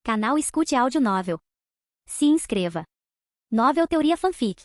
Canal Escute Áudio Novel. Se inscreva. Novel Teoria Fanfic.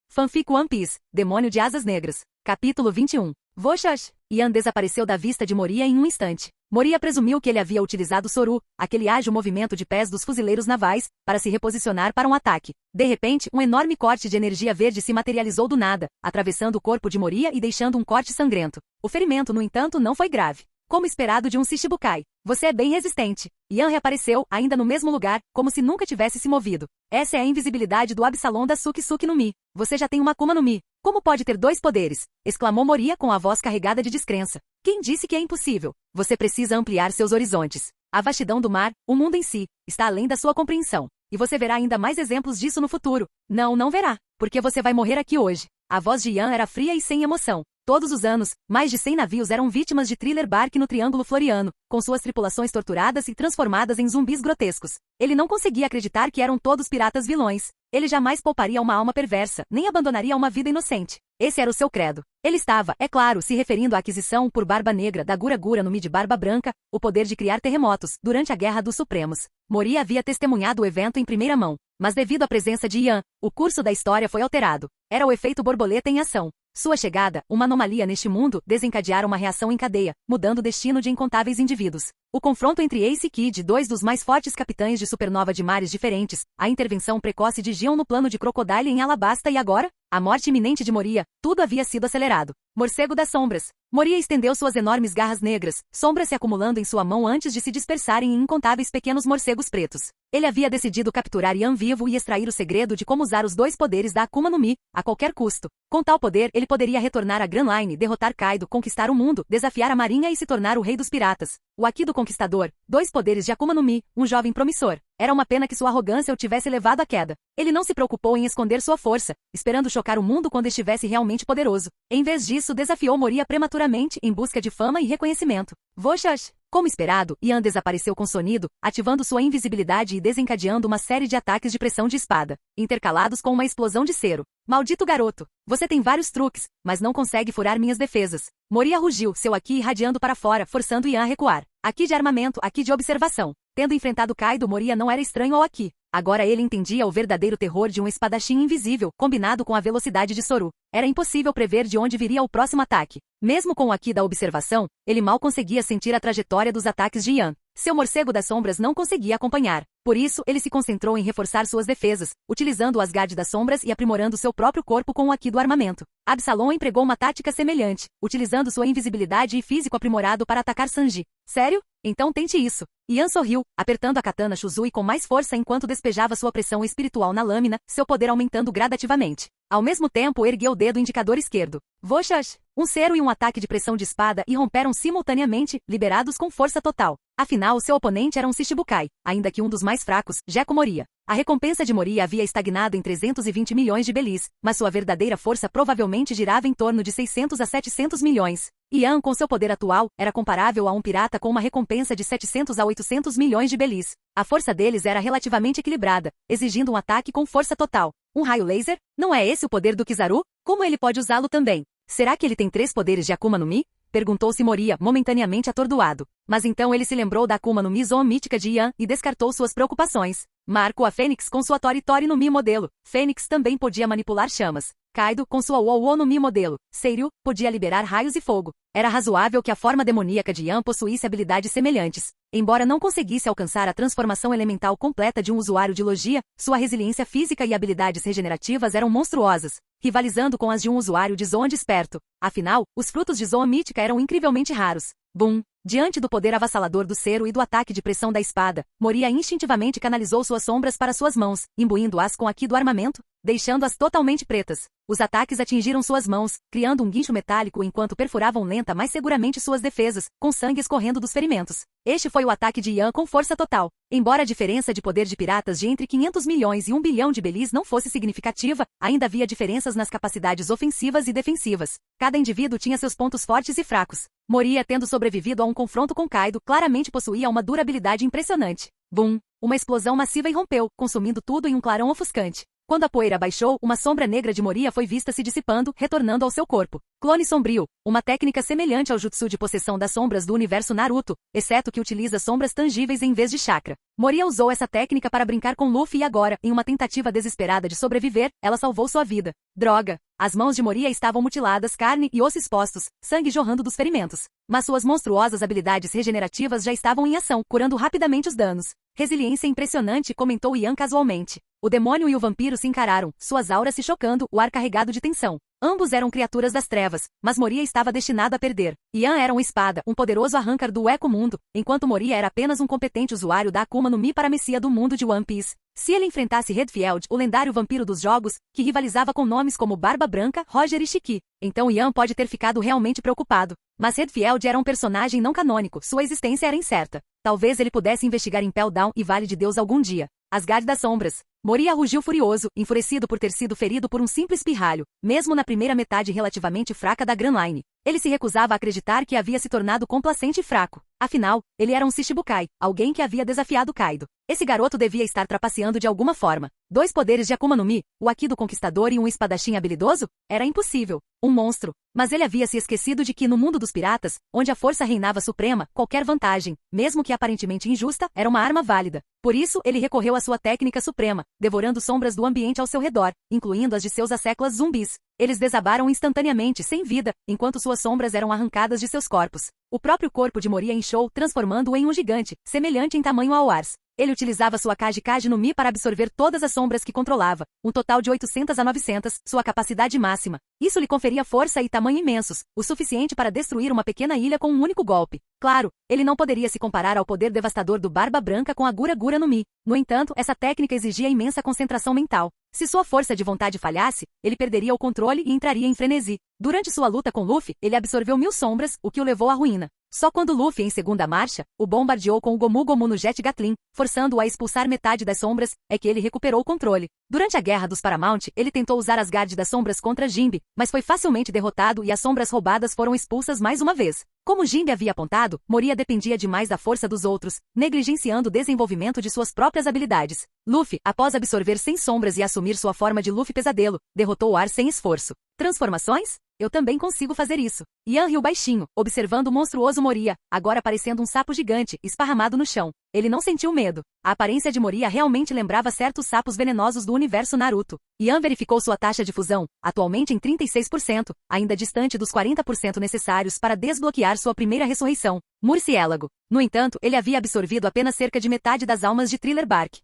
Fanfic One Piece, Demônio de Asas Negras. Capítulo 21. Voxash! Ian desapareceu da vista de Moria em um instante. Moria presumiu que ele havia utilizado Soru, aquele ágil movimento de pés dos fuzileiros navais, para se reposicionar para um ataque. De repente, um enorme corte de energia verde se materializou do nada, atravessando o corpo de Moria e deixando um corte sangrento. O ferimento, no entanto, não foi grave. Como esperado de um Shichibukai. Você é bem resistente. Ian reapareceu, ainda no mesmo lugar, como se nunca tivesse se movido. Essa é a invisibilidade do Absalom da Suki no Mi. Você já tem uma Akuma no Mi. Como pode ter dois poderes? Exclamou Moria com a voz carregada de descrença. Quem disse que é impossível? Você precisa ampliar seus horizontes. A vastidão do mar, o mundo em si, está além da sua compreensão. E você verá ainda mais exemplos disso no futuro. Não verá, porque você vai morrer aqui hoje. A voz de Ian era fria e sem emoção. Todos os anos, mais de 100 navios eram vítimas de Thriller Bark no Triângulo Floriano, com suas tripulações torturadas e transformadas em zumbis grotescos. Ele não conseguia acreditar que eram todos piratas vilões. Ele jamais pouparia uma alma perversa, nem abandonaria uma vida inocente. Esse era o seu credo. Ele estava, é claro, se referindo à aquisição por Barba Negra da Gura Gura no Mi de Barba Branca, o poder de criar terremotos, durante a Guerra dos Supremos. Moria havia testemunhado o evento em primeira mão. Mas devido à presença de Ian, o curso da história foi alterado. Era o efeito borboleta em ação. Sua chegada, uma anomalia neste mundo, desencadeara uma reação em cadeia, mudando o destino de incontáveis indivíduos. O confronto entre Ace e Kid, dois dos mais fortes capitães de supernova de mares diferentes, a intervenção precoce de Gion no plano de Crocodile em Alabasta e agora, a morte iminente de Moria, tudo havia sido acelerado. Morcego das sombras. Moria estendeu suas enormes garras negras, sombras se acumulando em sua mão antes de se dispersarem em incontáveis pequenos morcegos pretos. Ele havia decidido capturar Ian vivo e extrair o segredo de como usar os dois poderes da Akuma no Mi, a qualquer custo. Com tal poder, ele poderia retornar à Grand Line, derrotar Kaido, conquistar o mundo, desafiar a marinha e se tornar o rei dos piratas. O Aki do Conquistador, dois poderes de Akuma no Mi, um jovem promissor. Era uma pena que sua arrogância o tivesse levado à queda. Ele não se preocupou em esconder sua força, esperando chocar o mundo quando estivesse realmente poderoso. Em vez disso, desafiou Moria prematuramente, em busca de fama e reconhecimento. Voxash! Como esperado, Ian desapareceu com sonido, ativando sua invisibilidade e desencadeando uma série de ataques de pressão de espada, intercalados com uma explosão de cero. Maldito garoto! Você tem vários truques, mas não consegue furar minhas defesas. Moria rugiu, seu Aki irradiando para fora, forçando Ian a recuar. Aki de armamento, Aki de observação. Tendo enfrentado Kaido, Moria não era estranho ao Aki. Agora ele entendia o verdadeiro terror de um espadachim invisível, combinado com a velocidade de Soru. Era impossível prever de onde viria o próximo ataque. Mesmo com o Aki da observação, ele mal conseguia sentir a trajetória dos ataques de Ian. Seu morcego das sombras não conseguia acompanhar. Por isso, ele se concentrou em reforçar suas defesas, utilizando o Asgard das sombras e aprimorando seu próprio corpo com o Aki do armamento. Absalom empregou uma tática semelhante, utilizando sua invisibilidade e físico aprimorado para atacar Sanji. Sério? Então tente isso. Ian sorriu, apertando a katana Shuzui com mais força enquanto despejava sua pressão espiritual na lâmina, seu poder aumentando gradativamente. Ao mesmo tempo, ergueu o dedo indicador esquerdo. Voxash! Um cero e um ataque de pressão de espada irromperam simultaneamente, liberados com força total. Afinal, seu oponente era um Shichibukai, ainda que um dos mais fracos, Gekko Moria. A recompensa de Moria havia estagnado em 320 milhões de belis, mas sua verdadeira força provavelmente girava em torno de 600 a 700 milhões. Ian, com seu poder atual, era comparável a um pirata com uma recompensa de 700 a 800 milhões de belis. A força deles era relativamente equilibrada, exigindo um ataque com força total. Um raio laser? Não é esse o poder do Kizaru? Como ele pode usá-lo também? Será que ele tem 3 poderes de Akuma no Mi? Perguntou-se Moria, momentaneamente atordoado. Mas então ele se lembrou da Akuma no Mi Zoan mítica de Ian e descartou suas preocupações. Marco a Fênix com sua Tori no Mi modelo. Fênix também podia manipular chamas. Kaido, com sua Uo no Mi modelo. Seiryu, podia liberar raios e fogo. Era razoável que a forma demoníaca de Ian possuísse habilidades semelhantes. Embora não conseguisse alcançar a transformação elemental completa de um usuário de logia, sua resiliência física e habilidades regenerativas eram monstruosas, rivalizando com as de um usuário de Zoan desperto. Afinal, os frutos de Zoan mítica eram incrivelmente raros. Boom! Diante do poder avassalador do cero e do ataque de pressão da espada, Moria instintivamente canalizou suas sombras para suas mãos, imbuindo-as com Aki do armamento, deixando-as totalmente pretas. Os ataques atingiram suas mãos, criando um guincho metálico enquanto perfuravam lenta mas seguramente suas defesas, com sangue escorrendo dos ferimentos. Este foi o ataque de Ian com força total. Embora a diferença de poder de piratas de entre 500 milhões e 1 bilhão de belis não fosse significativa, ainda havia diferenças nas capacidades ofensivas e defensivas. Cada indivíduo tinha seus pontos fortes e fracos. Moria, tendo sobrevivido a um confronto com Kaido, claramente possuía uma durabilidade impressionante. Boom! Uma explosão massiva irrompeu, consumindo tudo em um clarão ofuscante. Quando a poeira baixou, uma sombra negra de Moria foi vista se dissipando, retornando ao seu corpo. Clone sombrio, uma técnica semelhante ao jutsu de possessão das sombras do universo Naruto, exceto que utiliza sombras tangíveis em vez de chakra. Moria usou essa técnica para brincar com Luffy e agora, em uma tentativa desesperada de sobreviver, ela salvou sua vida. Droga! As mãos de Moria estavam mutiladas, carne e osso expostos, sangue jorrando dos ferimentos. Mas suas monstruosas habilidades regenerativas já estavam em ação, curando rapidamente os danos. Resiliência impressionante, comentou Ian casualmente. O demônio e o vampiro se encararam, suas auras se chocando, o ar carregado de tensão. Ambos eram criaturas das trevas, mas Moria estava destinado a perder. Ian era uma espada, um poderoso arrancar do Eco-Mundo, enquanto Moria era apenas um competente usuário da Akuma no Mi para a Messia do mundo de One Piece. Se ele enfrentasse Redfield, o lendário vampiro dos jogos, que rivalizava com nomes como Barba Branca, Roger e Shiki, então Ian pode ter ficado realmente preocupado. Mas Redfield era um personagem não canônico, sua existência era incerta. Talvez ele pudesse investigar Impel Down e Vale de Deus algum dia. Asgard das Sombras. Moria rugiu furioso, enfurecido por ter sido ferido por um simples pirralho, mesmo na primeira metade relativamente fraca da Grand Line. Ele se recusava a acreditar que havia se tornado complacente e fraco. Afinal, ele era um Shichibukai, alguém que havia desafiado Kaido. Esse garoto devia estar trapaceando de alguma forma. 2 poderes de Akuma no Mi, o Haki do Conquistador e um espadachim habilidoso? Era impossível. Um monstro. Mas ele havia se esquecido de que no mundo dos piratas, onde a força reinava suprema, qualquer vantagem, mesmo que aparentemente injusta, era uma arma válida. Por isso, ele recorreu à sua técnica suprema, devorando sombras do ambiente ao seu redor, incluindo as de seus asseclas zumbis. Eles desabaram instantaneamente, sem vida, enquanto suas sombras eram arrancadas de seus corpos. O próprio corpo de Moria inchou, transformando-o em um gigante, semelhante em tamanho ao Ars. Ele utilizava sua Kaji no Mi para absorver todas as sombras que controlava, um total de 800 a 900, sua capacidade máxima. Isso lhe conferia força e tamanho imensos, o suficiente para destruir uma pequena ilha com um único golpe. Claro, ele não poderia se comparar ao poder devastador do Barba Branca com a Gura no Mi. No entanto, essa técnica exigia imensa concentração mental. Se sua força de vontade falhasse, ele perderia o controle e entraria em frenesi. Durante sua luta com Luffy, ele absorveu 1000 sombras, o que o levou à ruína. Só quando Luffy, em segunda marcha, o bombardeou com o Gomu Gomu no Jet Gatling, forçando-o a expulsar metade das sombras, é que ele recuperou o controle. Durante a Guerra dos Paramount, ele tentou usar as Asgard das Sombras contra Jinbe, mas foi facilmente derrotado e as sombras roubadas foram expulsas mais uma vez. Como Jinbe havia apontado, Moria dependia demais da força dos outros, negligenciando o desenvolvimento de suas próprias habilidades. Luffy, após absorver 100 sombras e assumir sua forma de Luffy Pesadelo, derrotou o ar sem esforço. Transformações? Eu também consigo fazer isso. Ian riu baixinho, observando o monstruoso Moria, agora parecendo um sapo gigante, esparramado no chão. Ele não sentiu medo. A aparência de Moria realmente lembrava certos sapos venenosos do universo Naruto. Ian verificou sua taxa de fusão, atualmente em 36%, ainda distante dos 40% necessários para desbloquear sua primeira ressurreição. Murciélago. No entanto, ele havia absorvido apenas cerca de metade das almas de Thriller Bark.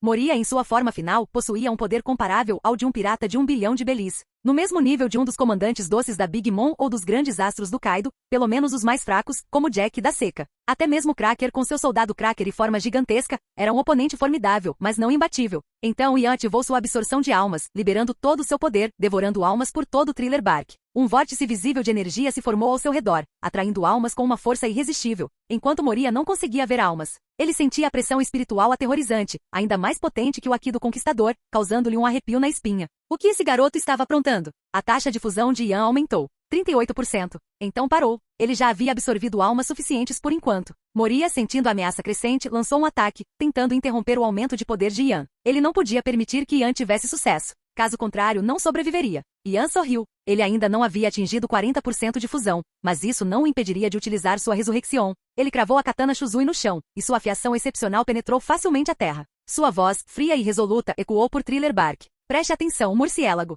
Moria em sua forma final possuía um poder comparável ao de um pirata de 1 bilhão de belis. No mesmo nível de um dos comandantes doces da Big Mom ou dos grandes astros do Kaido, pelo menos os mais fracos, como Jack da Seca. Até mesmo Cracker com seu soldado Cracker e forma gigantesca, era um oponente formidável, mas não imbatível. Então Ian ativou sua absorção de almas, liberando todo o seu poder, devorando almas por todo o Thriller Bark. Um vórtice visível de energia se formou ao seu redor, atraindo almas com uma força irresistível, enquanto Moria não conseguia ver almas. Ele sentia a pressão espiritual aterrorizante, ainda mais potente que o Haki do Conquistador, causando-lhe um arrepio na espinha. O que esse garoto estava aprontando? A taxa de fusão de Ian aumentou. 38%. Então parou. Ele já havia absorvido almas suficientes por enquanto. Moria, sentindo a ameaça crescente, lançou um ataque, tentando interromper o aumento de poder de Ian. Ele não podia permitir que Ian tivesse sucesso. Caso contrário, não sobreviveria. Ian sorriu. Ele ainda não havia atingido 40% de fusão, mas isso não o impediria de utilizar sua ressurreição. Ele cravou a katana Shuzui no chão, e sua afiação excepcional penetrou facilmente a terra. Sua voz, fria e resoluta, ecoou por Thriller Bark. Preste atenção, Murciélago.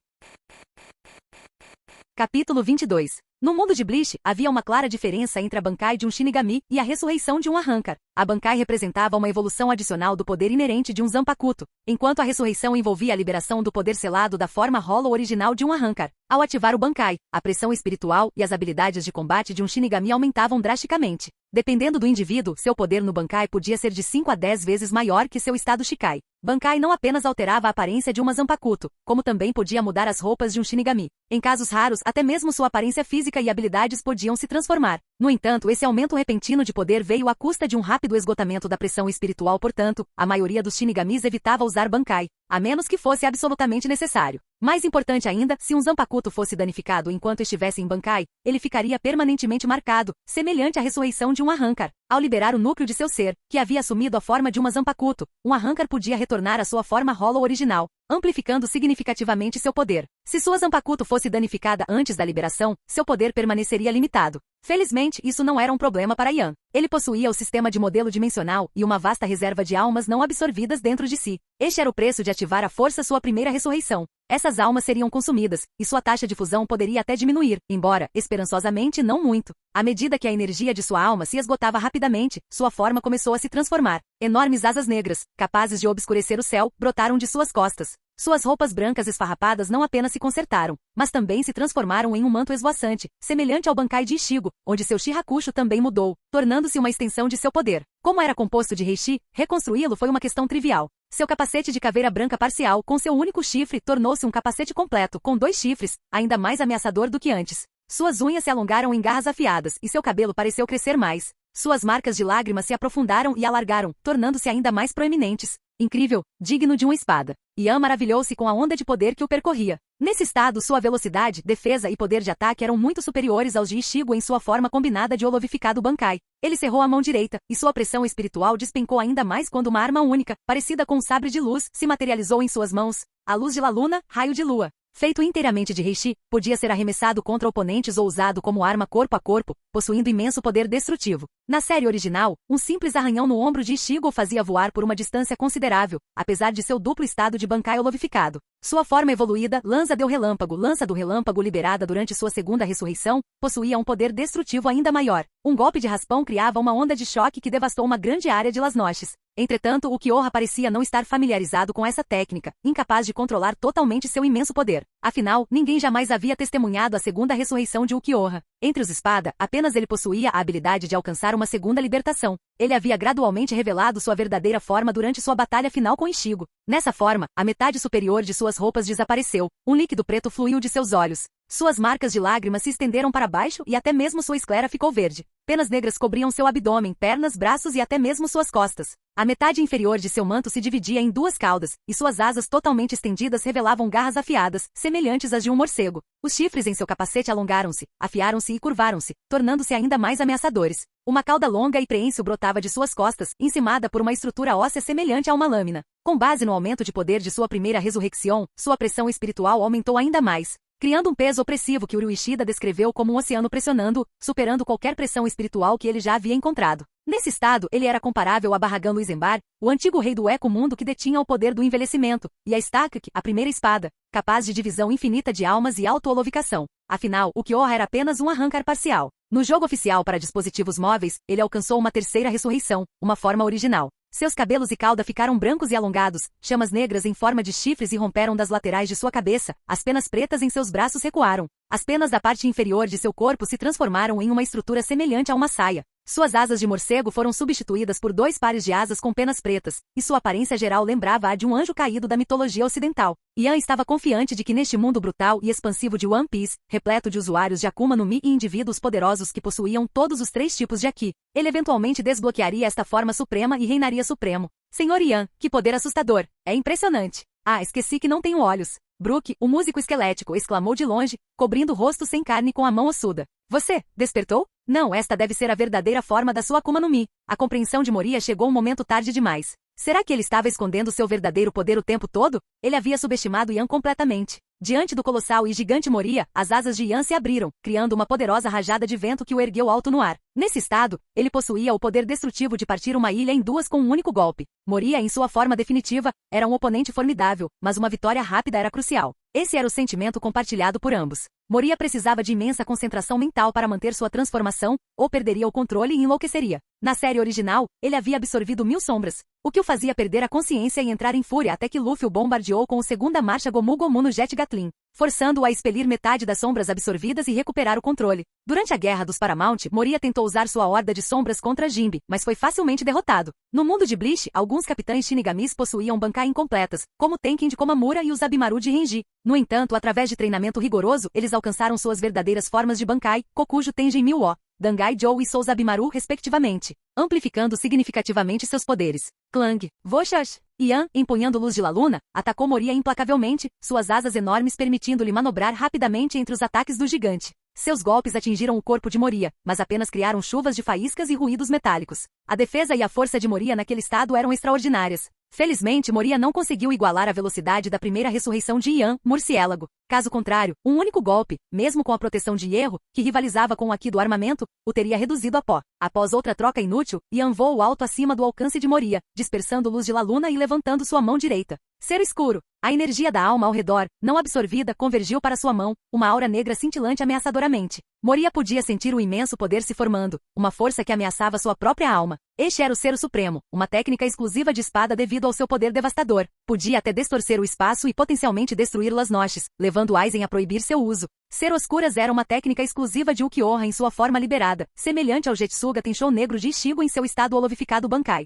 Capítulo 22. No mundo de Bleach, havia uma clara diferença entre a Bankai de um Shinigami e a ressurreição de um Arrancar. A Bankai representava uma evolução adicional do poder inerente de um Zanpakuto, enquanto a ressurreição envolvia a liberação do poder selado da forma Hollow original de um Arrancar. Ao ativar o Bankai, a pressão espiritual e as habilidades de combate de um Shinigami aumentavam drasticamente. Dependendo do indivíduo, seu poder no Bankai podia ser de 5 a 10 vezes maior que seu estado Shikai. Bankai não apenas alterava a aparência de uma Zanpakuto, como também podia mudar as roupas de um Shinigami. Em casos raros, até mesmo sua aparência física e habilidades podiam se transformar. No entanto, esse aumento repentino de poder veio à custa de um rápido esgotamento da pressão espiritual, portanto, a maioria dos Shinigamis evitava usar Bankai, a menos que fosse absolutamente necessário. Mais importante ainda, se um Zanpakuto fosse danificado enquanto estivesse em Bankai, ele ficaria permanentemente marcado, semelhante à ressurreição de um Arrancar. Ao liberar o núcleo de seu ser, que havia assumido a forma de uma Zanpakuto, um Arrancar podia retornar à sua forma Hollow original. amplificando significativamente seu poder. Se sua Zanpakuto fosse danificada antes da liberação, seu poder permaneceria limitado. Felizmente, isso não era um problema para Yan. Ele possuía o sistema de modelo dimensional e uma vasta reserva de almas não absorvidas dentro de si. Este era o preço de ativar à força sua primeira ressurreição. Essas almas seriam consumidas, e sua taxa de fusão poderia até diminuir, embora, esperançosamente, não muito. À medida que a energia de sua alma se esgotava rapidamente, sua forma começou a se transformar. Enormes asas negras, capazes de obscurecer o céu, brotaram de suas costas. Suas roupas brancas esfarrapadas não apenas se consertaram, mas também se transformaram em um manto esvoaçante, semelhante ao Bankai de Ichigo, onde seu Shirakusho também mudou, tornando-se uma extensão de seu poder. Como era composto de reishi, reconstruí-lo foi uma questão trivial. Seu capacete de caveira branca parcial, com seu único chifre, tornou-se um capacete completo, com 2 chifres, ainda mais ameaçador do que antes. Suas unhas se alongaram em garras afiadas, e seu cabelo pareceu crescer mais. Suas marcas de lágrimas se aprofundaram e alargaram, tornando-se ainda mais proeminentes. Incrível, digno de uma espada. Yan maravilhou-se com a onda de poder que o percorria. Nesse estado, sua velocidade, defesa e poder de ataque eram muito superiores aos de Ichigo em sua forma combinada de holovificado Bankai. Ele cerrou a mão direita, e sua pressão espiritual despencou ainda mais quando uma arma única, parecida com um sabre de luz, se materializou em suas mãos. A luz de La Luna, raio de lua. Feito inteiramente de reishi, podia ser arremessado contra oponentes ou usado como arma corpo a corpo, possuindo imenso poder destrutivo. Na série original, um simples arranhão no ombro de Ichigo o fazia voar por uma distância considerável, apesar de seu duplo estado de Bankai holovificado. Sua forma evoluída, Lança do Relâmpago liberada durante sua segunda ressurreição, possuía um poder destrutivo ainda maior. Um golpe de raspão criava uma onda de choque que devastou uma grande área de Las Noches. Entretanto, o Kyoha parecia não estar familiarizado com essa técnica, incapaz de controlar totalmente seu imenso poder. Afinal, ninguém jamais havia testemunhado a segunda ressurreição de Ukiyoha. Entre os espada, apenas ele possuía a habilidade de alcançar uma segunda libertação. Ele havia gradualmente revelado sua verdadeira forma durante sua batalha final com Ichigo. Nessa forma, a metade superior de suas roupas desapareceu. Um líquido preto fluiu de seus olhos. Suas marcas de lágrimas se estenderam para baixo e até mesmo sua esclera ficou verde. Penas negras cobriam seu abdômen, pernas, braços e até mesmo suas costas. A metade inferior de seu manto se dividia em 2 caudas, e suas asas totalmente estendidas revelavam garras afiadas, semelhantes às de um morcego. Os chifres em seu capacete alongaram-se, afiaram-se e curvaram-se, tornando-se ainda mais ameaçadores. Uma cauda longa e preensil brotava de suas costas, encimada por uma estrutura óssea semelhante a uma lâmina. Com base no aumento de poder de sua primeira ressurreição, sua pressão espiritual aumentou ainda mais, criando um peso opressivo que Uru Ishida descreveu como um oceano pressionando, superando qualquer pressão espiritual que ele já havia encontrado. Nesse estado, ele era comparável a Barragan Luisembar, o antigo rei do Eco-Mundo que detinha o poder do envelhecimento, e a Stakak, a primeira espada, capaz de divisão infinita de almas e auto-holovicação. Afinal, o Kyoha era apenas um arrancar parcial. No jogo oficial para dispositivos móveis, ele alcançou uma terceira ressurreição, uma forma original. Seus cabelos e cauda ficaram brancos e alongados, chamas negras em forma de chifres irromperam das laterais de sua cabeça, as penas pretas em seus braços recuaram. As penas da parte inferior de seu corpo se transformaram em uma estrutura semelhante a uma saia. Suas asas de morcego foram substituídas por 2 pares de asas com penas pretas, e sua aparência geral lembrava a de um anjo caído da mitologia ocidental. Yan estava confiante de que neste mundo brutal e expansivo de One Piece, repleto de usuários de Akuma no Mi e indivíduos poderosos que possuíam todos os 3 tipos de Aki, ele eventualmente desbloquearia esta forma suprema e reinaria supremo. Senhor Yan, que poder assustador! É impressionante! Ah, esqueci que não tenho olhos. Brook, o músico esquelético, exclamou de longe, cobrindo o rosto sem carne com a mão ossuda. Você, despertou? Não, esta deve ser a verdadeira forma da sua Akuma no Mi. A compreensão de Moria chegou um momento tarde demais. Será que ele estava escondendo seu verdadeiro poder o tempo todo? Ele havia subestimado Yan completamente. Diante do colossal e gigante Moria, as asas de Yan se abriram, criando uma poderosa rajada de vento que o ergueu alto no ar. Nesse estado, ele possuía o poder destrutivo de partir uma ilha em 2 com um único golpe. Moria, em sua forma definitiva, era um oponente formidável, mas uma vitória rápida era crucial. Esse era o sentimento compartilhado por ambos. Moria precisava de imensa concentração mental para manter sua transformação, ou perderia o controle e enlouqueceria. Na série original, ele havia absorvido 1000 sombras, o que o fazia perder a consciência e entrar em fúria até que Luffy o bombardeou com o segunda marcha Gomu Gomu no Jet Gatling, forçando-o a expelir metade das sombras absorvidas e recuperar o controle. Durante a Guerra dos Paramount, Moria tentou usar sua horda de sombras contra Jinbe, mas foi facilmente derrotado. No mundo de Bleach, alguns capitães Shinigamis possuíam Bankai incompletas, como Tenkin de Komamura e os Abimaru de Renji. No entanto, através de treinamento rigoroso, eles alcançaram suas verdadeiras formas de Bankai, Kokujo Tenjin Mil-O, Dangai Joe e Souza Abimaru respectivamente, amplificando significativamente seus poderes. Clang, Voshas, Yan, empunhando luz de La Luna, atacou Moria implacavelmente, suas asas enormes permitindo-lhe manobrar rapidamente entre os ataques do gigante. Seus golpes atingiram o corpo de Moria, mas apenas criaram chuvas de faíscas e ruídos metálicos. A defesa e a força de Moria naquele estado eram extraordinárias. Felizmente, Moria não conseguiu igualar a velocidade da primeira ressurreição de Ian, Murciélago. Caso contrário, um único golpe, mesmo com a proteção de Hierro, que rivalizava com o Aqui do armamento, o teria reduzido a pó. Após outra troca inútil, Ian voou alto acima do alcance de Moria, dispersando luz de Laluna e levantando sua mão direita. Ser escuro. A energia da alma ao redor, não absorvida, convergiu para sua mão, uma aura negra cintilante ameaçadoramente. Moria podia sentir o imenso poder se formando, uma força que ameaçava sua própria alma. Este era o Ser Supremo, uma técnica exclusiva de espada devido ao seu poder devastador. Podia até distorcer o espaço e potencialmente destruir Las Noches, levando Aizen a proibir seu uso. Ser Oscuras era uma técnica exclusiva de Ukiyoha em sua forma liberada, semelhante ao Jetsuga Tenshou negro de Ichigo em seu estado holovificado Bankai.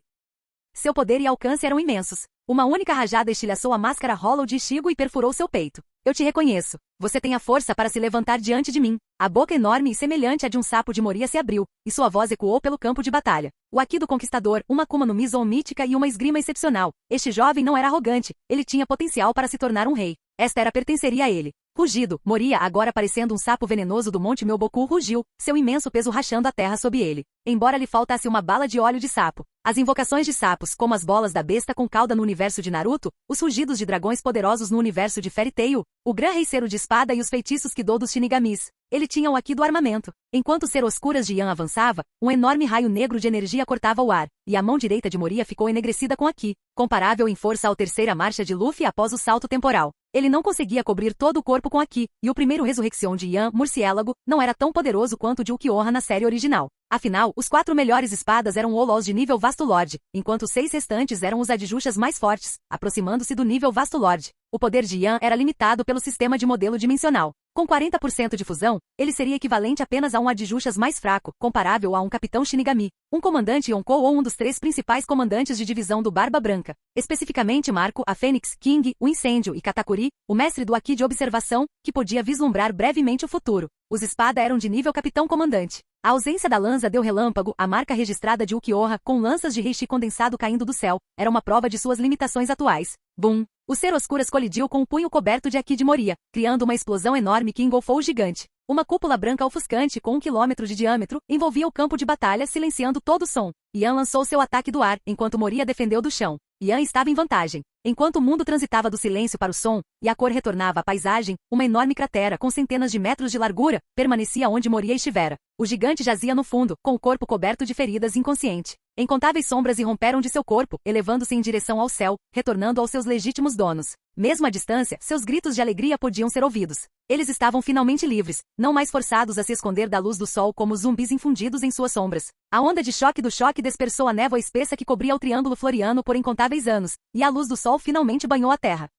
Seu poder e alcance eram imensos. Uma única rajada estilhaçou a máscara hollow de Ichigo e perfurou seu peito. Eu te reconheço. Você tem a força para se levantar diante de mim. A boca enorme e semelhante à de um sapo de Moria se abriu, e sua voz ecoou pelo campo de batalha. O Aqui do Conquistador, uma Akuma no Mi Zoom mítica e uma esgrima excepcional. Este jovem não era arrogante, ele tinha potencial para se tornar um rei. Esta era pertenceria a ele. Rugido, Moria, agora parecendo um sapo venenoso do Monte Myoboku, rugiu, seu imenso peso rachando a terra sob ele. Embora lhe faltasse uma bala de óleo de sapo. As invocações de sapos, como as bolas da besta com cauda no universo de Naruto, os rugidos de dragões poderosos no universo de Fairy Tail, o Gran Rei Cero de espada e os feitiços Kido dos Shinigamis. Ele tinha o Aqui do armamento. Enquanto o Ser Oscuras de Ian avançava, um enorme raio negro de energia cortava o ar, e a mão direita de Moria ficou enegrecida com Aqui, comparável em força à terceira marcha de Luffy após o salto temporal. Ele não conseguia cobrir todo o corpo com Aqui, e o primeiro Resurreição de Ian, Murciélago, não era tão poderoso quanto o de Ukiyoha na série original. Afinal, os 4 melhores espadas eram Olols de nível Vasto Lord, enquanto os 6 restantes eram os Adjushas mais fortes, aproximando-se do nível Vasto Lord. O poder de Ian era limitado pelo sistema de modelo dimensional. Com 40% de fusão, ele seria equivalente apenas a um Adjushas mais fraco, comparável a um Capitão Shinigami, um comandante Yonkou ou um dos 3 principais comandantes de divisão do Barba Branca. Especificamente Marco, a Fênix, King, o Incêndio e Katakuri, o mestre do Aqui de observação, que podia vislumbrar brevemente o futuro. Os espada eram de nível Capitão Comandante. A ausência da lança deu relâmpago, a marca registrada de Ukiyoha, com lanças de reishi condensado caindo do céu, era uma prova de suas limitações atuais. Boom! O Ser Oscuras colidiu com o punho coberto de Aqui de Moria, criando uma explosão enorme que engolfou o gigante. Uma cúpula branca ofuscante com 1 quilômetro de diâmetro envolvia o campo de batalha, silenciando todo o som. Ian lançou seu ataque do ar, enquanto Moria defendeu do chão. Ian estava em vantagem. Enquanto o mundo transitava do silêncio para o som, e a cor retornava à paisagem, uma enorme cratera com centenas de metros de largura permanecia onde Moria estivera. O gigante jazia no fundo, com o corpo coberto de feridas, inconsciente. Incontáveis sombras irromperam de seu corpo, elevando-se em direção ao céu, retornando aos seus legítimos donos. Mesmo à distância, seus gritos de alegria podiam ser ouvidos. Eles estavam finalmente livres, não mais forçados a se esconder da luz do sol como zumbis infundidos em suas sombras. A onda de choque do choque dispersou a névoa espessa que cobria o Triângulo Floriano por incontáveis anos, e a luz do sol finalmente banhou a terra.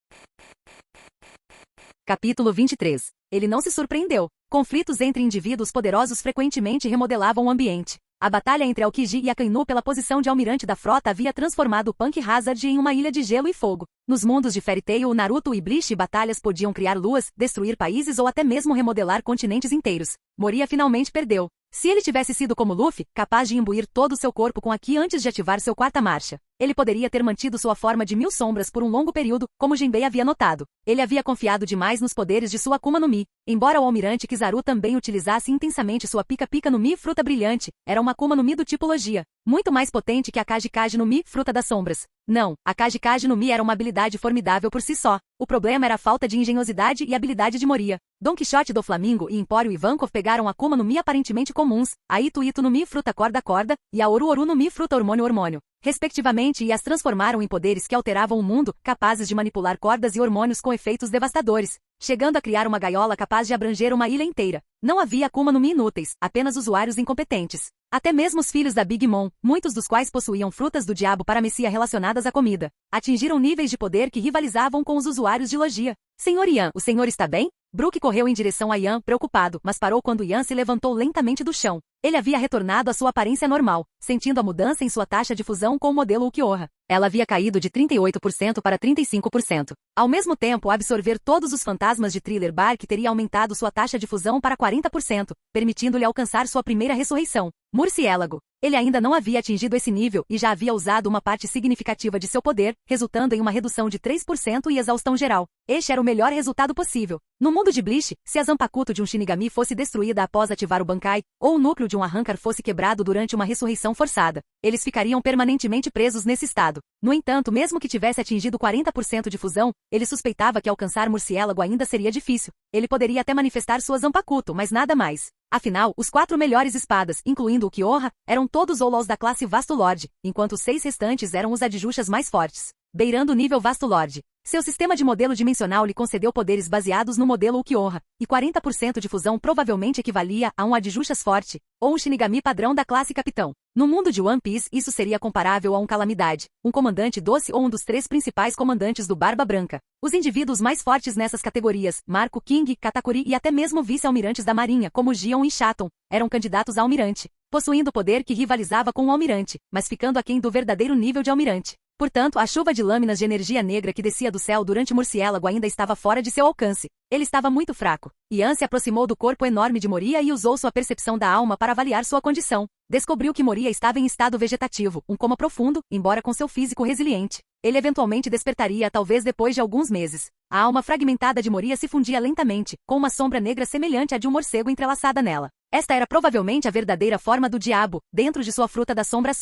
Capítulo 23. Ele não se surpreendeu. Conflitos entre indivíduos poderosos frequentemente remodelavam o ambiente. A batalha entre Aokiji e Akainu pela posição de almirante da frota havia transformado o Punk Hazard em uma ilha de gelo e fogo. Nos mundos de Fairy Tail, Naruto e Bleach, batalhas podiam criar luas, destruir países ou até mesmo remodelar continentes inteiros. Moria finalmente perdeu. Se ele tivesse sido como Luffy, capaz de imbuir todo o seu corpo com Aqui antes de ativar seu quarta marcha, ele poderia ter mantido sua forma de 1000 sombras por um longo período, como Jinbei havia notado. Ele havia confiado demais nos poderes de sua Akuma no Mi. Embora o almirante Kizaru também utilizasse intensamente sua Pika-Pika no Mi Fruta Brilhante, era uma Akuma no Mi do tipo Logia, muito mais potente que a Kaji-Kaji no Mi Fruta das Sombras. Não, a Kaji-Kaji no Mi era uma habilidade formidável por si só. O problema era a falta de engenhosidade e habilidade de Moria. Don Quixote do Flamingo e Empório Ivankov pegaram Akuma no Mi aparentemente comuns, a Ito-Ito no Mi Fruta Corda-Corda, e a Oru-Oru no Mi Fruta Hormônio-Hormônio, respectivamente, e as transformaram em poderes que alteravam o mundo, capazes de manipular cordas e hormônios com efeitos devastadores, chegando a criar uma gaiola capaz de abranger uma ilha inteira. Não havia Akuma no Mi inúteis, apenas usuários incompetentes. Até mesmo os filhos da Big Mom, muitos dos quais possuíam frutas do diabo paramecia relacionadas à comida, atingiram níveis de poder que rivalizavam com os usuários de Logia. Senhor Ian, o senhor está bem? Brook correu em direção a Ian, preocupado, mas parou quando Ian se levantou lentamente do chão. Ele havia retornado à sua aparência normal, sentindo a mudança em sua taxa de fusão com o modelo Ukiyoha. Ela havia caído de 38% para 35%. Ao mesmo tempo, absorver todos os fantasmas de Thriller Bark teria aumentado sua taxa de fusão para 40%, permitindo-lhe alcançar sua primeira ressurreição. Murciélago. Ele ainda não havia atingido esse nível e já havia usado uma parte significativa de seu poder, resultando em uma redução de 3% e exaustão geral. Este era o melhor resultado possível. No mundo de Bleach, se a Zanpakuto de um Shinigami fosse destruída após ativar o Bankai, ou o núcleo de um Arrancar fosse quebrado durante uma ressurreição forçada, eles ficariam permanentemente presos nesse estado. No entanto, mesmo que tivesse atingido 40% de fusão, ele suspeitava que alcançar Murciélago ainda seria difícil. Ele poderia até manifestar sua Zanpakuto, mas nada mais. Afinal, os 4 melhores espadas, incluindo o Kyoha, eram todos Olols da classe Vasto Lord, enquanto os 6 restantes eram os Adjushas mais fortes, beirando o nível Vasto Lord. Seu sistema de modelo dimensional lhe concedeu poderes baseados no modelo Ukiyoha, e 40% de fusão provavelmente equivalia a um Adjushas forte, ou um Shinigami padrão da classe Capitão. No mundo de One Piece, isso seria comparável a um Calamidade, um comandante doce ou um dos 3 principais comandantes do Barba Branca. Os indivíduos mais fortes nessas categorias, Marco, King, Katakuri e até mesmo vice-almirantes da Marinha, como Gion e Shaton, eram candidatos a almirante, possuindo poder que rivalizava com o almirante, mas ficando aquém do verdadeiro nível de almirante. Portanto, a chuva de lâminas de energia negra que descia do céu durante Murciélago ainda estava fora de seu alcance. Ele estava muito fraco. Yan se aproximou do corpo enorme de Moria e usou sua percepção da alma para avaliar sua condição. Descobriu que Moria estava em estado vegetativo, um coma profundo, embora com seu físico resiliente. Ele eventualmente despertaria talvez depois de alguns meses. A alma fragmentada de Moria se fundia lentamente, com uma sombra negra semelhante à de um morcego entrelaçada nela. Esta era provavelmente a verdadeira forma do diabo, dentro de sua fruta da sombra.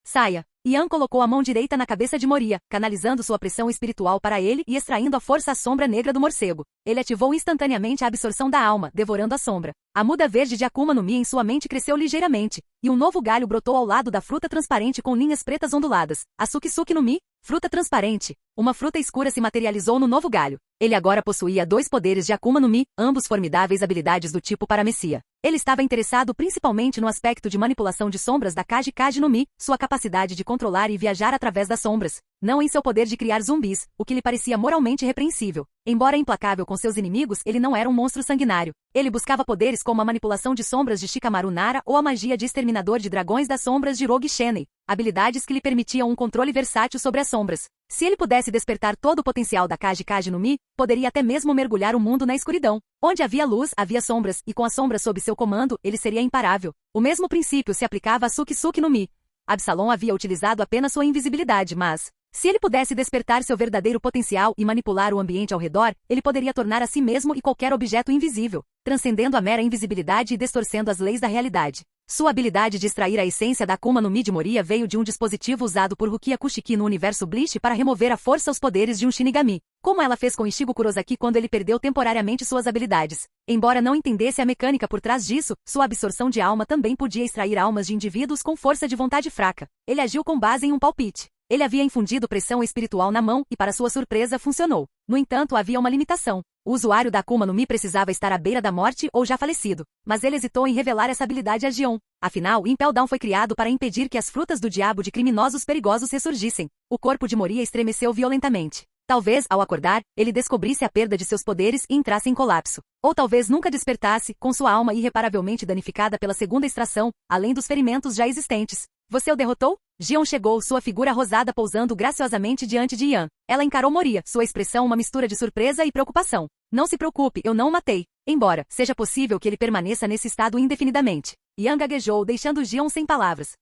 Saia. Yan colocou a mão direita na cabeça de Moria, canalizando sua pressão espiritual para ele e extraindo à força a sombra negra do morcego. Ele ativou instantaneamente a absorção da alma, devorando a sombra. A muda verde de Akuma no Mi em sua mente cresceu ligeiramente, e um novo galho brotou ao lado da fruta transparente com linhas pretas onduladas. A Suki no Mi, fruta transparente. Uma fruta escura se materializou no novo galho. Ele agora possuía 2 poderes de Akuma no Mi, ambos formidáveis habilidades do tipo Paramecia. Ele estava interessado principalmente no aspecto de manipulação de sombras da Kaji no Mi, sua capacidade de controlar e viajar através das sombras, não em seu poder de criar zumbis, o que lhe parecia moralmente repreensível. Embora implacável com seus inimigos, ele não era um monstro sanguinário. Ele buscava poderes como a manipulação de sombras de Shikamaru Nara ou a magia de exterminador de dragões das sombras de Rogue Shenei, habilidades que lhe permitiam um controle versátil sobre as sombras. Se ele pudesse despertar todo o potencial da Kaji no Mi, poderia até mesmo mergulhar o mundo na escuridão. Onde havia luz, havia sombras, e com as sombras sob seu comando, ele seria imparável. O mesmo princípio se aplicava a Suki no Mi. Absalom havia utilizado apenas sua invisibilidade, mas, se ele pudesse despertar seu verdadeiro potencial e manipular o ambiente ao redor, ele poderia tornar a si mesmo e qualquer objeto invisível, transcendendo a mera invisibilidade e distorcendo as leis da realidade. Sua habilidade de extrair a essência da Akuma no Mi de Moria veio de um dispositivo usado por Rukia Kushiki no universo Bleach para remover à força os poderes de um Shinigami, como ela fez com Ichigo Kurosaki quando ele perdeu temporariamente suas habilidades. Embora não entendesse a mecânica por trás disso, sua absorção de alma também podia extrair almas de indivíduos com força de vontade fraca. Ele agiu com base em um palpite. Ele havia infundido pressão espiritual na mão e, para sua surpresa, funcionou. No entanto, havia uma limitação. O usuário da Akuma no Mi precisava estar à beira da morte ou já falecido, mas ele hesitou em revelar essa habilidade a Gion. Afinal, Impel Down foi criado para impedir que as frutas do diabo de criminosos perigosos ressurgissem. O corpo de Moria estremeceu violentamente. Talvez, ao acordar, ele descobrisse a perda de seus poderes e entrasse em colapso. Ou talvez nunca despertasse, com sua alma irreparavelmente danificada pela segunda extração, além dos ferimentos já existentes. Você o derrotou? Gion chegou, sua figura rosada pousando graciosamente diante de Yan. Ela encarou Moria, sua expressão uma mistura de surpresa e preocupação. Não se preocupe, eu não o matei. Embora seja possível que ele permaneça nesse estado indefinidamente. Yan gaguejou, deixando Gion sem palavras.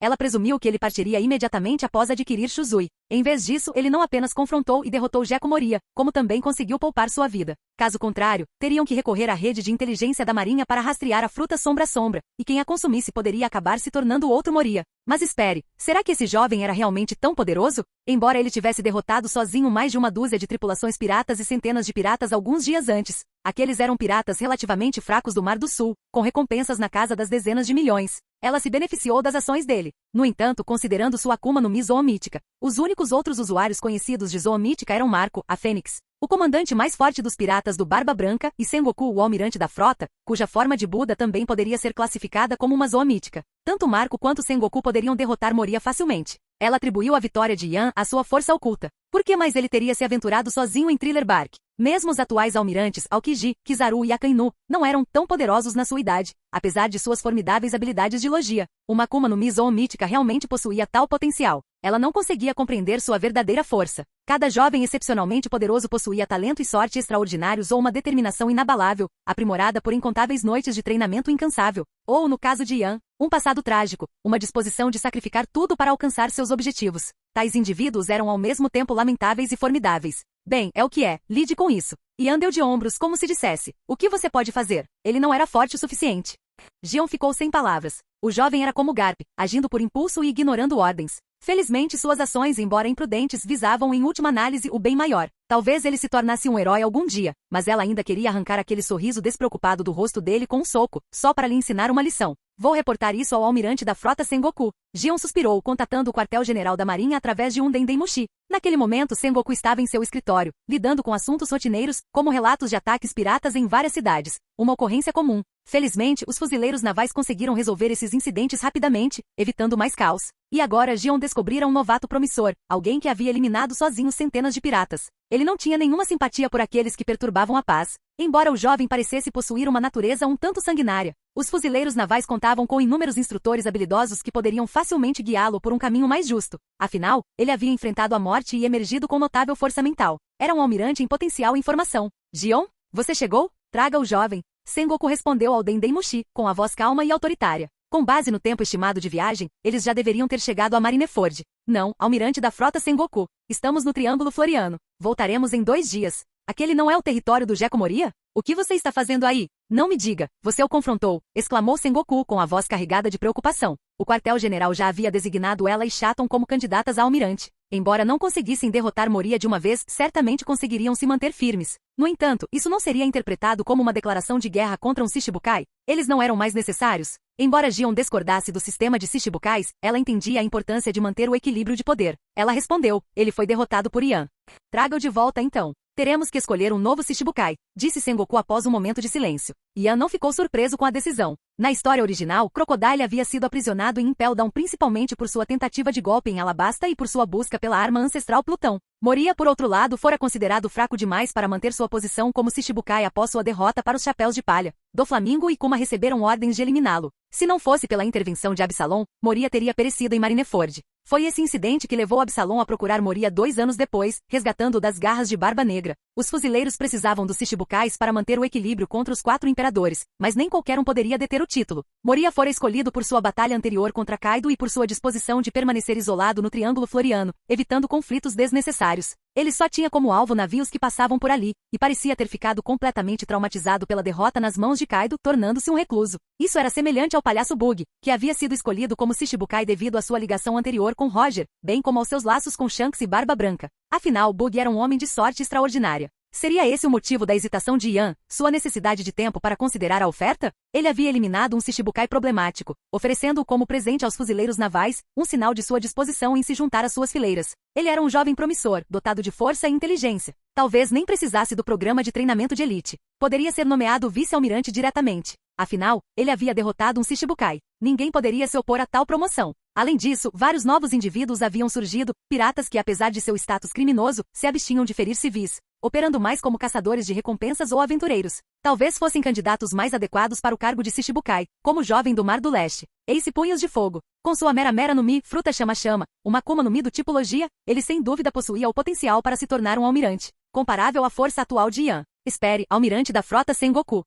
Ela presumiu que ele partiria imediatamente após adquirir Shuzui. Em vez disso, ele não apenas confrontou e derrotou Gekko Moria, como também conseguiu poupar sua vida. Caso contrário, teriam que recorrer à rede de inteligência da Marinha para rastrear a fruta sombra, e quem a consumisse poderia acabar se tornando outro Moria. Mas espere, será que esse jovem era realmente tão poderoso? Embora ele tivesse derrotado sozinho mais de uma dúzia de tripulações piratas e centenas de piratas alguns dias antes, aqueles eram piratas relativamente fracos do Mar do Sul, com recompensas na casa das dezenas de milhões. Ela se beneficiou das ações dele. No entanto, considerando sua Akuma no Mi zoomítica, os únicos outros usuários conhecidos de zoomítica eram Marco, a Fênix, o comandante mais forte dos piratas do Barba Branca, e Sengoku, o almirante da frota, cuja forma de Buda também poderia ser classificada como uma zoomítica. Tanto Marco quanto Sengoku poderiam derrotar Moria facilmente. Ela atribuiu a vitória de Yan à sua força oculta. Por que mais ele teria se aventurado sozinho em Thriller Bark? Mesmo os atuais almirantes Aokiji, Kizaru e Akainu não eram tão poderosos na sua idade, apesar de suas formidáveis habilidades de logia. Uma Akuma no Mi zoomítica realmente possuía tal potencial. Ela não conseguia compreender sua verdadeira força. Cada jovem excepcionalmente poderoso possuía talento e sorte extraordinários ou uma determinação inabalável, aprimorada por incontáveis noites de treinamento incansável. Ou, no caso de Yan, Um passado trágico, uma disposição de sacrificar tudo para alcançar seus objetivos. Tais indivíduos eram ao mesmo tempo lamentáveis e formidáveis. Bem, é o que é, lide com isso. Ian deu de ombros como se dissesse, o que você pode fazer? Ele não era forte o suficiente. Gion ficou sem palavras. O jovem era como Garp, agindo por impulso e ignorando ordens. Felizmente suas ações, embora imprudentes, visavam em última análise o bem maior. Talvez ele se tornasse um herói algum dia, mas ela ainda queria arrancar aquele sorriso despreocupado do rosto dele com um soco, só para lhe ensinar uma lição. Vou reportar isso ao almirante da frota Sengoku. Gion suspirou, contatando o quartel-general da marinha através de um Dendemushi. Naquele momento Sengoku estava em seu escritório, lidando com assuntos rotineiros, como relatos de ataques piratas em várias cidades. Uma ocorrência comum. Felizmente, os fuzileiros navais conseguiram resolver esses incidentes rapidamente, evitando mais caos. E agora Gion descobrira um novato promissor, alguém que havia eliminado sozinho centenas de piratas. Ele não tinha nenhuma simpatia por aqueles que perturbavam a paz, embora o jovem parecesse possuir uma natureza um tanto sanguinária. Os fuzileiros navais contavam com inúmeros instrutores habilidosos que poderiam facilmente guiá-lo por um caminho mais justo. Afinal, ele havia enfrentado a morte e emergido com notável força mental. Era um almirante em potencial em formação. Gion, você chegou? Traga o jovem. Sengoku respondeu ao Dendemushi, com a voz calma e autoritária. Com base no tempo estimado de viagem, eles já deveriam ter chegado a Marineford. Não, almirante da frota Sengoku. Estamos no Triângulo Floriano. Voltaremos em 2 dias. Aquele não é o território do Gekko Moria? O que você está fazendo aí? Não me diga, você o confrontou, exclamou Sengoku com a voz carregada de preocupação. O quartel-general já havia designado ela e Shaton como candidatas a almirante. Embora não conseguissem derrotar Moria de uma vez, certamente conseguiriam se manter firmes. No entanto, isso não seria interpretado como uma declaração de guerra contra um Shichibukai? Eles não eram mais necessários? Embora Gion discordasse do sistema de Shichibukais, ela entendia a importância de manter o equilíbrio de poder. Ela respondeu, ele foi derrotado por Ian. Traga-o de volta então. Teremos que escolher um novo Shichibukai, disse Sengoku após um momento de silêncio. Ian não ficou surpreso com a decisão. Na história original, Crocodile havia sido aprisionado em Impel Down principalmente por sua tentativa de golpe em Alabasta e por sua busca pela arma ancestral Plutão. Moria, por outro lado, fora considerado fraco demais para manter sua posição como Shichibukai após sua derrota para os Chapéus de Palha. Doflamingo e Kuma receberam ordens de eliminá-lo. Se não fosse pela intervenção de Absalom, Moria teria perecido em Marineford. Foi esse incidente que levou Absalom a procurar Moria 2 anos depois, resgatando-o das garras de Barba Negra. Os fuzileiros precisavam dos Shichibukais para manter o equilíbrio contra os 4 imperadores, mas nem qualquer um poderia deter o título. Moria fora escolhido por sua batalha anterior contra Kaido e por sua disposição de permanecer isolado no Triângulo Floriano, evitando conflitos desnecessários. Ele só tinha como alvo navios que passavam por ali, e parecia ter ficado completamente traumatizado pela derrota nas mãos de Kaido, tornando-se um recluso. Isso era semelhante ao palhaço Bug, que havia sido escolhido como Shichibukai devido à sua ligação anterior com Roger, bem como aos seus laços com Shanks e Barba Branca. Afinal, Bug era um homem de sorte extraordinária. Seria esse o motivo da hesitação de Ian, sua necessidade de tempo para considerar a oferta? Ele havia eliminado um Shichibukai problemático, oferecendo-o como presente aos fuzileiros navais, um sinal de sua disposição em se juntar às suas fileiras. Ele era um jovem promissor, dotado de força e inteligência. Talvez nem precisasse do programa de treinamento de elite. Poderia ser nomeado vice-almirante diretamente. Afinal, ele havia derrotado um Shichibukai. Ninguém poderia se opor a tal promoção. Além disso, vários novos indivíduos haviam surgido, piratas que, apesar de seu status criminoso, se abstinham de ferir civis, operando mais como caçadores de recompensas ou aventureiros. Talvez fossem candidatos mais adequados para o cargo de Shichibukai, como o jovem do Mar do Leste, Ace Punhos de Fogo. Com sua Mera no Mi, fruta chama-chama, uma Akuma no Mi do tipo Logia, ele sem dúvida possuía o potencial para se tornar um almirante, comparável à força atual de Ian. Espere, almirante da frota Sengoku.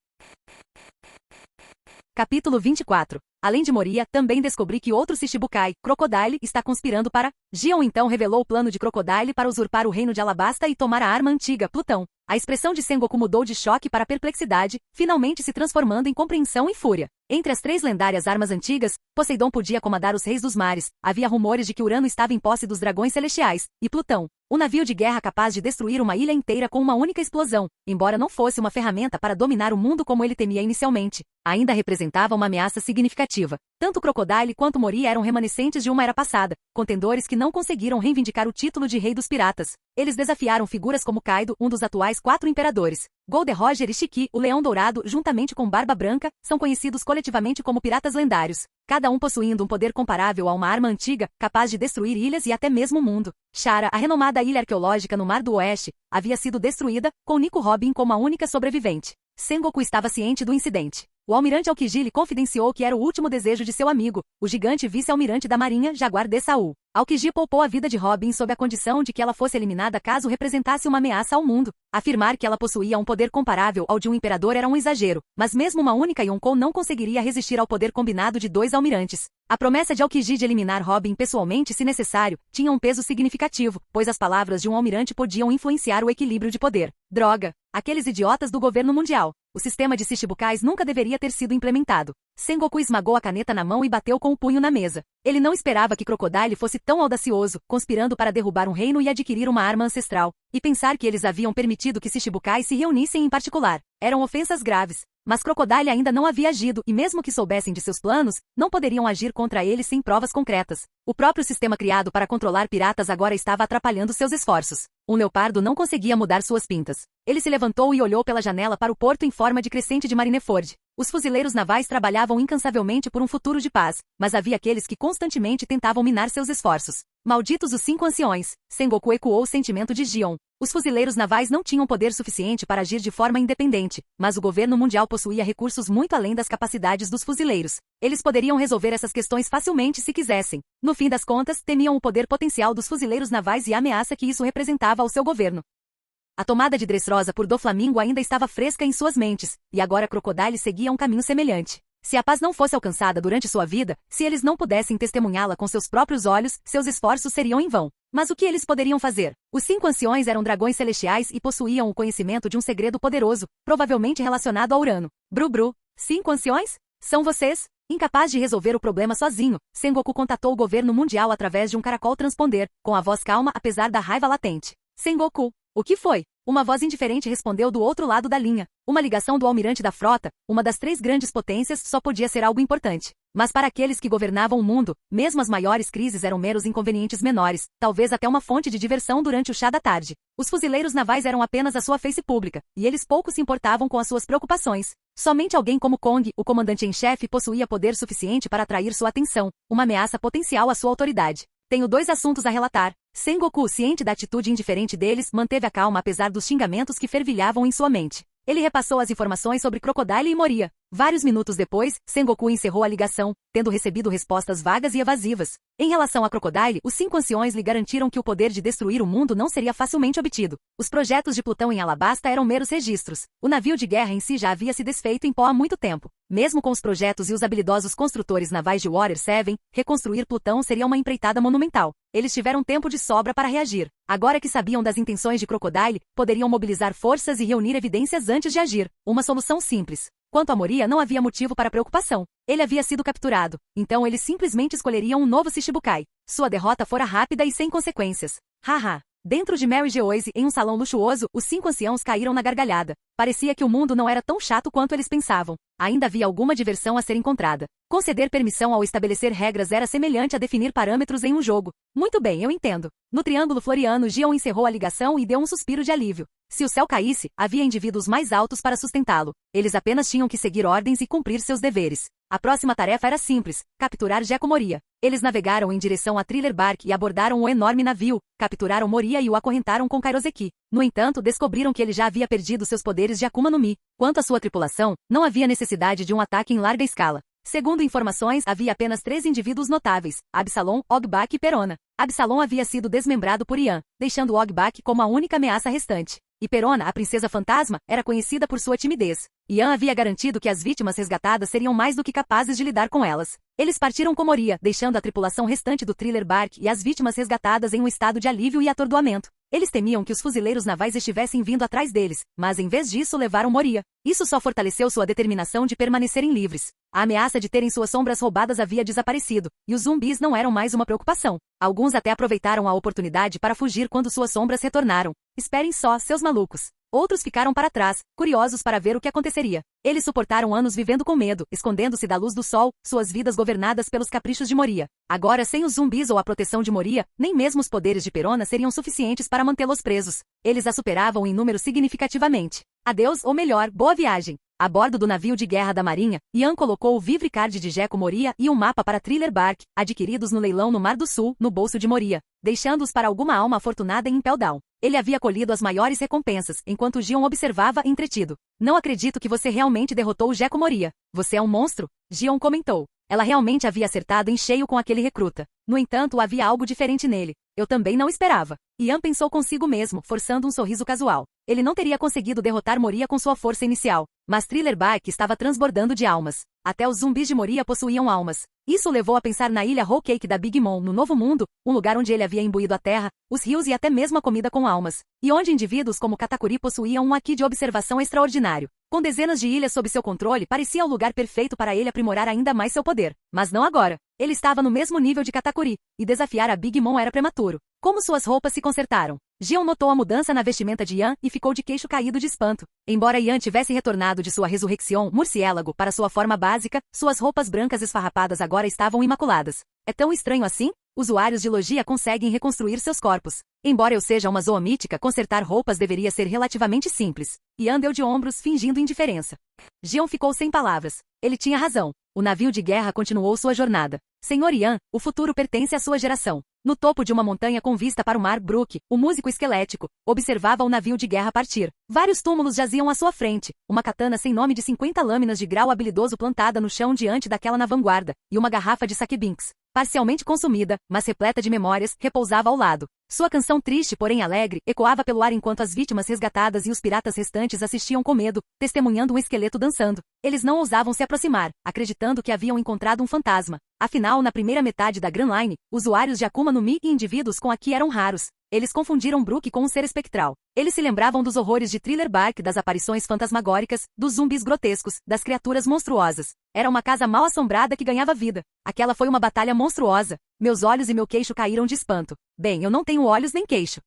Capítulo 24. Além de Moria, também descobri que outro Shichibukai, Crocodile, está conspirando para... Gion então revelou o plano de Crocodile para usurpar o reino de Alabasta e tomar a arma antiga, Plutão. A expressão de Sengoku mudou de choque para perplexidade, finalmente se transformando em compreensão e fúria. Entre as 3 lendárias armas antigas, Poseidon podia comandar os reis dos mares, havia rumores de que Urano estava em posse dos dragões celestiais, e Plutão, um navio de guerra capaz de destruir uma ilha inteira com uma única explosão, embora não fosse uma ferramenta para dominar o mundo como ele temia inicialmente, ainda representava uma ameaça significativa. Tanto Crocodile quanto Moria eram remanescentes de uma era passada, contendores que não conseguiram reivindicar o título de rei dos piratas. Eles desafiaram figuras como Kaido, um dos atuais 4 imperadores. Gold Roger e Shiki, o Leão Dourado, juntamente com Barba Branca, são conhecidos coletivamente como piratas lendários, cada um possuindo um poder comparável a uma arma antiga, capaz de destruir ilhas e até mesmo o mundo. Shara, a renomada ilha arqueológica no Mar do Oeste, havia sido destruída, com Nico Robin como a única sobrevivente. Sengoku estava ciente do incidente. O almirante Aokiji lhe confidenciou que era o último desejo de seu amigo, o gigante vice-almirante da marinha, Jaguar de Saul. Aokiji poupou a vida de Robin sob a condição de que ela fosse eliminada caso representasse uma ameaça ao mundo. Afirmar que ela possuía um poder comparável ao de um imperador era um exagero, mas mesmo uma única Yonkou não conseguiria resistir ao poder combinado de 2 almirantes. A promessa de Aokiji de eliminar Robin pessoalmente se necessário, tinha um peso significativo, pois as palavras de um almirante podiam influenciar o equilíbrio de poder. Droga! Aqueles idiotas do governo mundial. O sistema de Shichibukais nunca deveria ter sido implementado. Sengoku esmagou a caneta na mão e bateu com o punho na mesa. Ele não esperava que Crocodile fosse tão audacioso, conspirando para derrubar um reino e adquirir uma arma ancestral. E pensar que eles haviam permitido que Shichibukais se reunissem em particular. Eram ofensas graves. Mas Crocodile ainda não havia agido e mesmo que soubessem de seus planos, não poderiam agir contra ele sem provas concretas. O próprio sistema criado para controlar piratas agora estava atrapalhando seus esforços. Um leopardo não conseguia mudar suas pintas. Ele se levantou e olhou pela janela para o porto em forma de crescente de Marineford. Os fuzileiros navais trabalhavam incansavelmente por um futuro de paz, mas havia aqueles que constantemente tentavam minar seus esforços. Malditos os 5 anciões! Sengoku ecoou o sentimento de Gion. Os fuzileiros navais não tinham poder suficiente para agir de forma independente, mas o governo mundial possuía recursos muito além das capacidades dos fuzileiros. Eles poderiam resolver essas questões facilmente se quisessem. No fim das contas, temiam o poder potencial dos fuzileiros navais e a ameaça que isso representava ao seu governo. A tomada de Dressrosa por Doflamingo ainda estava fresca em suas mentes, e agora Crocodile seguia um caminho semelhante. Se a paz não fosse alcançada durante sua vida, se eles não pudessem testemunhá-la com seus próprios olhos, seus esforços seriam em vão. Mas o que eles poderiam fazer? Os 5 anciões eram dragões celestiais e possuíam o conhecimento de um segredo poderoso, provavelmente relacionado a Urano. Bru, 5 anciões? São vocês? Incapaz de resolver o problema sozinho, Sengoku contatou o governo mundial através de um caracol transponder, com a voz calma apesar da raiva latente. Sengoku, o que foi? Uma voz indiferente respondeu do outro lado da linha. Uma ligação do almirante da frota, uma das 3 grandes potências, só podia ser algo importante. Mas para aqueles que governavam o mundo, mesmo as maiores crises eram meros inconvenientes menores, talvez até uma fonte de diversão durante o chá da tarde. Os fuzileiros navais eram apenas a sua face pública, e eles pouco se importavam com as suas preocupações. Somente alguém como Kong, o comandante em chefe, possuía poder suficiente para atrair sua atenção, uma ameaça potencial à sua autoridade. Tenho 2 assuntos a relatar. Sengoku, ciente da atitude indiferente deles, manteve a calma apesar dos xingamentos que fervilhavam em sua mente. Ele repassou as informações sobre Crocodile e Moria. Vários minutos depois, Sengoku encerrou a ligação, tendo recebido respostas vagas e evasivas. Em relação a Crocodile, os 5 anciões lhe garantiram que o poder de destruir o mundo não seria facilmente obtido. Os projetos de Plutão em Alabasta eram meros registros. O navio de guerra em si já havia se desfeito em pó há muito tempo. Mesmo com os projetos e os habilidosos construtores navais de Water 7, reconstruir Plutão seria uma empreitada monumental. Eles tiveram tempo de sobra para reagir. Agora que sabiam das intenções de Crocodile, poderiam mobilizar forças e reunir evidências antes de agir. Uma solução simples. Quanto a Moria, não havia motivo para preocupação. Ele havia sido capturado, então eles simplesmente escolheriam um novo Shichibukai. Sua derrota fora rápida e sem consequências. Haha. Dentro de Mary Geoise, em um salão luxuoso, os 5 anciãos caíram na gargalhada. Parecia que o mundo não era tão chato quanto eles pensavam. Ainda havia alguma diversão a ser encontrada. Conceder permissão ao estabelecer regras era semelhante a definir parâmetros em um jogo. Muito bem, eu entendo. No Triângulo Floriano, Gion encerrou a ligação e deu um suspiro de alívio. Se o céu caísse, havia indivíduos mais altos para sustentá-lo. Eles apenas tinham que seguir ordens e cumprir seus deveres. A próxima tarefa era simples, capturar Gekko Moria. Eles navegaram em direção a Thriller Bark e abordaram o enorme navio, capturaram Moria e o acorrentaram com Kairoseki. No entanto, descobriram que ele já havia perdido seus poderes de Akuma no Mi. Quanto à sua tripulação, não havia necessidade de um ataque em larga escala. Segundo informações, havia apenas 3 indivíduos notáveis, Absalom, Ogbak e Perona. Absalom havia sido desmembrado por Ian, deixando Ogbak como a única ameaça restante. E Perona, a princesa fantasma, era conhecida por sua timidez. Ian havia garantido que as vítimas resgatadas seriam mais do que capazes de lidar com elas. Eles partiram com Moria, deixando a tripulação restante do Thriller Bark e as vítimas resgatadas em um estado de alívio e atordoamento. Eles temiam que os fuzileiros navais estivessem vindo atrás deles, mas em vez disso levaram Moria. Isso só fortaleceu sua determinação de permanecerem livres. A ameaça de terem suas sombras roubadas havia desaparecido, e os zumbis não eram mais uma preocupação. Alguns até aproveitaram a oportunidade para fugir quando suas sombras retornaram. Esperem só, seus malucos. Outros ficaram para trás, curiosos para ver o que aconteceria. Eles suportaram anos vivendo com medo, escondendo-se da luz do sol, suas vidas governadas pelos caprichos de Moria. Agora, sem os zumbis ou a proteção de Moria, nem mesmo os poderes de Perona seriam suficientes para mantê-los presos. Eles a superavam em número significativamente. Adeus, ou melhor, boa viagem. A bordo do navio de guerra da Marinha, Ian colocou o Vivre Card de Jeko Moria e um mapa para Thriller Bark, adquiridos no leilão no Mar do Sul, no bolso de Moria, deixando-os para alguma alma afortunada em Impel Down. Ele havia colhido as maiores recompensas, enquanto Gion observava entretido. Não acredito que você realmente derrotou o Jeko Moria. Você é um monstro? Gion comentou. Ela realmente havia acertado em cheio com aquele recruta. No entanto, havia algo diferente nele. Eu também não esperava. Ian pensou consigo mesmo, forçando um sorriso casual. Ele não teria conseguido derrotar Moria com sua força inicial. Mas Thriller Bark estava transbordando de almas. Até os zumbis de Moria possuíam almas. Isso o levou a pensar na ilha Whole Cake da Big Mom, no Novo Mundo, um lugar onde ele havia imbuído a terra, os rios e até mesmo a comida com almas. E onde indivíduos como Katakuri possuíam um aqui de observação extraordinário. Com dezenas de ilhas sob seu controle, parecia o lugar perfeito para ele aprimorar ainda mais seu poder. Mas não agora. Ele estava no mesmo nível de Katakuri, e desafiar a Big Mom era prematuro. Como suas roupas se consertaram? Gion notou a mudança na vestimenta de Ian e ficou de queixo caído de espanto. Embora Ian tivesse retornado de sua ressurreição murciélago para sua forma básica, suas roupas brancas esfarrapadas agora estavam imaculadas. É tão estranho assim? Usuários de logia conseguem reconstruir seus corpos. Embora eu seja uma zoomítica, consertar roupas deveria ser relativamente simples. Ian deu de ombros, fingindo indiferença. Gion ficou sem palavras. Ele tinha razão. O navio de guerra continuou sua jornada. Senhor Ian, o futuro pertence à sua geração. No topo de uma montanha com vista para o mar, Brook, o músico esquelético, observava o navio de guerra partir. Vários túmulos jaziam à sua frente, uma katana sem nome de 50 lâminas de grau habilidoso plantada no chão diante daquela na vanguarda, e uma garrafa de sake Binks, parcialmente consumida, mas repleta de memórias, repousava ao lado. Sua canção triste, porém alegre, ecoava pelo ar enquanto as vítimas resgatadas e os piratas restantes assistiam com medo, testemunhando um esqueleto dançando. Eles não ousavam se aproximar, acreditando que haviam encontrado um fantasma. Afinal, na primeira metade da Grand Line, usuários de Akuma no Mi e indivíduos com Aki eram raros. Eles confundiram Brook com um ser espectral. Eles se lembravam dos horrores de Thriller Bark, das aparições fantasmagóricas, dos zumbis grotescos, das criaturas monstruosas. Era uma casa mal assombrada que ganhava vida. Aquela foi uma batalha monstruosa. Meus olhos e meu queixo caíram de espanto. Bem, eu não tenho olhos nem queixo.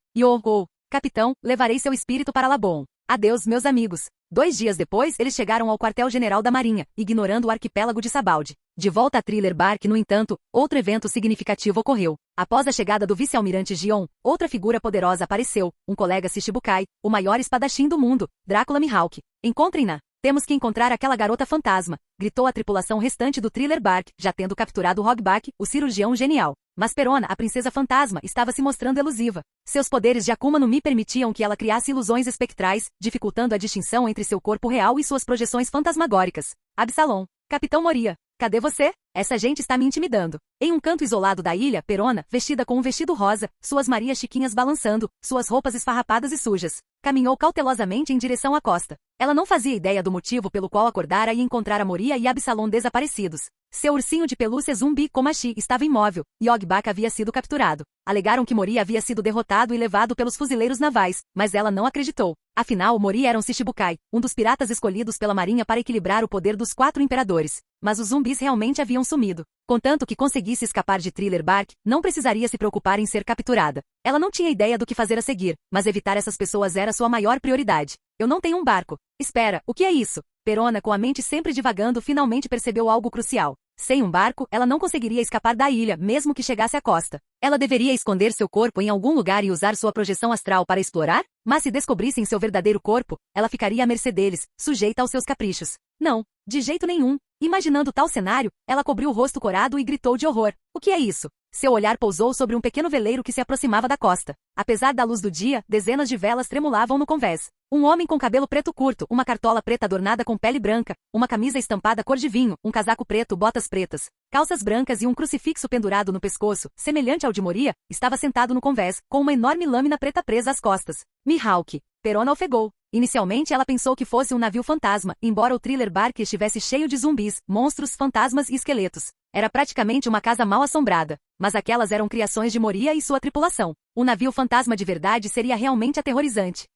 Capitão, levarei seu espírito para Labon. Adeus, meus amigos. 2 dias depois, eles chegaram ao quartel-general da Marinha, ignorando o arquipélago de Sabaldi. De volta a Thriller Bark, no entanto, outro evento significativo ocorreu. Após a chegada do vice-almirante Gion, outra figura poderosa apareceu, um colega Shishibukai, o maior espadachim do mundo, Drácula Mihawk. Encontrem-na. Temos que encontrar aquela garota fantasma, gritou a tripulação restante do Thriller Bark, já tendo capturado Hogback, o cirurgião genial. Mas Perona, a princesa fantasma, estava se mostrando elusiva. Seus poderes de Akuma no Mi permitiam que ela criasse ilusões espectrais, dificultando a distinção entre seu corpo real e suas projeções fantasmagóricas. Absalom. Capitão Moria. Cadê você? Essa gente está me intimidando. Em um canto isolado da ilha, Perona, vestida com um vestido rosa, suas Marias Chiquinhas balançando, suas roupas esfarrapadas e sujas, caminhou cautelosamente em direção à costa. Ela não fazia ideia do motivo pelo qual acordara e encontrara Moria e Absalom desaparecidos. Seu ursinho de pelúcia zumbi, Komachi, estava imóvel, e Ogbak havia sido capturado. Alegaram que Moria havia sido derrotado e levado pelos fuzileiros navais, mas ela não acreditou. Afinal, Moria era um Shishibukai, um dos piratas escolhidos pela marinha para equilibrar o poder dos 4 imperadores. Mas os zumbis realmente haviam sumido. Contanto que conseguisse escapar de Thriller Bark, não precisaria se preocupar em ser capturada. Ela não tinha ideia do que fazer a seguir, mas evitar essas pessoas era sua maior prioridade. Eu não tenho um barco. Espera, o que é isso? Perona, com a mente sempre divagando, finalmente percebeu algo crucial. Sem um barco, ela não conseguiria escapar da ilha, mesmo que chegasse à costa. Ela deveria esconder seu corpo em algum lugar e usar sua projeção astral para explorar? Mas se descobrissem seu verdadeiro corpo, ela ficaria à mercê deles, sujeita aos seus caprichos. Não, de jeito nenhum. Imaginando tal cenário, ela cobriu o rosto corado e gritou de horror. O que é isso? Seu olhar pousou sobre um pequeno veleiro que se aproximava da costa. Apesar da luz do dia, dezenas de velas tremulavam no convés. Um homem com cabelo preto curto, uma cartola preta adornada com pele branca, uma camisa estampada cor de vinho, um casaco preto, botas pretas, calças brancas e um crucifixo pendurado no pescoço, semelhante ao de Moria, estava sentado no convés, com uma enorme lâmina preta presa às costas. Mihawk. Perona ofegou. Inicialmente ela pensou que fosse um navio fantasma, embora o Thriller Bark estivesse cheio de zumbis, monstros, fantasmas e esqueletos. Era praticamente uma casa mal assombrada, mas aquelas eram criações de Moria e sua tripulação. Um navio fantasma de verdade seria realmente aterrorizante.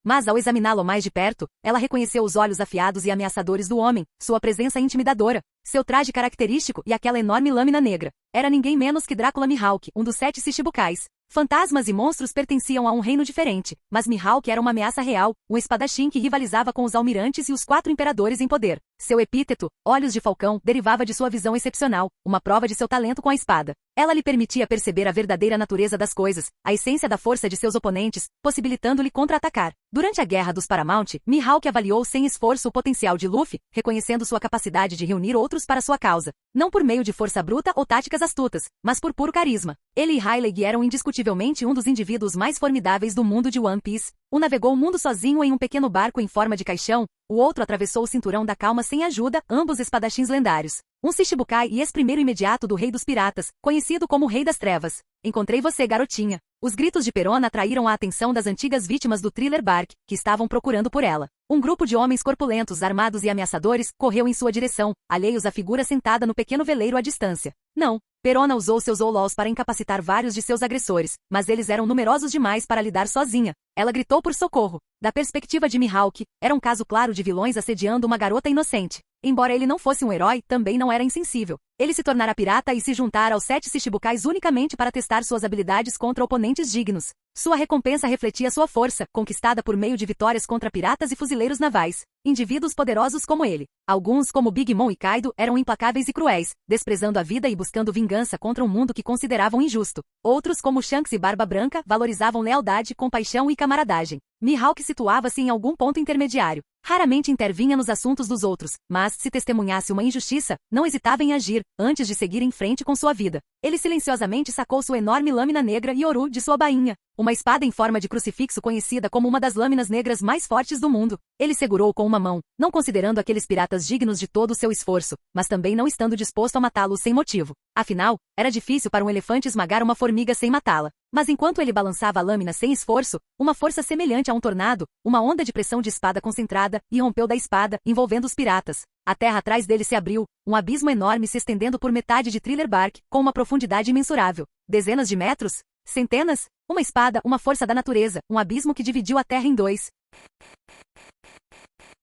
Mas ao examiná-lo mais de perto, ela reconheceu os olhos afiados e ameaçadores do homem, sua presença intimidadora, seu traje característico e aquela enorme lâmina negra. Era ninguém menos que Drácula Mihawk, um dos 7 Shichibukais. Fantasmas e monstros pertenciam a um reino diferente, mas Mihawk era uma ameaça real, um espadachim que rivalizava com os almirantes e os 4 imperadores em poder. Seu epíteto, Olhos de Falcão, derivava de sua visão excepcional, uma prova de seu talento com a espada. Ela lhe permitia perceber a verdadeira natureza das coisas, a essência da força de seus oponentes, possibilitando-lhe contra-atacar. Durante a Guerra dos Paramount, Mihawk avaliou sem esforço o potencial de Luffy, reconhecendo sua capacidade de reunir outros para sua causa. Não por meio de força bruta ou táticas astutas, mas por puro carisma. Ele e Rayleigh eram indiscutivelmente um dos indivíduos mais formidáveis do mundo de One Piece. Um navegou o mundo sozinho em um pequeno barco em forma de caixão, o outro atravessou o cinturão da calma sem ajuda, ambos espadachins lendários. Um Shichibukai e ex-primeiro imediato do Rei dos Piratas, conhecido como Rei das Trevas. Encontrei você, garotinha. Os gritos de Perona atraíram a atenção das antigas vítimas do Thriller Bark, que estavam procurando por ela. Um grupo de homens corpulentos, armados e ameaçadores, correu em sua direção, alheios à figura sentada no pequeno veleiro à distância. Não. Perona usou seus Olols para incapacitar vários de seus agressores, mas eles eram numerosos demais para lidar sozinha. Ela gritou por socorro. Da perspectiva de Mihawk, era um caso claro de vilões assediando uma garota inocente. Embora ele não fosse um herói, também não era insensível. Ele se tornara pirata e se juntar aos 7 Shichibukais unicamente para testar suas habilidades contra oponentes dignos. Sua recompensa refletia sua força, conquistada por meio de vitórias contra piratas e fuzileiros navais. Indivíduos poderosos como ele. Alguns, como Big Mom e Kaido, eram implacáveis e cruéis, desprezando a vida e buscando vingança contra um mundo que consideravam injusto. Outros, como Shanks e Barba Branca, valorizavam lealdade, compaixão e camaradagem. Mihawk situava-se em algum ponto intermediário. Raramente intervinha nos assuntos dos outros, mas, se testemunhasse uma injustiça, não hesitava em agir, antes de seguir em frente com sua vida. Ele silenciosamente sacou sua enorme lâmina negra Yoru de sua bainha, uma espada em forma de crucifixo conhecida como uma das lâminas negras mais fortes do mundo. Ele segurou com uma mão, não considerando aqueles piratas dignos de todo o seu esforço, mas também não estando disposto a matá-los sem motivo. Afinal, era difícil para um elefante esmagar uma formiga sem matá-la. Mas enquanto ele balançava a lâmina sem esforço, uma força semelhante a um tornado, uma onda de pressão de espada concentrada, irrompeu da espada, envolvendo os piratas. A terra atrás dele se abriu, um abismo enorme se estendendo por metade de Thriller Bark, com uma profundidade imensurável. Dezenas de metros? Centenas? Uma espada, uma força da natureza, um abismo que dividiu a terra em dois.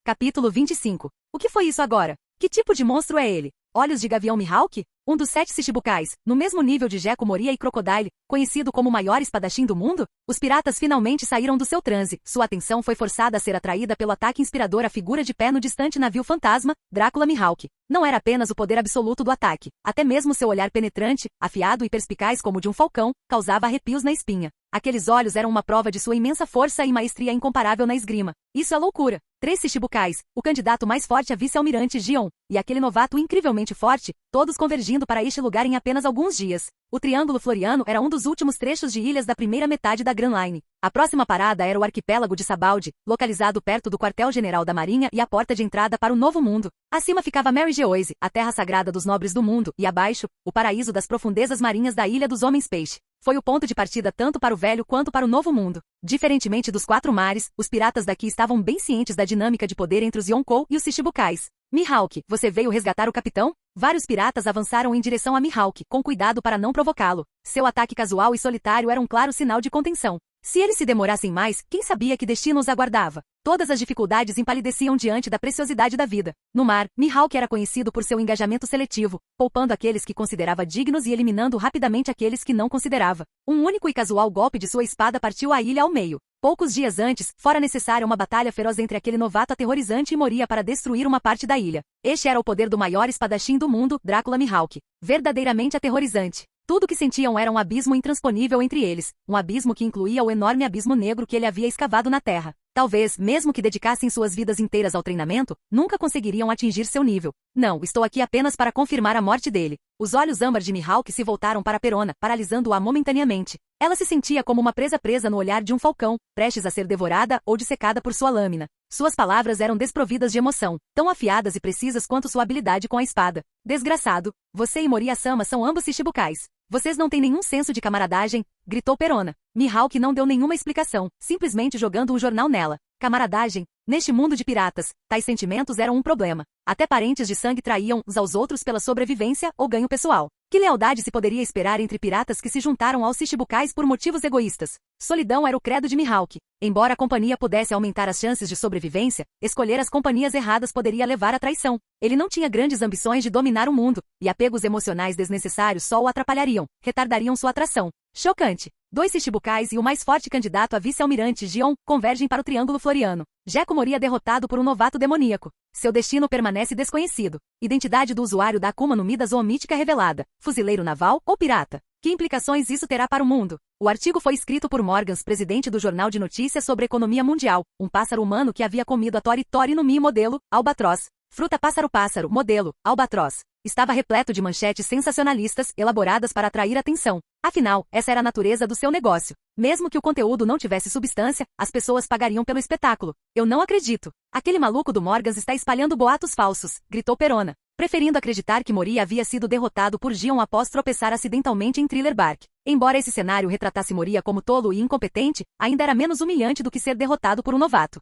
Capítulo 25. O que foi isso agora? Que tipo de monstro é ele? Olhos de Gavião Mihawk? Um dos 7 Shichibukais, no mesmo nível de Gecko Moria e Crocodile, conhecido como o maior espadachim do mundo? Os piratas finalmente saíram do seu transe, sua atenção foi forçada a ser atraída pelo ataque inspirador à figura de pé no distante navio fantasma, Drácula Mihawk. Não era apenas o poder absoluto do ataque, até mesmo seu olhar penetrante, afiado e perspicaz como o de um falcão, causava arrepios na espinha. Aqueles olhos eram uma prova de sua imensa força e maestria incomparável na esgrima. Isso é loucura. 3 Shichibukais, o candidato mais forte a vice-almirante Gion, e aquele novato incrivelmente forte, todos convergindo para este lugar em apenas alguns dias. O Triângulo Floriano era um dos últimos trechos de ilhas da primeira metade da Grand Line. A próxima parada era o arquipélago de Sabaldi, localizado perto do quartel-general da Marinha e a porta de entrada para o Novo Mundo. Acima ficava Mary Geoise, a terra sagrada dos nobres do mundo, e abaixo, o paraíso das profundezas marinhas da Ilha dos Homens-Peixe. Foi o ponto de partida tanto para o velho quanto para o novo mundo. Diferentemente dos 4 mares, os piratas daqui estavam bem cientes da dinâmica de poder entre os Yonkou e os Shichibukais. Mihawk, você veio resgatar o capitão? Vários piratas avançaram em direção a Mihawk, com cuidado para não provocá-lo. Seu ataque casual e solitário era um claro sinal de contenção. Se eles se demorassem mais, quem sabia que destino os aguardava? Todas as dificuldades empalideciam diante da preciosidade da vida. No mar, Mihawk era conhecido por seu engajamento seletivo, poupando aqueles que considerava dignos e eliminando rapidamente aqueles que não considerava. Um único e casual golpe de sua espada partiu a ilha ao meio. Poucos dias antes, fora necessária uma batalha feroz entre aquele novato aterrorizante e Moria para destruir uma parte da ilha. Este era o poder do maior espadachim do mundo, Drácula Mihawk. Verdadeiramente aterrorizante. Tudo o que sentiam era um abismo intransponível entre eles, um abismo que incluía o enorme abismo negro que ele havia escavado na terra. Talvez, mesmo que dedicassem suas vidas inteiras ao treinamento, nunca conseguiriam atingir seu nível. Não, estou aqui apenas para confirmar a morte dele. Os olhos âmbar de Mihawk se voltaram para Perona, paralisando-a momentaneamente. Ela se sentia como uma presa no olhar de um falcão, prestes a ser devorada ou dissecada por sua lâmina. Suas palavras eram desprovidas de emoção, tão afiadas e precisas quanto sua habilidade com a espada. Desgraçado, você e Moria-sama são ambos Shichibukais. Vocês não têm nenhum senso de camaradagem, gritou Perona. Mihawk não deu nenhuma explicação, simplesmente jogando um jornal nela. Camaradagem? Neste mundo de piratas, tais sentimentos eram um problema. Até parentes de sangue traíam uns aos outros pela sobrevivência ou ganho pessoal. Que lealdade se poderia esperar entre piratas que se juntaram aos Shichibukais por motivos egoístas? Solidão era o credo de Mihawk. Embora a companhia pudesse aumentar as chances de sobrevivência, escolher as companhias erradas poderia levar à traição. Ele não tinha grandes ambições de dominar o mundo, e apegos emocionais desnecessários só o atrapalhariam, retardariam sua atração. Chocante. 2 Shichibukais e o mais forte candidato a vice-almirante Gion convergem para o Triângulo Floriano. Gekko Moria é derrotado por um novato demoníaco. Seu destino permanece desconhecido. Identidade do usuário da Akuma no Mi da Zoan Mítica revelada. Fuzileiro naval ou pirata? Que implicações isso terá para o mundo? O artigo foi escrito por Morgans, presidente do Jornal de Notícias sobre Economia Mundial, um pássaro humano que havia comido a Tori no Mi modelo, albatroz. Fruta pássaro modelo, albatroz. Estava repleto de manchetes sensacionalistas, elaboradas para atrair atenção. Afinal, essa era a natureza do seu negócio. Mesmo que o conteúdo não tivesse substância, as pessoas pagariam pelo espetáculo. Eu não acredito. Aquele maluco do Morgans está espalhando boatos falsos, gritou Perona, preferindo acreditar que Moria havia sido derrotado por Gion após tropeçar acidentalmente em Thriller Bark. Embora esse cenário retratasse Moria como tolo e incompetente, ainda era menos humilhante do que ser derrotado por um novato.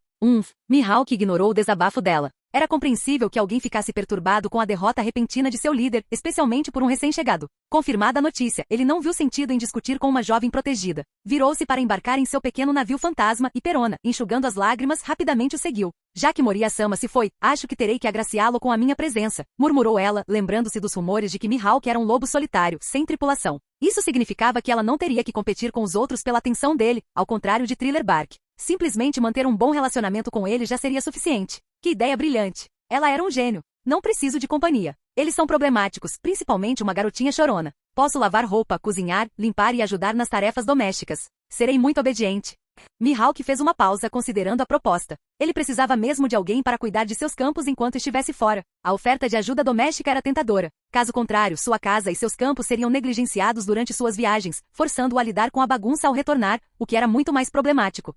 Mihawk ignorou o desabafo dela. Era compreensível que alguém ficasse perturbado com a derrota repentina de seu líder, especialmente por um recém-chegado. Confirmada a notícia, ele não viu sentido em discutir com uma jovem protegida. Virou-se para embarcar em seu pequeno navio fantasma e Perona, enxugando as lágrimas, rapidamente o seguiu. Já que Moria-sama se foi, acho que terei que agraciá-lo com a minha presença, murmurou ela, lembrando-se dos rumores de que Mihawk era um lobo solitário, sem tripulação. Isso significava que ela não teria que competir com os outros pela atenção dele, ao contrário de Thriller Bark. Simplesmente manter um bom relacionamento com ele já seria suficiente. Que ideia brilhante. Ela era um gênio. Não preciso de companhia. Eles são problemáticos, principalmente uma garotinha chorona. Posso lavar roupa, cozinhar, limpar e ajudar nas tarefas domésticas. Serei muito obediente. Mihawk fez uma pausa considerando a proposta. Ele precisava mesmo de alguém para cuidar de seus campos enquanto estivesse fora. A oferta de ajuda doméstica era tentadora. Caso contrário, sua casa e seus campos seriam negligenciados durante suas viagens, forçando-o a lidar com a bagunça ao retornar, o que era muito mais problemático.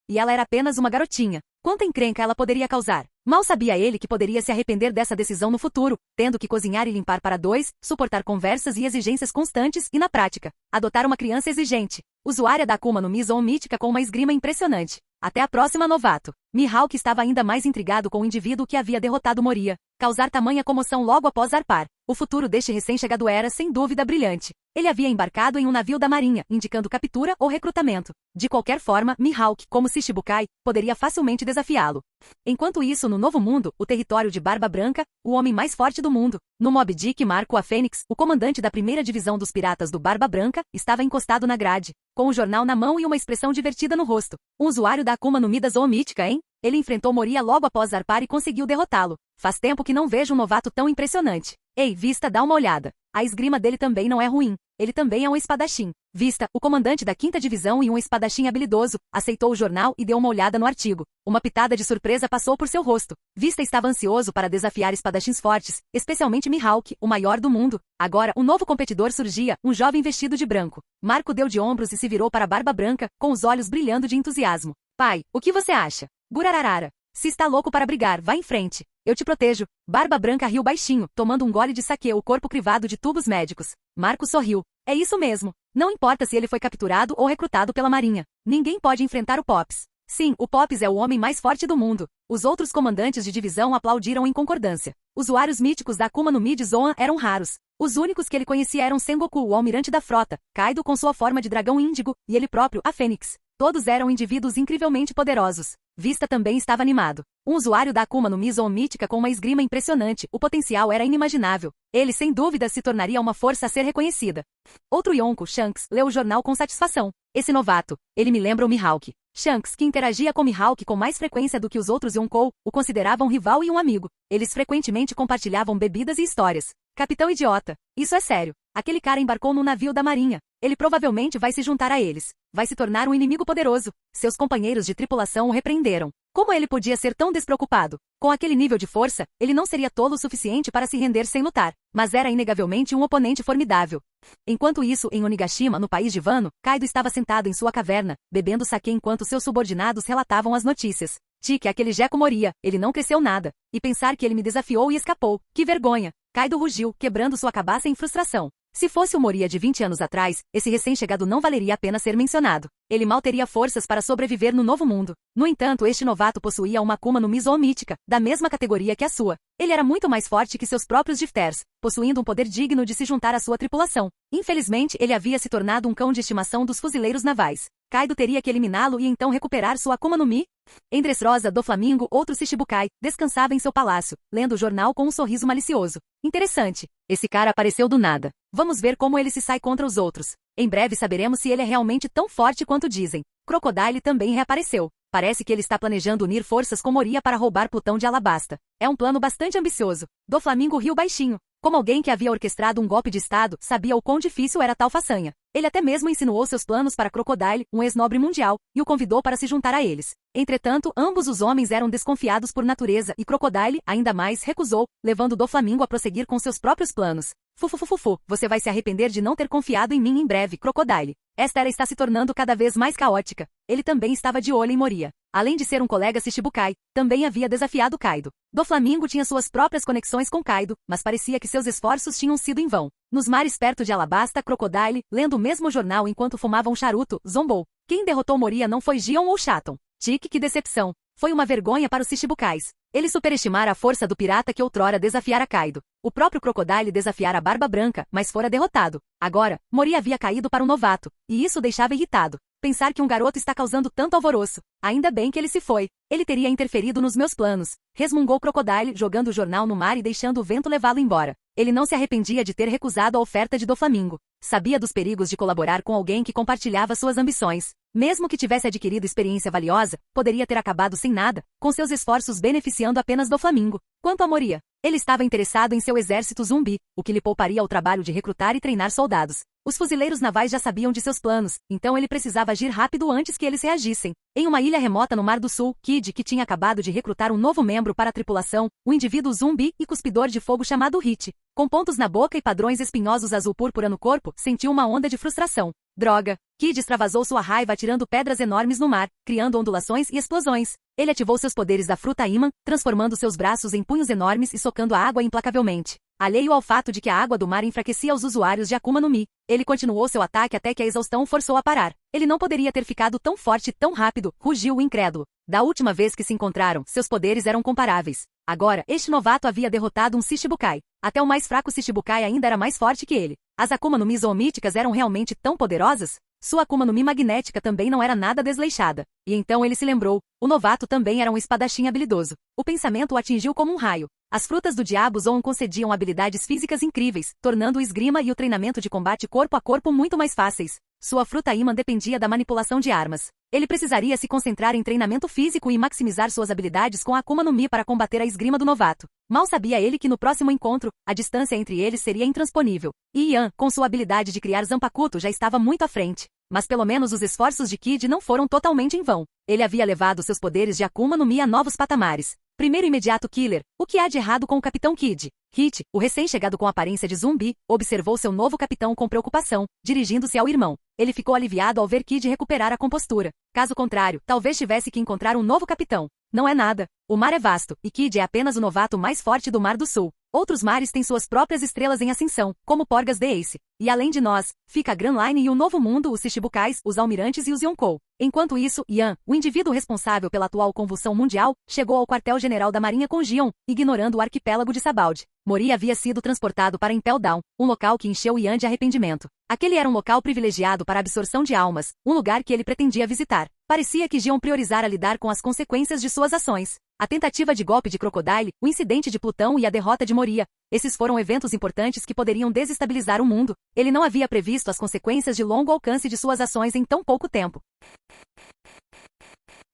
E ela era apenas uma garotinha. Quanta encrenca ela poderia causar? Mal sabia ele que poderia se arrepender dessa decisão no futuro, tendo que cozinhar e limpar para 2, suportar conversas e exigências constantes e, na prática, adotar uma criança exigente. Usuária da Akuma no Mi Zoan Mítica com uma esgrima impressionante. Até a próxima, novato. Mihawk estava ainda mais intrigado com o indivíduo que havia derrotado Moria. Causar tamanha comoção logo após zarpar. O futuro deste recém-chegado era, sem dúvida, brilhante. Ele havia embarcado em um navio da marinha, indicando captura ou recrutamento. De qualquer forma, Mihawk, como Shichibukai, poderia facilmente desafiá-lo. Enquanto isso, no Novo Mundo, o território de Barba Branca, o homem mais forte do mundo, no Moby Dick Marco a Fênix, o comandante da primeira divisão dos piratas do Barba Branca, estava encostado na grade, com o jornal na mão e uma expressão divertida no rosto. Um usuário da Akuma no Mi da Zoan Mítica, hein? Ele enfrentou Moria logo após zarpar e conseguiu derrotá-lo. Faz tempo que não vejo um novato tão impressionante. Ei, Vista, dá uma olhada. A esgrima dele também não é ruim. Ele também é um espadachim. Vista, o comandante da 5ª divisão e um espadachim habilidoso, aceitou o jornal e deu uma olhada no artigo. Uma pitada de surpresa passou por seu rosto. Vista estava ansioso para desafiar espadachins fortes, especialmente Mihawk, o maior do mundo. Agora, um novo competidor surgia, um jovem vestido de branco. Marco deu de ombros e se virou para Barba Branca, com os olhos brilhando de entusiasmo. Pai, o que você acha? Gurararara. Se está louco para brigar, vá em frente. Eu te protejo. Barba Branca riu baixinho, tomando um gole de saquê, o corpo crivado de tubos médicos. Marco sorriu. É isso mesmo. Não importa se ele foi capturado ou recrutado pela marinha. Ninguém pode enfrentar o Pops. Sim, o Pops é o homem mais forte do mundo. Os outros comandantes de divisão aplaudiram em concordância. Usuários míticos da Akuma no Mi de Zoan eram raros. Os únicos que ele conhecia eram Sengoku, o almirante da frota, Kaido com sua forma de dragão índigo, e ele próprio, a Fênix. Todos eram indivíduos incrivelmente poderosos. Vista também estava animado. Um usuário da Akuma no Mi Zoan Mítica com uma esgrima impressionante, o potencial era inimaginável. Ele sem dúvida se tornaria uma força a ser reconhecida. Outro Yonko, Shanks, leu o jornal com satisfação. Esse novato, ele me lembra o Mihawk. Shanks, que interagia com Mihawk com mais frequência do que os outros Yonkou, o consideravam um rival e um amigo. Eles frequentemente compartilhavam bebidas e histórias. Capitão idiota. Isso é sério. Aquele cara embarcou num navio da marinha. Ele provavelmente vai se juntar a eles. Vai se tornar um inimigo poderoso. Seus companheiros de tripulação o repreenderam. Como ele podia ser tão despreocupado? Com aquele nível de força, ele não seria tolo o suficiente para se render sem lutar. Mas era inegavelmente um oponente formidável. Enquanto isso, em Onigashima, no país de Wano, Kaido estava sentado em sua caverna, bebendo saquê enquanto seus subordinados relatavam as notícias. Tique, aquele Gekko Moria, ele não cresceu nada. E pensar que ele me desafiou e escapou. Que vergonha! Kaido rugiu, quebrando sua cabaça em frustração. Se fosse o Moria de 20 anos atrás, esse recém-chegado não valeria a pena ser mencionado. Ele mal teria forças para sobreviver no Novo Mundo. No entanto, este novato possuía uma Akuma no Mi Zoan Mítica, da mesma categoria que a sua. Ele era muito mais forte que seus próprios Gifters, possuindo um poder digno de se juntar à sua tripulação. Infelizmente, ele havia se tornado um cão de estimação dos fuzileiros navais. Kaido teria que eliminá-lo e então recuperar sua Akuma no Mi? Em Dressrosa do Flamingo, outro Shichibukai, descansava em seu palácio, lendo o jornal com um sorriso malicioso. Interessante. Esse cara apareceu do nada. Vamos ver como ele se sai contra os outros. Em breve saberemos se ele é realmente tão forte quanto dizem. Crocodile também reapareceu. Parece que ele está planejando unir forças com Moria para roubar Plutão de Alabasta. É um plano bastante ambicioso. Do Flamingo riu baixinho. Como alguém que havia orquestrado um golpe de estado, sabia o quão difícil era tal façanha. Ele até mesmo insinuou seus planos para Crocodile, um ex-nobre mundial, e o convidou para se juntar a eles. Entretanto, ambos os homens eram desconfiados por natureza e Crocodile, ainda mais, recusou, levando do Flamingo a prosseguir com seus próprios planos. Fufufufufu, você vai se arrepender de não ter confiado em mim em breve, Crocodile. Esta era está se tornando cada vez mais caótica. Ele também estava de olho em Moria. Além de ser um colega Shichibukai, também havia desafiado Kaido. Do Flamingo tinha suas próprias conexões com Kaido, mas parecia que seus esforços tinham sido em vão. Nos mares perto de Alabasta, Crocodile, lendo o mesmo jornal enquanto fumava um charuto, zombou. Quem derrotou Moria não foi Gion ou Chaton. Tique, que decepção. Foi uma vergonha para os Shichibukais. Ele superestimara a força do pirata que outrora desafiara Kaido. O próprio Crocodile desafiara a Barba Branca, mas fora derrotado. Agora, Moria havia caído para um novato, e isso o deixava irritado. Pensar que um garoto está causando tanto alvoroço. Ainda bem que ele se foi. Ele teria interferido nos meus planos. Resmungou Crocodile, jogando o jornal no mar e deixando o vento levá-lo embora. Ele não se arrependia de ter recusado a oferta de do Flamingo. Sabia dos perigos de colaborar com alguém que compartilhava suas ambições. Mesmo que tivesse adquirido experiência valiosa, poderia ter acabado sem nada, com seus esforços beneficiando apenas do Flamingo. Quanto a Moria, ele estava interessado em seu exército zumbi, o que lhe pouparia o trabalho de recrutar e treinar soldados. Os fuzileiros navais já sabiam de seus planos, então ele precisava agir rápido antes que eles reagissem. Em uma ilha remota no Mar do Sul, Kid, que tinha acabado de recrutar um novo membro para a tripulação, um indivíduo zumbi e cuspidor de fogo chamado Hit, com pontos na boca e padrões espinhosos azul-púrpura no corpo, sentiu uma onda de frustração. Droga! Kid extravasou sua raiva atirando pedras enormes no mar, criando ondulações e explosões. Ele ativou seus poderes da fruta imã, transformando seus braços em punhos enormes e socando a água implacavelmente. Alheio ao fato de que a água do mar enfraquecia os usuários de Akuma no Mi, ele continuou seu ataque até que a exaustão o forçou a parar. Ele não poderia ter ficado tão forte tão rápido, rugiu o incrédulo. Da última vez que se encontraram, seus poderes eram comparáveis. Agora, este novato havia derrotado um Shichibukai. Até o mais fraco Shichibukai ainda era mais forte que ele. As Akuma no Mi zoomíticas eram realmente tão poderosas? Sua Akuma no Mi magnética também não era nada desleixada. E então ele se lembrou, o novato também era um espadachim habilidoso. O pensamento o atingiu como um raio. As frutas do Diabo Zoan concediam habilidades físicas incríveis, tornando o esgrima e o treinamento de combate corpo a corpo muito mais fáceis. Sua fruta imã dependia da manipulação de armas. Ele precisaria se concentrar em treinamento físico e maximizar suas habilidades com a Akuma no Mi para combater a esgrima do novato. Mal sabia ele que no próximo encontro, a distância entre eles seria intransponível. E Ian, com sua habilidade de criar Zanpakuto, já estava muito à frente. Mas pelo menos os esforços de Kid não foram totalmente em vão. Ele havia levado seus poderes de Akuma no Mi a novos patamares. Primeiro imediato killer, o que há de errado com o Capitão Kid? Hit, o recém-chegado com aparência de zumbi, observou seu novo capitão com preocupação, dirigindo-se ao irmão. Ele ficou aliviado ao ver Kid recuperar a compostura. Caso contrário, talvez tivesse que encontrar um novo capitão. Não é nada. O mar é vasto, e Kid é apenas o novato mais forte do Mar do Sul. Outros mares têm suas próprias estrelas em ascensão, como Porgas de Ace. E além de nós, fica a Grand Line e o Novo Mundo, os Shichibukais, os Almirantes e os Yonkou. Enquanto isso, Ian, o indivíduo responsável pela atual convulsão mundial, chegou ao quartel-general da Marinha com Gion, ignorando o arquipélago de Sabaldi. Moria havia sido transportado para Impel Down, um local que encheu Ian de arrependimento. Aquele era um local privilegiado para a absorção de almas, um lugar que ele pretendia visitar. Parecia que Gion priorizara lidar com as consequências de suas ações. A tentativa de golpe de Crocodile, o incidente de Plutão e a derrota de Moria. Esses foram eventos importantes que poderiam desestabilizar o mundo. Ele não havia previsto as consequências de longo alcance de suas ações em tão pouco tempo.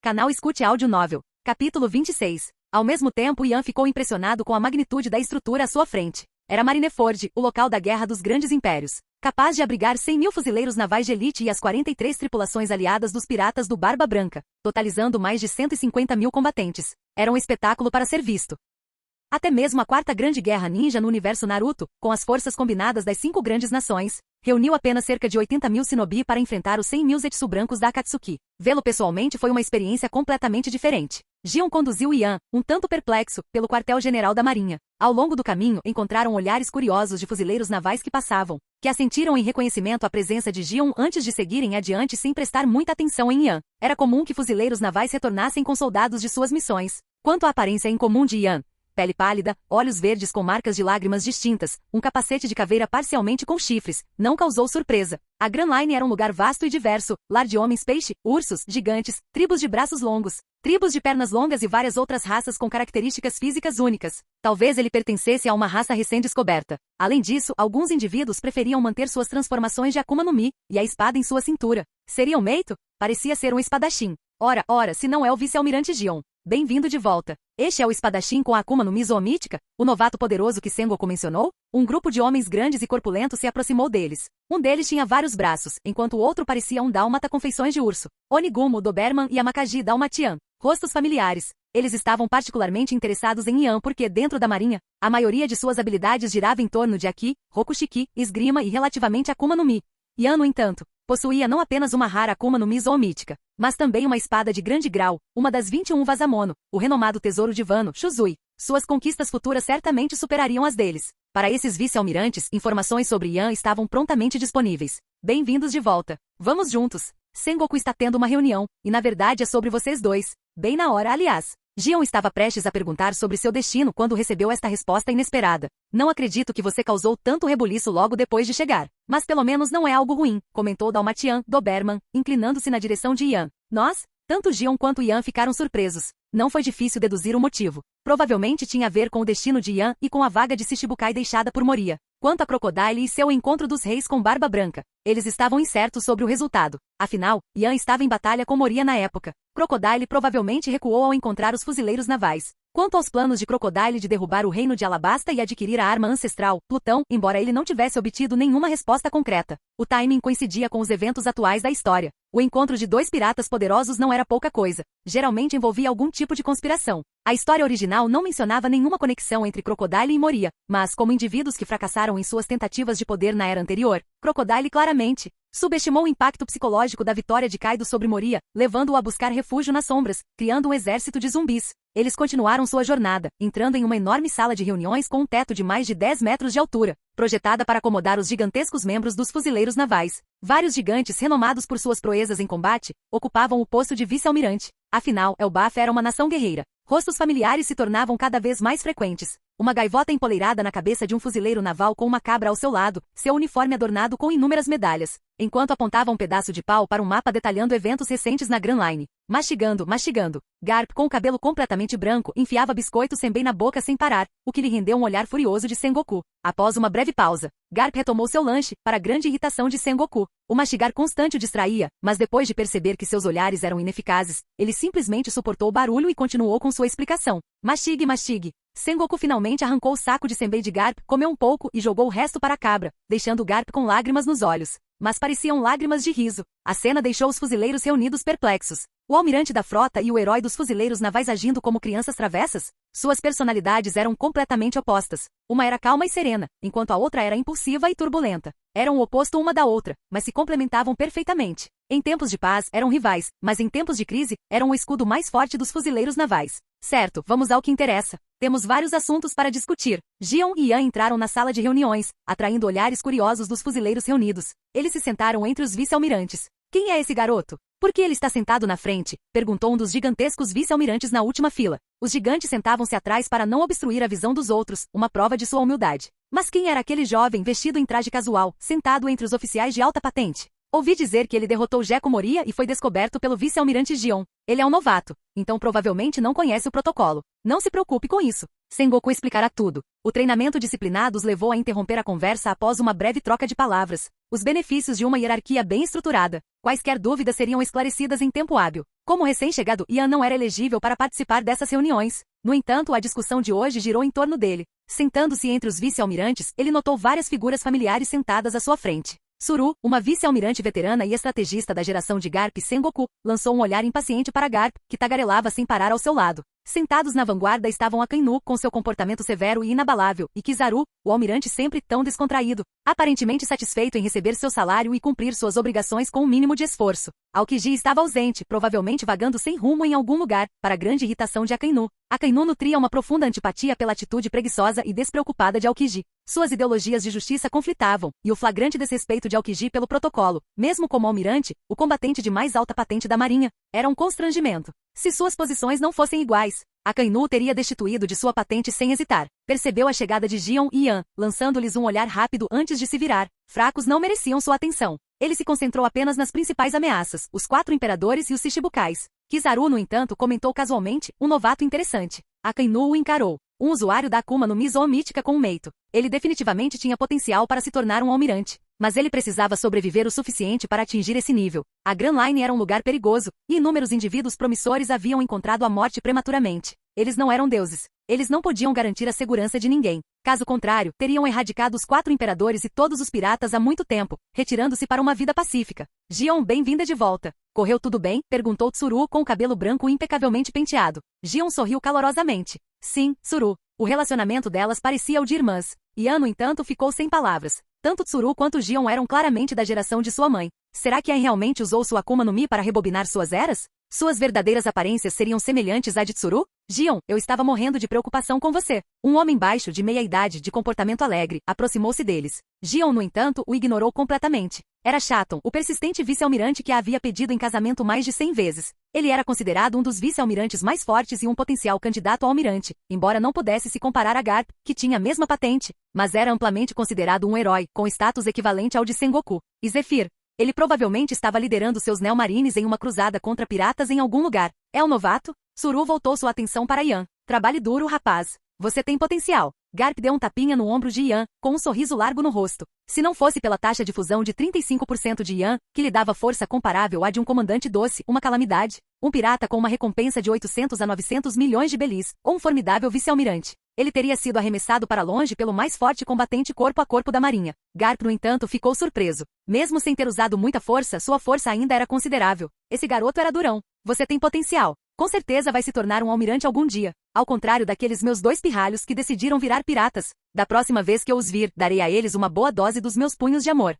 Canal Escute Áudio Novel. Capítulo 26. Ao mesmo tempo, Ian ficou impressionado com a magnitude da estrutura à sua frente. Era Marineford, o local da Guerra dos Grandes Impérios, capaz de abrigar 100.000 fuzileiros navais de elite e as 43 tripulações aliadas dos piratas do Barba Branca, totalizando mais de 150.000 combatentes. Era um espetáculo para ser visto. Até mesmo a Quarta Grande Guerra Ninja no universo Naruto, com as forças combinadas das 5 grandes nações, reuniu apenas cerca de 80.000 shinobi para enfrentar os 100.000 Zetsu brancos da Akatsuki. Vê-lo pessoalmente foi uma experiência completamente diferente. Gion conduziu Ian, um tanto perplexo, pelo quartel-general da Marinha. Ao longo do caminho, encontraram olhares curiosos de fuzileiros navais que passavam, que assentiram em reconhecimento à presença de Gion antes de seguirem adiante sem prestar muita atenção em Ian. Era comum que fuzileiros navais retornassem com soldados de suas missões. Quanto à aparência incomum de Ian, pele pálida, olhos verdes com marcas de lágrimas distintas, um capacete de caveira parcialmente com chifres, não causou surpresa. A Grand Line era um lugar vasto e diverso, lar de homens-peixe, ursos, gigantes, tribos de braços longos, tribos de pernas longas e várias outras raças com características físicas únicas. Talvez ele pertencesse a uma raça recém-descoberta. Além disso, alguns indivíduos preferiam manter suas transformações de Akuma no Mi e a espada em sua cintura. Seria um Meito? Parecia ser um espadachim. Ora, se não é o vice-almirante Gion. Bem-vindo de volta. Este é o espadachim com a Akuma no Mi zoomítica, o novato poderoso que Sengoku mencionou? Um grupo de homens grandes e corpulentos se aproximou deles. Um deles tinha vários braços, enquanto o outro parecia um dálmata com feições de urso. Onigumo, Doberman e Amakagi Dalmatian. Rostos familiares. Eles estavam particularmente interessados em Ian porque, dentro da marinha, a maioria de suas habilidades girava em torno de Aki, Rokushiki, esgrima e relativamente Akuma no Mi. Ian, no entanto, possuía não apenas uma rara Akuma no Mi zoomítica, mas também uma espada de grande grau, uma das 21 Vazamono, o renomado tesouro de Wano, Shuzui. Suas conquistas futuras certamente superariam as deles. Para esses vice-almirantes, informações sobre Ian estavam prontamente disponíveis. Bem-vindos de volta. Vamos juntos. Sengoku está tendo uma reunião, e na verdade é sobre vocês dois. Bem na hora, aliás. Gion estava prestes a perguntar sobre seu destino quando recebeu esta resposta inesperada. Não acredito que você causou tanto rebuliço logo depois de chegar. Mas pelo menos não é algo ruim, comentou Dalmatian, Doberman, inclinando-se na direção de Ian. Nós? Tanto Gion quanto Ian ficaram surpresos. Não foi difícil deduzir o motivo. Provavelmente tinha a ver com o destino de Ian e com a vaga de Shichibukai deixada por Moria. Quanto a Crocodile e seu encontro dos reis com Barba Branca, eles estavam incertos sobre o resultado. Afinal, Ian estava em batalha com Moria na época. Crocodile provavelmente recuou ao encontrar os fuzileiros navais. Quanto aos planos de Crocodile de derrubar o reino de Alabasta e adquirir a arma ancestral, Plutão, embora ele não tivesse obtido nenhuma resposta concreta, o timing coincidia com os eventos atuais da história. O encontro de dois piratas poderosos não era pouca coisa. Geralmente envolvia algum tipo de conspiração. A história original não mencionava nenhuma conexão entre Crocodile e Moria, mas como indivíduos que fracassaram em suas tentativas de poder na era anterior, Crocodile claramente subestimou o impacto psicológico da vitória de Kaido sobre Moria, levando-o a buscar refúgio nas sombras, criando um exército de zumbis. Eles continuaram sua jornada, entrando em uma enorme sala de reuniões com um teto de mais de 10 metros de altura, projetada para acomodar os gigantescos membros dos fuzileiros navais. Vários gigantes renomados por suas proezas em combate ocupavam o posto de vice-almirante. Afinal, Elbaf era uma nação guerreira. Rostos familiares se tornavam cada vez mais frequentes. Uma gaivota empoleirada na cabeça de um fuzileiro naval com uma cabra ao seu lado, seu uniforme adornado com inúmeras medalhas, enquanto apontava um pedaço de pau para um mapa detalhando eventos recentes na Grand Line. Mastigando. Garp, com o cabelo completamente branco, enfiava biscoito Senbei na boca sem parar, o que lhe rendeu um olhar furioso de Sengoku. Após uma breve pausa, Garp retomou seu lanche, para grande irritação de Sengoku. O mastigar constante o distraía, mas depois de perceber que seus olhares eram ineficazes, ele simplesmente suportou o barulho e continuou com sua explicação. Mastigue. Sengoku finalmente arrancou o saco de Senbei de Garp, comeu um pouco e jogou o resto para a cabra, deixando Garp com lágrimas nos olhos. Mas pareciam lágrimas de riso. A cena deixou os fuzileiros reunidos perplexos. O almirante da frota e o herói dos fuzileiros navais agindo como crianças travessas? Suas personalidades eram completamente opostas. Uma era calma e serena, enquanto a outra era impulsiva e turbulenta. Eram o oposto uma da outra, mas se complementavam perfeitamente. Em tempos de paz, eram rivais, mas em tempos de crise, eram o escudo mais forte dos fuzileiros navais. Certo, vamos ao que interessa. Temos vários assuntos para discutir. Gion e Ian entraram na sala de reuniões, atraindo olhares curiosos dos fuzileiros reunidos. Eles se sentaram entre os vice-almirantes. Quem é esse garoto? Por que ele está sentado na frente? Perguntou um dos gigantescos vice-almirantes na última fila. Os gigantes sentavam-se atrás para não obstruir a visão dos outros, uma prova de sua humildade. Mas quem era aquele jovem vestido em traje casual, sentado entre os oficiais de alta patente? Ouvi dizer que ele derrotou Gekko Moria e foi descoberto pelo vice-almirante Gion. Ele é um novato, então provavelmente não conhece o protocolo. Não se preocupe com isso. Sengoku explicará tudo. O treinamento disciplinado os levou a interromper a conversa após uma breve troca de palavras. Os benefícios de uma hierarquia bem estruturada. Quaisquer dúvidas seriam esclarecidas em tempo hábil. Como recém-chegado, Ian não era elegível para participar dessas reuniões. No entanto, a discussão de hoje girou em torno dele. Sentando-se entre os vice-almirantes, ele notou várias figuras familiares sentadas à sua frente. Suru, uma vice-almirante veterana e estrategista da geração de Garp e Sengoku, lançou um olhar impaciente para Garp, que tagarelava sem parar ao seu lado. Sentados na vanguarda estavam Akainu, com seu comportamento severo e inabalável, e Kizaru, o almirante sempre tão descontraído, aparentemente satisfeito em receber seu salário e cumprir suas obrigações com um mínimo de esforço. Aokiji estava ausente, provavelmente vagando sem rumo em algum lugar, para grande irritação de Akainu. Akainu nutria uma profunda antipatia pela atitude preguiçosa e despreocupada de Aokiji. Suas ideologias de justiça conflitavam, e o flagrante desrespeito de Aokiji pelo protocolo, mesmo como almirante, o combatente de mais alta patente da marinha, era um constrangimento. Se suas posições não fossem iguais, Akainu teria destituído de sua patente sem hesitar. Percebeu a chegada de Jion e Yan, lançando-lhes um olhar rápido antes de se virar. Fracos não mereciam sua atenção. Ele se concentrou apenas nas principais ameaças, os 4 imperadores e os Shichibukais. Kizaru, no entanto, comentou casualmente, um novato interessante. Akainu o encarou. Um usuário da Akuma no Mi zoomítica com um meito. Ele definitivamente tinha potencial para se tornar um almirante. Mas ele precisava sobreviver o suficiente para atingir esse nível. A Grand Line era um lugar perigoso, e inúmeros indivíduos promissores haviam encontrado a morte prematuramente. Eles não eram deuses. Eles não podiam garantir a segurança de ninguém. Caso contrário, teriam erradicado os 4 imperadores e todos os piratas há muito tempo, retirando-se para uma vida pacífica. Jion, bem-vinda de volta. Correu tudo bem? Perguntou Tsuru com o cabelo branco impecavelmente penteado. Jion sorriu calorosamente. Sim, Tsuru. O relacionamento delas parecia o de irmãs. Yan, no entanto, ficou sem palavras. Tanto Tsuru quanto Jion eram claramente da geração de sua mãe. Será que Yan realmente usou sua Akuma no Mi para rebobinar suas eras? Suas verdadeiras aparências seriam semelhantes à de Tsuru? Jion, eu estava morrendo de preocupação com você. Um homem baixo de meia-idade, de comportamento alegre, aproximou-se deles. Jion, no entanto, o ignorou completamente. Era Shaton, o persistente vice-almirante que a havia pedido em casamento mais de 100 vezes. Ele era considerado um dos vice-almirantes mais fortes e um potencial candidato a almirante, embora não pudesse se comparar a Garp, que tinha a mesma patente, mas era amplamente considerado um herói, com status equivalente ao de Sengoku. E Zephyr. Ele provavelmente estava liderando seus Neomarines em uma cruzada contra piratas em algum lugar. É um novato? Tsuru voltou sua atenção para Yan. Trabalhe duro, rapaz. Você tem potencial. Garp deu um tapinha no ombro de Yan, com um sorriso largo no rosto. Se não fosse pela taxa de fusão de 35% de Yan, que lhe dava força comparável à de um comandante doce, uma calamidade. Um pirata com uma recompensa de 800 a 900 milhões de belis, ou um formidável vice-almirante. Ele teria sido arremessado para longe pelo mais forte combatente corpo a corpo da marinha. Garp, no entanto, ficou surpreso. Mesmo sem ter usado muita força, sua força ainda era considerável. Esse garoto era durão. Você tem potencial. Com certeza vai se tornar um almirante algum dia. Ao contrário daqueles meus 2 pirralhos que decidiram virar piratas. Da próxima vez que eu os vir, darei a eles uma boa dose dos meus punhos de amor.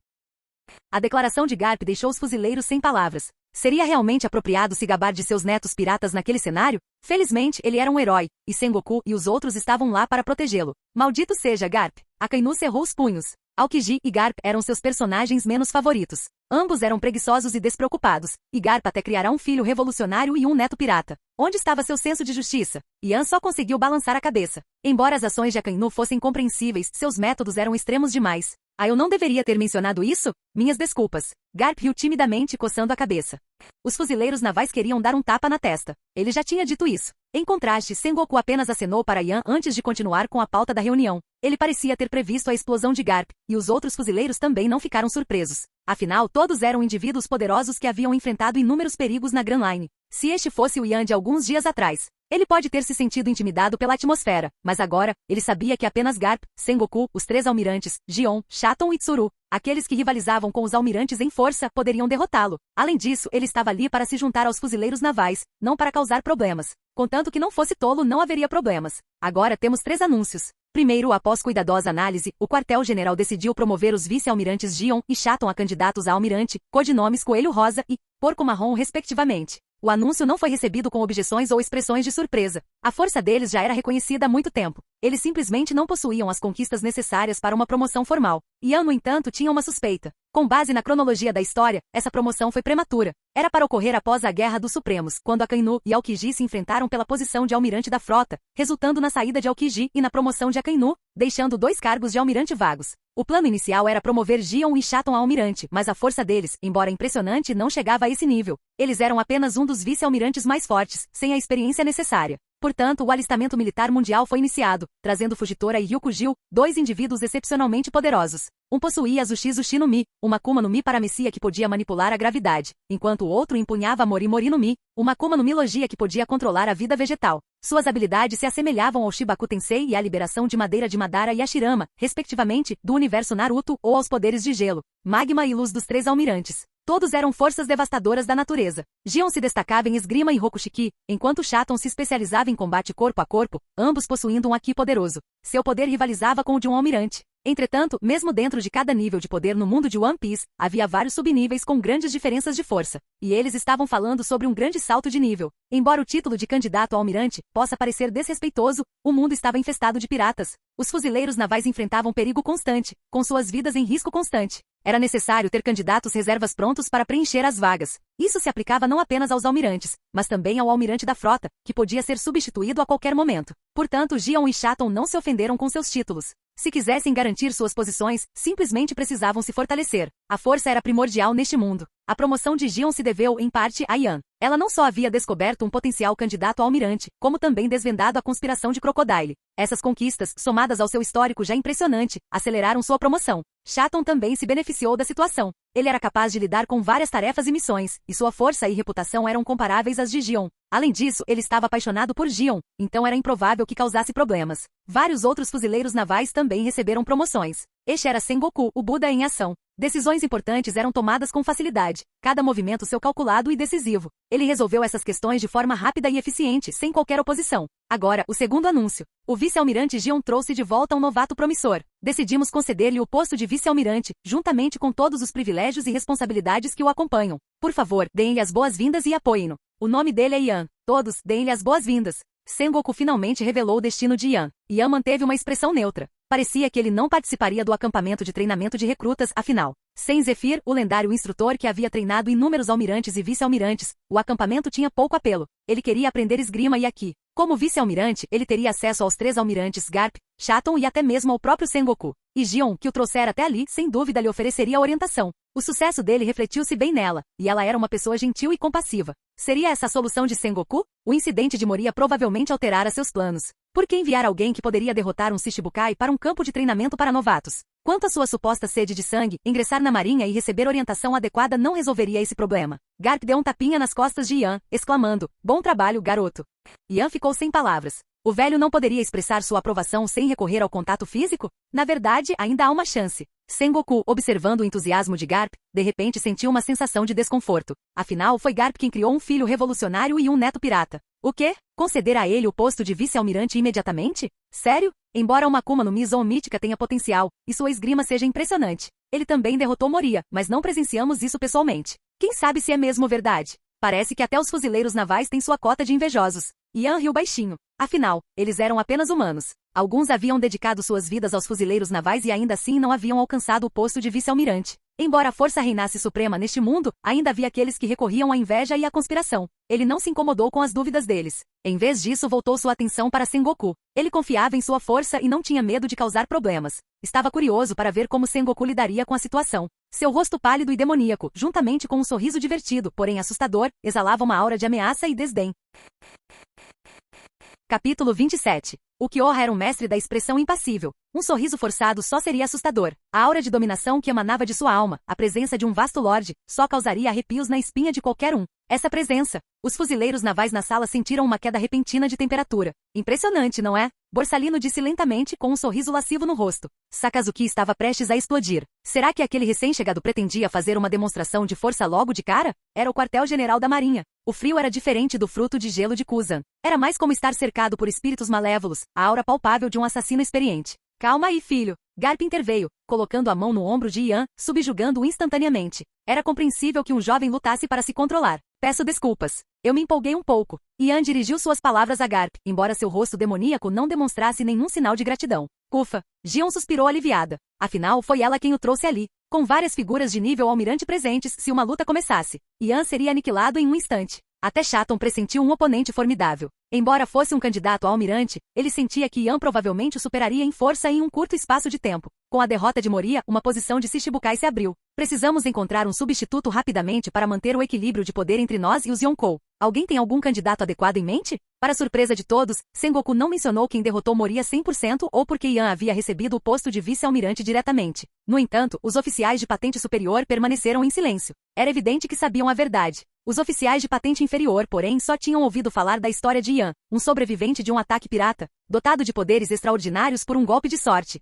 A declaração de Garp deixou os fuzileiros sem palavras. Seria realmente apropriado se gabar de seus netos piratas naquele cenário? Felizmente, ele era um herói, e Sengoku e os outros estavam lá para protegê-lo. Maldito seja, Garp. Akainu cerrou os punhos. Aokiji e Garp eram seus personagens menos favoritos. Ambos eram preguiçosos e despreocupados, e Garp até criará um filho revolucionário e um neto pirata. Onde estava seu senso de justiça? Yan só conseguiu balançar a cabeça. Embora as ações de Akainu fossem compreensíveis, seus métodos eram extremos demais. Ah, eu não deveria ter mencionado isso? Minhas desculpas. Garp riu timidamente, coçando a cabeça. Os fuzileiros navais queriam dar um tapa na testa. Ele já tinha dito isso. Em contraste, Sengoku apenas acenou para Yan antes de continuar com a pauta da reunião. Ele parecia ter previsto a explosão de Garp, e os outros fuzileiros também não ficaram surpresos. Afinal, todos eram indivíduos poderosos que haviam enfrentado inúmeros perigos na Grand Line. Se este fosse o Yan de alguns dias atrás, ele pode ter se sentido intimidado pela atmosfera, mas agora, ele sabia que apenas Garp, Sengoku, os 3 almirantes, Jion, Shaton e Tsuru, aqueles que rivalizavam com os almirantes em força, poderiam derrotá-lo. Além disso, ele estava ali para se juntar aos fuzileiros navais, não para causar problemas. Contanto que não fosse tolo, não haveria problemas. Agora temos 3 anúncios. Primeiro, após cuidadosa análise, o quartel-general decidiu promover os vice-almirantes Jion e Shaton a candidatos a almirante, codinomes Coelho Rosa e Porco Marrom respectivamente. O anúncio não foi recebido com objeções ou expressões de surpresa. A força deles já era reconhecida há muito tempo. Eles simplesmente não possuíam as conquistas necessárias para uma promoção formal. Yan, no entanto, tinha uma suspeita. Com base na cronologia da história, essa promoção foi prematura. Era para ocorrer após a Guerra dos Supremos, quando Akainu e Aokiji se enfrentaram pela posição de almirante da frota, resultando na saída de Aokiji e na promoção de Akainu, deixando 2 cargos de almirante vagos. O plano inicial era promover Jion e Shaton a almirante, mas a força deles, embora impressionante, não chegava a esse nível. Eles eram apenas um dos vice-almirantes mais fortes, sem a experiência necessária. Portanto, o alistamento militar mundial foi iniciado, trazendo Fujitora e Ryukugil, 2 indivíduos excepcionalmente poderosos. Um possuía Zushi no Mi, uma Akuma no Mi Paramecia que podia manipular a gravidade, enquanto o outro empunhava Mori no Mi, uma Akuma no Mi Logia que podia controlar a vida vegetal. Suas habilidades se assemelhavam ao Shibaku Tensei e à liberação de madeira de Madara e Hashirama, respectivamente, do universo Naruto ou aos poderes de gelo, magma e luz dos 3 almirantes. Todos eram forças devastadoras da natureza. Jion se destacava em esgrima e Rokushiki, enquanto Shaton se especializava em combate corpo a corpo, ambos possuindo um Haki poderoso. Seu poder rivalizava com o de um almirante. Entretanto, mesmo dentro de cada nível de poder no mundo de One Piece, havia vários subníveis com grandes diferenças de força. E eles estavam falando sobre um grande salto de nível. Embora o título de candidato a almirante possa parecer desrespeitoso, o mundo estava infestado de piratas. Os fuzileiros navais enfrentavam perigo constante, com suas vidas em risco constante. Era necessário ter candidatos reservas prontos para preencher as vagas. Isso se aplicava não apenas aos almirantes, mas também ao almirante da frota, que podia ser substituído a qualquer momento. Portanto, Gion e Shatton não se ofenderam com seus títulos. Se quisessem garantir suas posições, simplesmente precisavam se fortalecer. A força era primordial neste mundo. A promoção de Gion se deveu, em parte, a Yan. Ela não só havia descoberto um potencial candidato a almirante, como também desvendado a conspiração de Crocodile. Essas conquistas, somadas ao seu histórico já impressionante, aceleraram sua promoção. Shatton também se beneficiou da situação. Ele era capaz de lidar com várias tarefas e missões, e sua força e reputação eram comparáveis às de Gion. Além disso, ele estava apaixonado por Gion, então era improvável que causasse problemas. Vários outros fuzileiros navais também receberam promoções. Este era Sengoku, o Buda em ação. Decisões importantes eram tomadas com facilidade, cada movimento seu calculado e decisivo. Ele resolveu essas questões de forma rápida e eficiente, sem qualquer oposição. Agora, o segundo anúncio. O vice-almirante Gion trouxe de volta um novato promissor. Decidimos conceder-lhe o posto de vice-almirante, juntamente com todos os privilégios e responsabilidades que o acompanham. Por favor, deem-lhe as boas-vindas e apoiem-no. O nome dele é Yan. Todos, deem-lhe as boas-vindas. Sengoku finalmente revelou o destino de Yan. Yan manteve uma expressão neutra. Parecia que ele não participaria do acampamento de treinamento de recrutas, afinal. Sem Zephyr, o lendário instrutor que havia treinado inúmeros almirantes e vice-almirantes, o acampamento tinha pouco apelo. Ele queria aprender esgrima e aqui. Como vice-almirante, ele teria acesso aos 3 almirantes Garp, Shatton e até mesmo ao próprio Sengoku. E Gion, que o trouxera até ali, sem dúvida lhe ofereceria orientação. O sucesso dele refletiu-se bem nela, e ela era uma pessoa gentil e compassiva. Seria essa a solução de Sengoku? O incidente de Moria provavelmente alterara seus planos. Por que enviar alguém que poderia derrotar um Shichibukai para um campo de treinamento para novatos? Quanto à sua suposta sede de sangue, ingressar na marinha e receber orientação adequada não resolveria esse problema. Garp deu um tapinha nas costas de Yan, exclamando, "Bom trabalho, garoto." Yan ficou sem palavras. O velho não poderia expressar sua aprovação sem recorrer ao contato físico? Na verdade, ainda há uma chance. Sengoku, observando o entusiasmo de Garp, de repente sentiu uma sensação de desconforto. Afinal, foi Garp quem criou um filho revolucionário e um neto pirata. O quê? Conceder a ele o posto de vice-almirante imediatamente? Sério? Embora uma Akuma no Mi Zoom mítica tenha potencial, e sua esgrima seja impressionante. Ele também derrotou Moria, mas não presenciamos isso pessoalmente. Quem sabe se é mesmo verdade? Parece que até os fuzileiros navais têm sua cota de invejosos. Yan riu baixinho. Afinal, eles eram apenas humanos. Alguns haviam dedicado suas vidas aos fuzileiros navais e ainda assim não haviam alcançado o posto de vice-almirante. Embora a força reinasse suprema neste mundo, ainda havia aqueles que recorriam à inveja e à conspiração. Ele não se incomodou com as dúvidas deles. Em vez disso, voltou sua atenção para Sengoku. Ele confiava em sua força e não tinha medo de causar problemas. Estava curioso para ver como Sengoku lidaria com a situação. Seu rosto pálido e demoníaco, juntamente com um sorriso divertido, porém assustador, exalava uma aura de ameaça e desdém. Capítulo 27. O Kyoha era um mestre da expressão impassível. Um sorriso forçado só seria assustador. A aura de dominação que emanava de sua alma, a presença de um vasto lorde, só causaria arrepios na espinha de qualquer um. Essa presença. Os fuzileiros navais na sala sentiram uma queda repentina de temperatura. Impressionante, não é? Borsalino disse lentamente, com um sorriso lascivo no rosto. Sakazuki estava prestes a explodir. Será que aquele recém-chegado pretendia fazer uma demonstração de força logo de cara? Era o quartel-general da marinha. O frio era diferente do fruto de gelo de Kuzan. Era mais como estar cercado por espíritos malévolos, a aura palpável de um assassino experiente. Calma aí, filho. Garp interveio, colocando a mão no ombro de Yan, subjugando-o instantaneamente. Era compreensível que um jovem lutasse para se controlar. Peço desculpas. Eu me empolguei um pouco. Yan dirigiu suas palavras a Garp, embora seu rosto demoníaco não demonstrasse nenhum sinal de gratidão. Ufa! Gion suspirou aliviada. Afinal, foi ela quem o trouxe ali. Com várias figuras de nível almirante presentes, se uma luta começasse, Yan seria aniquilado em um instante. Até Shatton pressentiu um oponente formidável. Embora fosse um candidato a almirante, ele sentia que Yan provavelmente o superaria em força em um curto espaço de tempo. Com a derrota de Moria, uma posição de Shichibukai se abriu. Precisamos encontrar um substituto rapidamente para manter o equilíbrio de poder entre nós e os Yonkou. Alguém tem algum candidato adequado em mente? Para surpresa de todos, Sengoku não mencionou quem derrotou Moria 100% ou porque Yan havia recebido o posto de vice-almirante diretamente. No entanto, os oficiais de patente superior permaneceram em silêncio. Era evidente que sabiam a verdade. Os oficiais de patente inferior, porém, só tinham ouvido falar da história de Yan, um sobrevivente de um ataque pirata, dotado de poderes extraordinários por um golpe de sorte.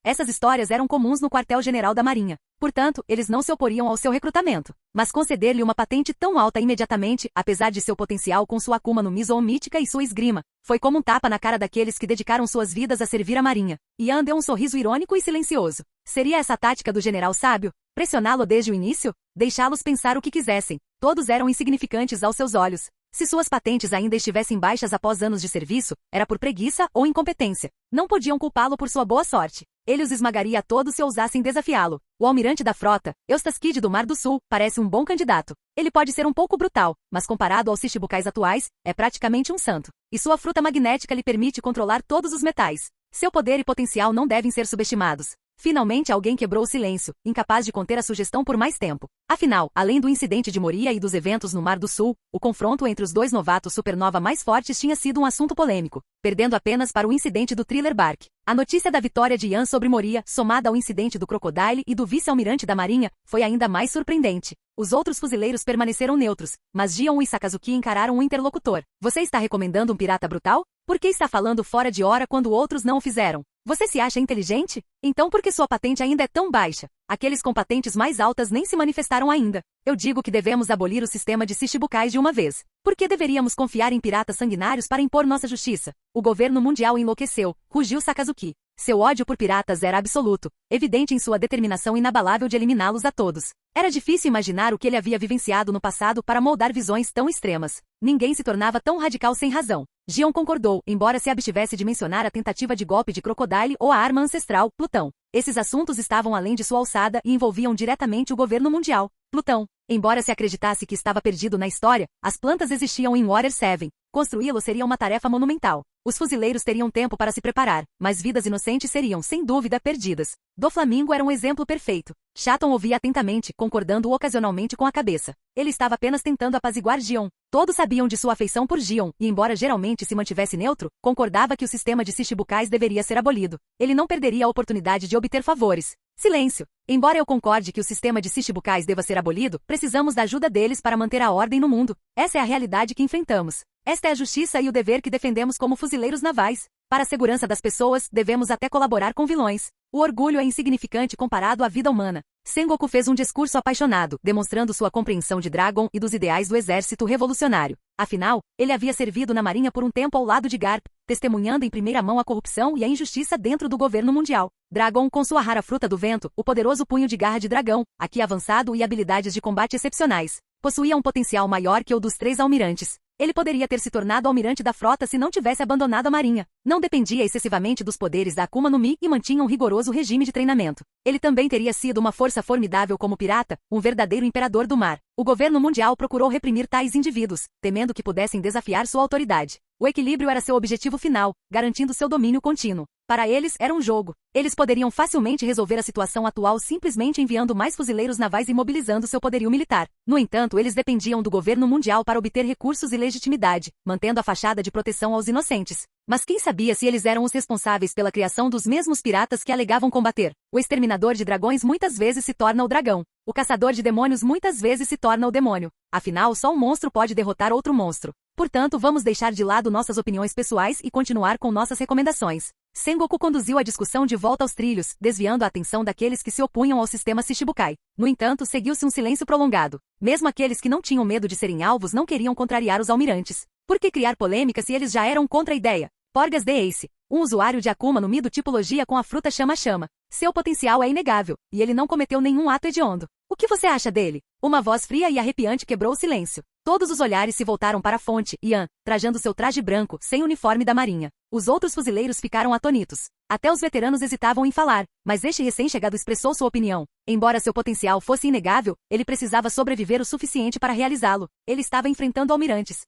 Essas histórias eram comuns no quartel-general da Marinha. Portanto, eles não se oporiam ao seu recrutamento. Mas conceder-lhe uma patente tão alta imediatamente, apesar de seu potencial com sua Akuma no Mi Zoom mítica e sua esgrima, foi como um tapa na cara daqueles que dedicaram suas vidas a servir a Marinha. Yan deu um sorriso irônico e silencioso. Seria essa a tática do general sábio? Pressioná-lo desde o início? Deixá-los pensar o que quisessem. Todos eram insignificantes aos seus olhos. Se suas patentes ainda estivessem baixas após anos de serviço, era por preguiça ou incompetência. Não podiam culpá-lo por sua boa sorte. Ele os esmagaria a todos se ousassem desafiá-lo. O almirante da frota, Eustace Kidd do Mar do Sul, parece um bom candidato. Ele pode ser um pouco brutal, mas comparado aos Shichibukais atuais, é praticamente um santo. E sua fruta magnética lhe permite controlar todos os metais. Seu poder e potencial não devem ser subestimados. Finalmente alguém quebrou o silêncio, incapaz de conter a sugestão por mais tempo. Afinal, além do incidente de Moria e dos eventos no Mar do Sul, o confronto entre os dois novatos supernova mais fortes tinha sido um assunto polêmico, perdendo apenas para o incidente do Thriller Bark. A notícia da vitória de Ian sobre Moria, somada ao incidente do Crocodile e do vice-almirante da Marinha, foi ainda mais surpreendente. Os outros fuzileiros permaneceram neutros, mas Gion e Sakazuki encararam um interlocutor. Você está recomendando um pirata brutal? Por que está falando fora de hora quando outros não o fizeram? Você se acha inteligente? Então por que sua patente ainda é tão baixa? Aqueles com patentes mais altas nem se manifestaram ainda. Eu digo que devemos abolir o sistema de Shichibukais de uma vez. Por que deveríamos confiar em piratas sanguinários para impor nossa justiça? O governo mundial enlouqueceu, rugiu Sakazuki. Seu ódio por piratas era absoluto, evidente em sua determinação inabalável de eliminá-los a todos. Era difícil imaginar o que ele havia vivenciado no passado para moldar visões tão extremas. Ninguém se tornava tão radical sem razão. Gion concordou, embora se abstivesse de mencionar a tentativa de golpe de Crocodile ou a arma ancestral, Plutão. Esses assuntos estavam além de sua alçada e envolviam diretamente o governo mundial. Plutão, embora se acreditasse que estava perdido na história, as plantas existiam em Water 7. Construí-lo seria uma tarefa monumental. Os fuzileiros teriam tempo para se preparar, mas vidas inocentes seriam, sem dúvida, perdidas. Doflamingo era um exemplo perfeito. Shatton ouvia atentamente, concordando ocasionalmente com a cabeça. Ele estava apenas tentando apaziguar Gion. Todos sabiam de sua afeição por Gion, e embora geralmente se mantivesse neutro, concordava que o sistema de Shichibukais deveria ser abolido. Ele não perderia a oportunidade de obter favores. Silêncio. Embora eu concorde que o sistema de Shichibukais deva ser abolido, precisamos da ajuda deles para manter a ordem no mundo. Essa é a realidade que enfrentamos. Esta é a justiça e o dever que defendemos como fuzileiros navais. Para a segurança das pessoas, devemos até colaborar com vilões. O orgulho é insignificante comparado à vida humana. Sengoku fez um discurso apaixonado, demonstrando sua compreensão de Dragon e dos ideais do exército revolucionário. Afinal, ele havia servido na marinha por um tempo ao lado de Garp, testemunhando em primeira mão a corrupção e a injustiça dentro do governo mundial. Dragon, com sua rara fruta do vento, o poderoso punho de garra de dragão, aqui avançado e habilidades de combate excepcionais, possuía um potencial maior que o dos 3 almirantes. Ele poderia ter se tornado almirante da frota se não tivesse abandonado a marinha. Não dependia excessivamente dos poderes da Akuma no Mi e mantinha um rigoroso regime de treinamento. Ele também teria sido uma força formidável como pirata, um verdadeiro imperador do mar. O governo mundial procurou reprimir tais indivíduos, temendo que pudessem desafiar sua autoridade. O equilíbrio era seu objetivo final, garantindo seu domínio contínuo. Para eles, era um jogo. Eles poderiam facilmente resolver a situação atual simplesmente enviando mais fuzileiros navais e mobilizando seu poderio militar. No entanto, eles dependiam do governo mundial para obter recursos e legitimidade, mantendo a fachada de proteção aos inocentes. Mas quem sabia se eles eram os responsáveis pela criação dos mesmos piratas que alegavam combater? O exterminador de dragões muitas vezes se torna o dragão. O caçador de demônios muitas vezes se torna o demônio. Afinal, só um monstro pode derrotar outro monstro. Portanto, vamos deixar de lado nossas opiniões pessoais e continuar com nossas recomendações. Sengoku conduziu a discussão de volta aos trilhos, desviando a atenção daqueles que se opunham ao sistema Shichibukai. No entanto, seguiu-se um silêncio prolongado. Mesmo aqueles que não tinham medo de serem alvos não queriam contrariar os almirantes. Por que criar polêmica se eles já eram contra a ideia? Porgas de Ace, um usuário de Akuma no Mi do tipologia com a fruta chama-chama. Seu potencial é inegável, e ele não cometeu nenhum ato hediondo. O que você acha dele? Uma voz fria e arrepiante quebrou o silêncio. Todos os olhares se voltaram para a fonte, Ian, trajando seu traje branco, sem uniforme da marinha. Os outros fuzileiros ficaram atônitos. Até os veteranos hesitavam em falar, mas este recém-chegado expressou sua opinião. Embora seu potencial fosse inegável, ele precisava sobreviver o suficiente para realizá-lo. Ele estava enfrentando almirantes.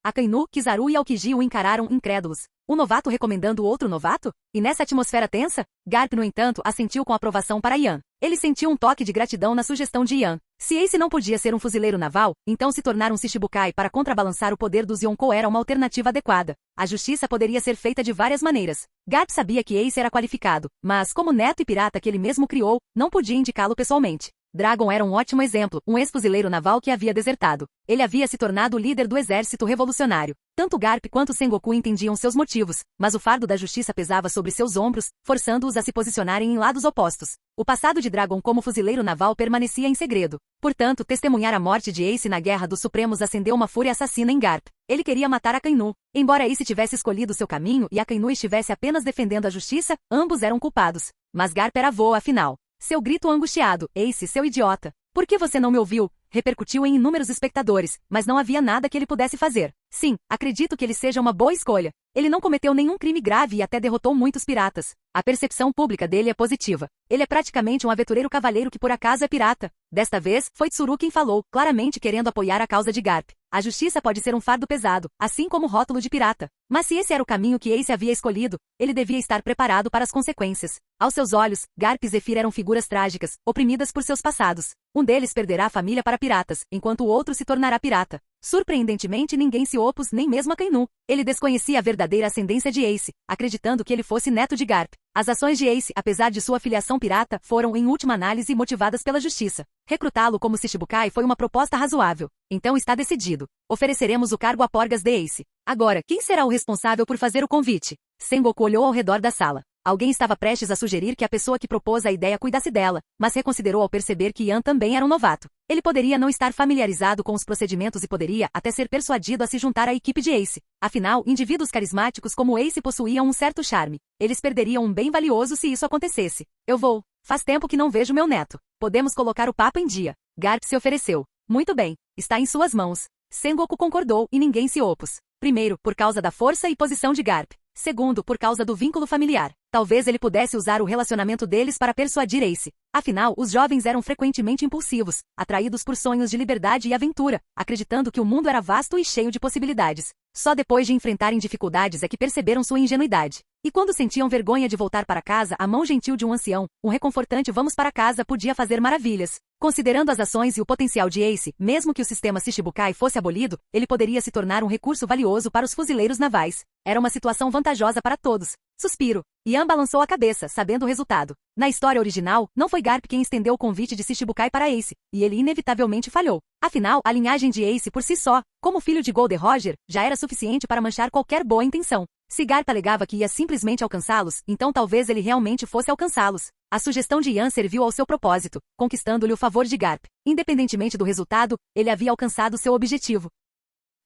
Akainu, Kizaru e Aokiji o encararam incrédulos. Um novato recomendando outro novato? E nessa atmosfera tensa, Garp, no entanto, assentiu com aprovação para Ian. Ele sentiu um toque de gratidão na sugestão de Ian. Se Ace não podia ser um fuzileiro naval, então se tornar um Shichibukai para contrabalançar o poder dos Yonkou era uma alternativa adequada. A justiça poderia ser feita de várias maneiras. Garp sabia que Ace era qualificado, mas como neto e pirata que ele mesmo criou, não podia indicá-lo pessoalmente. Dragon era um ótimo exemplo, um ex-fuzileiro naval que havia desertado. Ele havia se tornado o líder do exército revolucionário. Tanto Garp quanto Sengoku entendiam seus motivos, mas o fardo da justiça pesava sobre seus ombros, forçando-os a se posicionarem em lados opostos. O passado de Dragon como fuzileiro naval permanecia em segredo. Portanto, testemunhar a morte de Ace na Guerra dos Supremos acendeu uma fúria assassina em Garp. Ele queria matar Akainu. Embora Ace tivesse escolhido seu caminho e Akainu estivesse apenas defendendo a justiça, ambos eram culpados. Mas Garp era avô, afinal. Seu grito angustiado, Ace, seu idiota. Por que você não me ouviu? Repercutiu em inúmeros espectadores, mas não havia nada que ele pudesse fazer. Sim, acredito que ele seja uma boa escolha. Ele não cometeu nenhum crime grave e até derrotou muitos piratas. A percepção pública dele é positiva. Ele é praticamente um aventureiro cavaleiro que por acaso é pirata. Desta vez, foi Tsuru quem falou, claramente querendo apoiar a causa de Garp. A justiça pode ser um fardo pesado, assim como o rótulo de pirata. Mas se esse era o caminho que Ace havia escolhido, ele devia estar preparado para as consequências. Aos seus olhos, Garp e Zephyr eram figuras trágicas, oprimidas por seus passados. Um deles perderá a família para piratas, enquanto o outro se tornará pirata. Surpreendentemente, ninguém se opôs, nem mesmo a Kainu. Ele desconhecia a verdadeira ascendência de Ace, acreditando que ele fosse neto de Garp. As ações de Ace, apesar de sua filiação pirata, foram, em última análise, motivadas pela justiça. Recrutá-lo como Shishibukai foi uma proposta razoável. Então está decidido. Ofereceremos o cargo a Porgas de Ace. Agora, quem será o responsável por fazer o convite? Sengoku olhou ao redor da sala. Alguém estava prestes a sugerir que a pessoa que propôs a ideia cuidasse dela, mas reconsiderou ao perceber que Yan também era um novato. Ele poderia não estar familiarizado com os procedimentos e poderia até ser persuadido a se juntar à equipe de Ace. Afinal, indivíduos carismáticos como Ace possuíam um certo charme. Eles perderiam um bem valioso se isso acontecesse. Eu vou. Faz tempo que não vejo meu neto. Podemos colocar o papo em dia. Garp se ofereceu. Muito bem. Está em suas mãos. Sengoku concordou e ninguém se opôs. Primeiro, por causa da força e posição de Garp. Segundo, por causa do vínculo familiar. Talvez ele pudesse usar o relacionamento deles para persuadir Ace. Afinal, os jovens eram frequentemente impulsivos, atraídos por sonhos de liberdade e aventura, acreditando que o mundo era vasto e cheio de possibilidades. Só depois de enfrentarem dificuldades é que perceberam sua ingenuidade. E quando sentiam vergonha de voltar para casa, a mão gentil de um ancião, um reconfortante vamos para casa podia fazer maravilhas. Considerando as ações e o potencial de Ace, mesmo que o sistema Shishibukai fosse abolido, ele poderia se tornar um recurso valioso para os fuzileiros navais. Era uma situação vantajosa para todos. Suspiro. Yan balançou a cabeça, sabendo o resultado. Na história original, não foi Garp quem estendeu o convite de Shishibukai para Ace, e ele inevitavelmente falhou. Afinal, a linhagem de Ace por si só, como filho de Gold Roger, já era suficiente para manchar qualquer boa intenção. Se Garp alegava que ia simplesmente alcançá-los, então talvez ele realmente fosse alcançá-los. A sugestão de Yan serviu ao seu propósito, conquistando-lhe o favor de Garp. Independentemente do resultado, ele havia alcançado seu objetivo.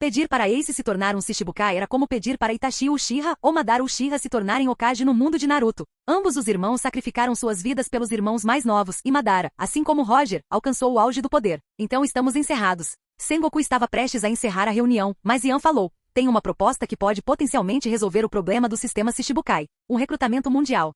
Pedir para Ace se tornar um Shishibukai era como pedir para Itachi Uchiha ou Madara Uchiha se tornarem Hokage no mundo de Naruto. Ambos os irmãos sacrificaram suas vidas pelos irmãos mais novos, e Madara, assim como Roger, alcançou o auge do poder. Então estamos encerrados. Sengoku estava prestes a encerrar a reunião, mas Yan falou. Tem uma proposta que pode potencialmente resolver o problema do sistema Shishibukai. Um recrutamento mundial.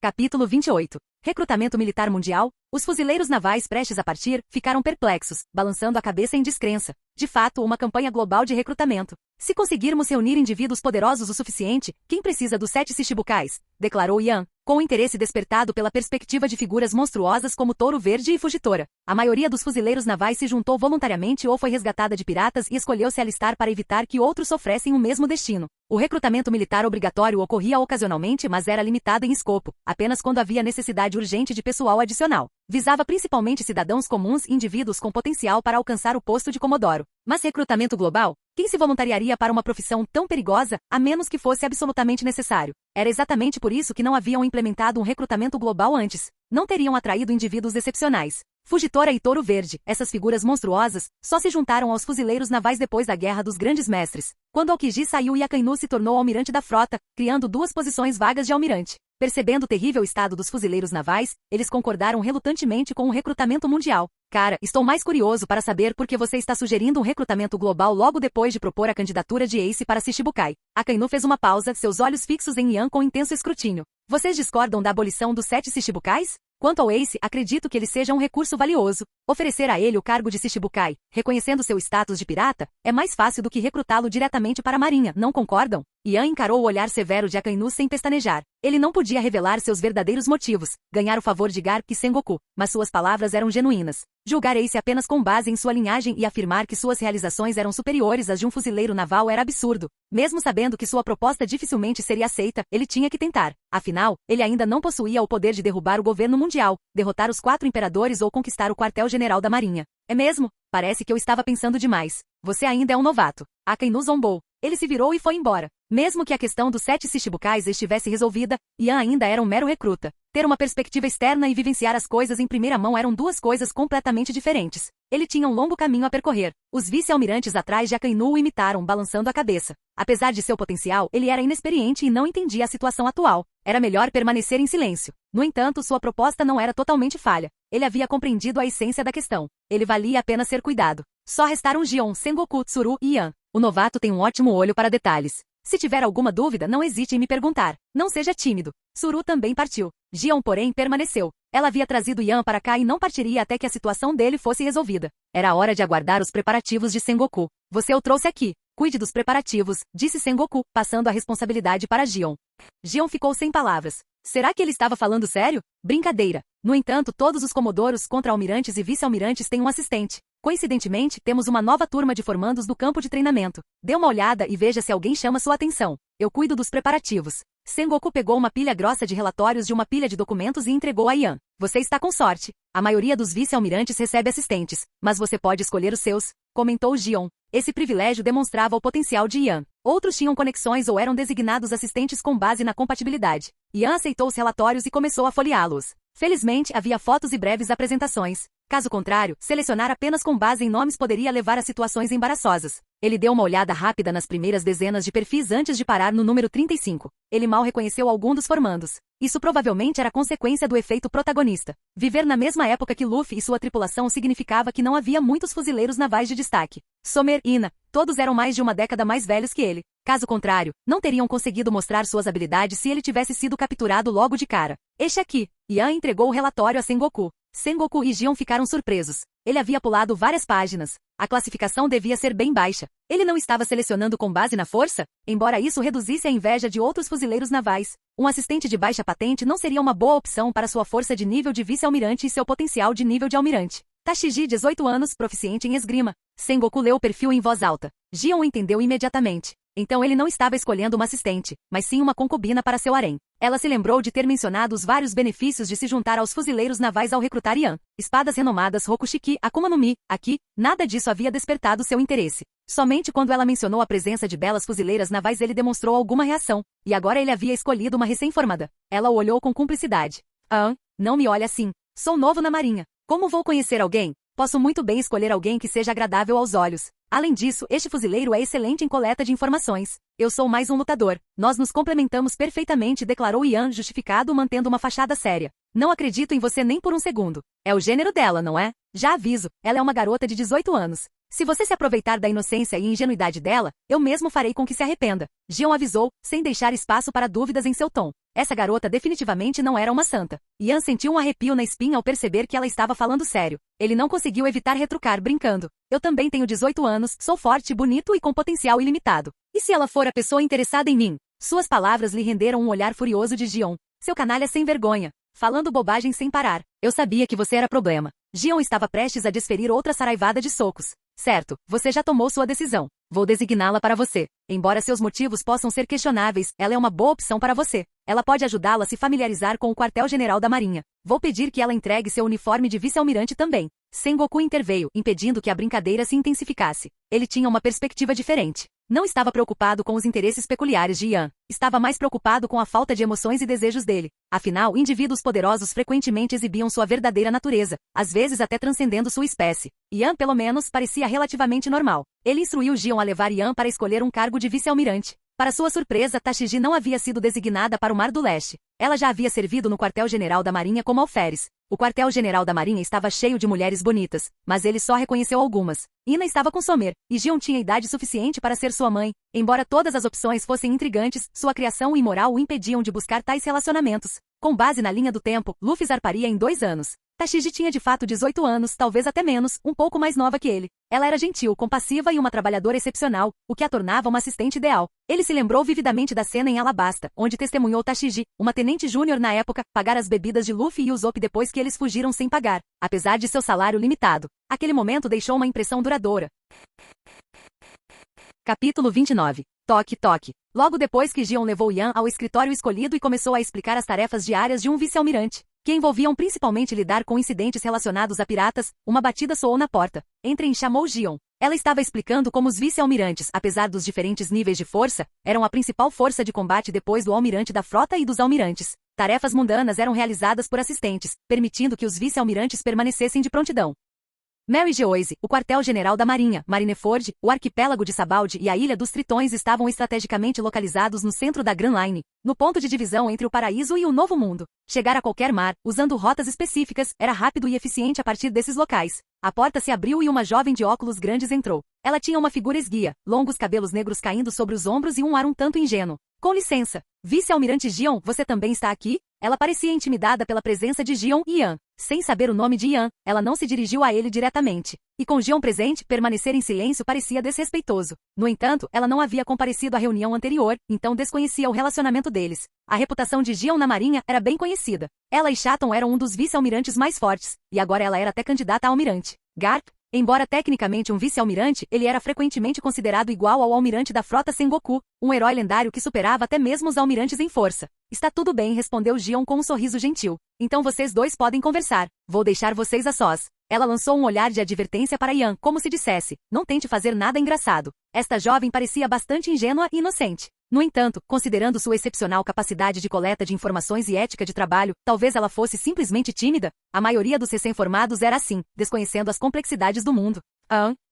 Capítulo 28. Recrutamento militar mundial. Os fuzileiros navais prestes a partir ficaram perplexos, balançando a cabeça em descrença. De fato, uma campanha global de recrutamento. Se conseguirmos reunir indivíduos poderosos o suficiente, quem precisa dos 7 Shishibukais? Declarou Yan, com o interesse despertado pela perspectiva de figuras monstruosas como Touro Verde e Fugitora. A maioria dos fuzileiros navais se juntou voluntariamente ou foi resgatada de piratas e escolheu se alistar para evitar que outros sofressem o mesmo destino. O recrutamento militar obrigatório ocorria ocasionalmente, mas era limitado em escopo, apenas quando havia necessidade urgente de pessoal adicional. Visava principalmente cidadãos comuns e indivíduos com potencial para alcançar o posto de Comodoro. Mas recrutamento global? Quem se voluntariaria para uma profissão tão perigosa, a menos que fosse absolutamente necessário? Era exatamente por isso que não haviam implementado um recrutamento global antes. Não teriam atraído indivíduos excepcionais. Fugitora e Touro Verde, essas figuras monstruosas, só se juntaram aos fuzileiros navais depois da Guerra dos Grandes Mestres, quando Aokiji saiu e Akainu se tornou almirante da frota, criando 2 posições vagas de almirante. Percebendo o terrível estado dos fuzileiros navais, eles concordaram relutantemente com o recrutamento mundial. Cara, estou mais curioso para saber por que você está sugerindo um recrutamento global logo depois de propor a candidatura de Ace para Shishibukai. Akainu fez uma pausa, seus olhos fixos em Yan com intenso escrutínio. Vocês discordam da abolição dos 7 Shishibukais? Quanto ao Ace, acredito que ele seja um recurso valioso. Oferecer a ele o cargo de Shishibukai, reconhecendo seu status de pirata, é mais fácil do que recrutá-lo diretamente para a marinha, não concordam? Yan encarou o olhar severo de Akainu sem pestanejar. Ele não podia revelar seus verdadeiros motivos, ganhar o favor de Garp e Sengoku, mas suas palavras eram genuínas. Julgar Ace apenas com base em sua linhagem e afirmar que suas realizações eram superiores às de um fuzileiro naval era absurdo. Mesmo sabendo que sua proposta dificilmente seria aceita, ele tinha que tentar. Afinal, ele ainda não possuía o poder de derrubar o governo mundial, derrotar os 4 imperadores ou conquistar o quartel-general da marinha. É mesmo? Parece que eu estava pensando demais. Você ainda é um novato. Akainu zombou. Ele se virou e foi embora. Mesmo que a questão dos 7 Shichibukais estivesse resolvida, Yan ainda era um mero recruta. Ter uma perspectiva externa e vivenciar as coisas em primeira mão eram duas coisas completamente diferentes. Ele tinha um longo caminho a percorrer. Os vice-almirantes atrás de Akainu o imitaram, balançando a cabeça. Apesar de seu potencial, ele era inexperiente e não entendia a situação atual. Era melhor permanecer em silêncio. No entanto, sua proposta não era totalmente falha. Ele havia compreendido a essência da questão. Ele valia a pena ser cuidado. Só restaram Gion, Sengoku, Tsuru e Yan. O novato tem um ótimo olho para detalhes. Se tiver alguma dúvida, não hesite em me perguntar. Não seja tímido. Tsuru também partiu. Gion, porém, permaneceu. Ela havia trazido Yan para cá e não partiria até que a situação dele fosse resolvida. Era hora de aguardar os preparativos de Sengoku. Você o trouxe aqui. Cuide dos preparativos, disse Sengoku, passando a responsabilidade para Gion. Gion ficou sem palavras. Será que ele estava falando sério? Brincadeira. No entanto, todos os comodoros, contra-almirantes e vice-almirantes têm um assistente. Coincidentemente, temos uma nova turma de formandos do campo de treinamento. Dê uma olhada e veja se alguém chama sua atenção. Eu cuido dos preparativos. Sengoku pegou uma pilha grossa de relatórios de uma pilha de documentos e entregou a Yan. Você está com sorte. A maioria dos vice-almirantes recebe assistentes, mas você pode escolher os seus, comentou Gion. Esse privilégio demonstrava o potencial de Yan. Outros tinham conexões ou eram designados assistentes com base na compatibilidade. Yan aceitou os relatórios e começou a folheá-los. Felizmente, havia fotos e breves apresentações. Caso contrário, selecionar apenas com base em nomes poderia levar a situações embaraçosas. Ele deu uma olhada rápida nas primeiras dezenas de perfis antes de parar no número 35. Ele mal reconheceu algum dos formandos. Isso provavelmente era consequência do efeito protagonista. Viver na mesma época que Luffy e sua tripulação significava que não havia muitos fuzileiros navais de destaque. Somer e Ina, todos eram mais de uma década mais velhos que ele. Caso contrário, não teriam conseguido mostrar suas habilidades se ele tivesse sido capturado logo de cara. Este aqui. Yan entregou o relatório a Sengoku. Sengoku e Gion ficaram surpresos. Ele havia pulado várias páginas. A classificação devia ser bem baixa. Ele não estava selecionando com base na força? Embora isso reduzisse a inveja de outros fuzileiros navais, um assistente de baixa patente não seria uma boa opção para sua força de nível de vice-almirante e seu potencial de nível de almirante. Tashiji, 18 anos, proficiente em esgrima. Sengoku leu o perfil em voz alta. Gion entendeu imediatamente. Então ele não estava escolhendo uma assistente, mas sim uma concubina para seu harém. Ela se lembrou de ter mencionado os vários benefícios de se juntar aos fuzileiros navais ao recrutar Yan. Espadas renomadas Rokushiki, Akuma no Mi, aqui, nada disso havia despertado seu interesse. Somente quando ela mencionou a presença de belas fuzileiras navais ele demonstrou alguma reação, e agora ele havia escolhido uma recém-formada. Ela o olhou com cumplicidade. Não me olhe assim. Sou novo na marinha. Como vou conhecer alguém? Posso muito bem escolher alguém que seja agradável aos olhos. Além disso, este fuzileiro é excelente em coleta de informações. Eu sou mais um lutador. Nós nos complementamos perfeitamente, declarou Yan, justificado, mantendo uma fachada séria. Não acredito em você nem por um segundo. É o gênero dela, não é? Já aviso, ela é uma garota de 18 anos. Se você se aproveitar da inocência e ingenuidade dela, eu mesmo farei com que se arrependa. Gion avisou, sem deixar espaço para dúvidas em seu tom. Essa garota definitivamente não era uma santa. Yan sentiu um arrepio na espinha ao perceber que ela estava falando sério. Ele não conseguiu evitar retrucar brincando. Eu também tenho 18 anos, sou forte, bonito e com potencial ilimitado. E se ela for a pessoa interessada em mim? Suas palavras lhe renderam um olhar furioso de Gion. Seu canalha sem vergonha. Falando bobagem sem parar. Eu sabia que você era problema. Gion estava prestes a desferir outra saraivada de socos. Certo, você já tomou sua decisão. Vou designá-la para você. Embora seus motivos possam ser questionáveis, ela é uma boa opção para você. Ela pode ajudá-la a se familiarizar com o quartel-general da Marinha. Vou pedir que ela entregue seu uniforme de vice-almirante também. Sengoku interveio, impedindo que a brincadeira se intensificasse. Ele tinha uma perspectiva diferente. Não estava preocupado com os interesses peculiares de Yan. Estava mais preocupado com a falta de emoções e desejos dele. Afinal, indivíduos poderosos frequentemente exibiam sua verdadeira natureza, às vezes até transcendendo sua espécie. Yan, pelo menos, parecia relativamente normal. Ele instruiu Gion a levar Yan para escolher um cargo de vice-almirante. Para sua surpresa, Tashiji não havia sido designada para o Mar do Leste. Ela já havia servido no quartel-general da Marinha como alferes. O quartel-general da Marinha estava cheio de mulheres bonitas, mas ele só reconheceu algumas. Ina estava com Somer, e Gion tinha idade suficiente para ser sua mãe. Embora todas as opções fossem intrigantes, sua criação e moral o impediam de buscar tais relacionamentos. Com base na linha do tempo, Luffy zarparia em 2 anos. Tashiji tinha de fato 18 anos, talvez até menos, um pouco mais nova que ele. Ela era gentil, compassiva e uma trabalhadora excepcional, o que a tornava uma assistente ideal. Ele se lembrou vividamente da cena em Alabasta, onde testemunhou Tashiji, uma tenente júnior na época, pagar as bebidas de Luffy e Usopp depois que eles fugiram sem pagar, apesar de seu salário limitado. Aquele momento deixou uma impressão duradoura. Capítulo 29. Toque, toque. Logo depois que Gion levou Yan ao escritório escolhido e começou a explicar as tarefas diárias de um vice-almirante. que envolviam principalmente lidar com incidentes relacionados a piratas. Uma batida soou na porta. Entrem, chamou Gion. Ela estava explicando como os vice-almirantes, apesar dos diferentes níveis de força, eram a principal força de combate depois do almirante da frota e dos almirantes. Tarefas mundanas eram realizadas por assistentes, permitindo que os vice-almirantes permanecessem de prontidão. Mary Geoise, o quartel-general da Marinha, Marineford, o arquipélago de Sabaldi e a Ilha dos Tritões estavam estrategicamente localizados no centro da Grand Line, no ponto de divisão entre o Paraíso e o Novo Mundo. Chegar a qualquer mar, usando rotas específicas, era rápido e eficiente a partir desses locais. A porta se abriu e uma jovem de óculos grandes entrou. Ela tinha uma figura esguia, longos cabelos negros caindo sobre os ombros e um ar um tanto ingênuo. Com licença, vice-almirante Gion, você também está aqui? Ela parecia intimidada pela presença de Gion e Ian. Sem saber o nome de Ian, ela não se dirigiu a ele diretamente. E com Gion presente, permanecer em silêncio parecia desrespeitoso. No entanto, ela não havia comparecido à reunião anterior, então desconhecia o relacionamento deles. A reputação de Gion na Marinha era bem conhecida. Ela e Shatton eram um dos vice-almirantes mais fortes, e agora ela era até candidata a almirante. Garp, embora tecnicamente um vice-almirante, ele era frequentemente considerado igual ao almirante da frota Sengoku, um herói lendário que superava até mesmo os almirantes em força. Está tudo bem, respondeu Gion com um sorriso gentil. Então vocês dois podem conversar. Vou deixar vocês a sós. Ela lançou um olhar de advertência para Ian, como se dissesse, não tente fazer nada engraçado. Esta jovem parecia bastante ingênua e inocente. No entanto, considerando sua excepcional capacidade de coleta de informações e ética de trabalho, talvez ela fosse simplesmente tímida. A maioria dos recém-formados era assim, desconhecendo as complexidades do mundo.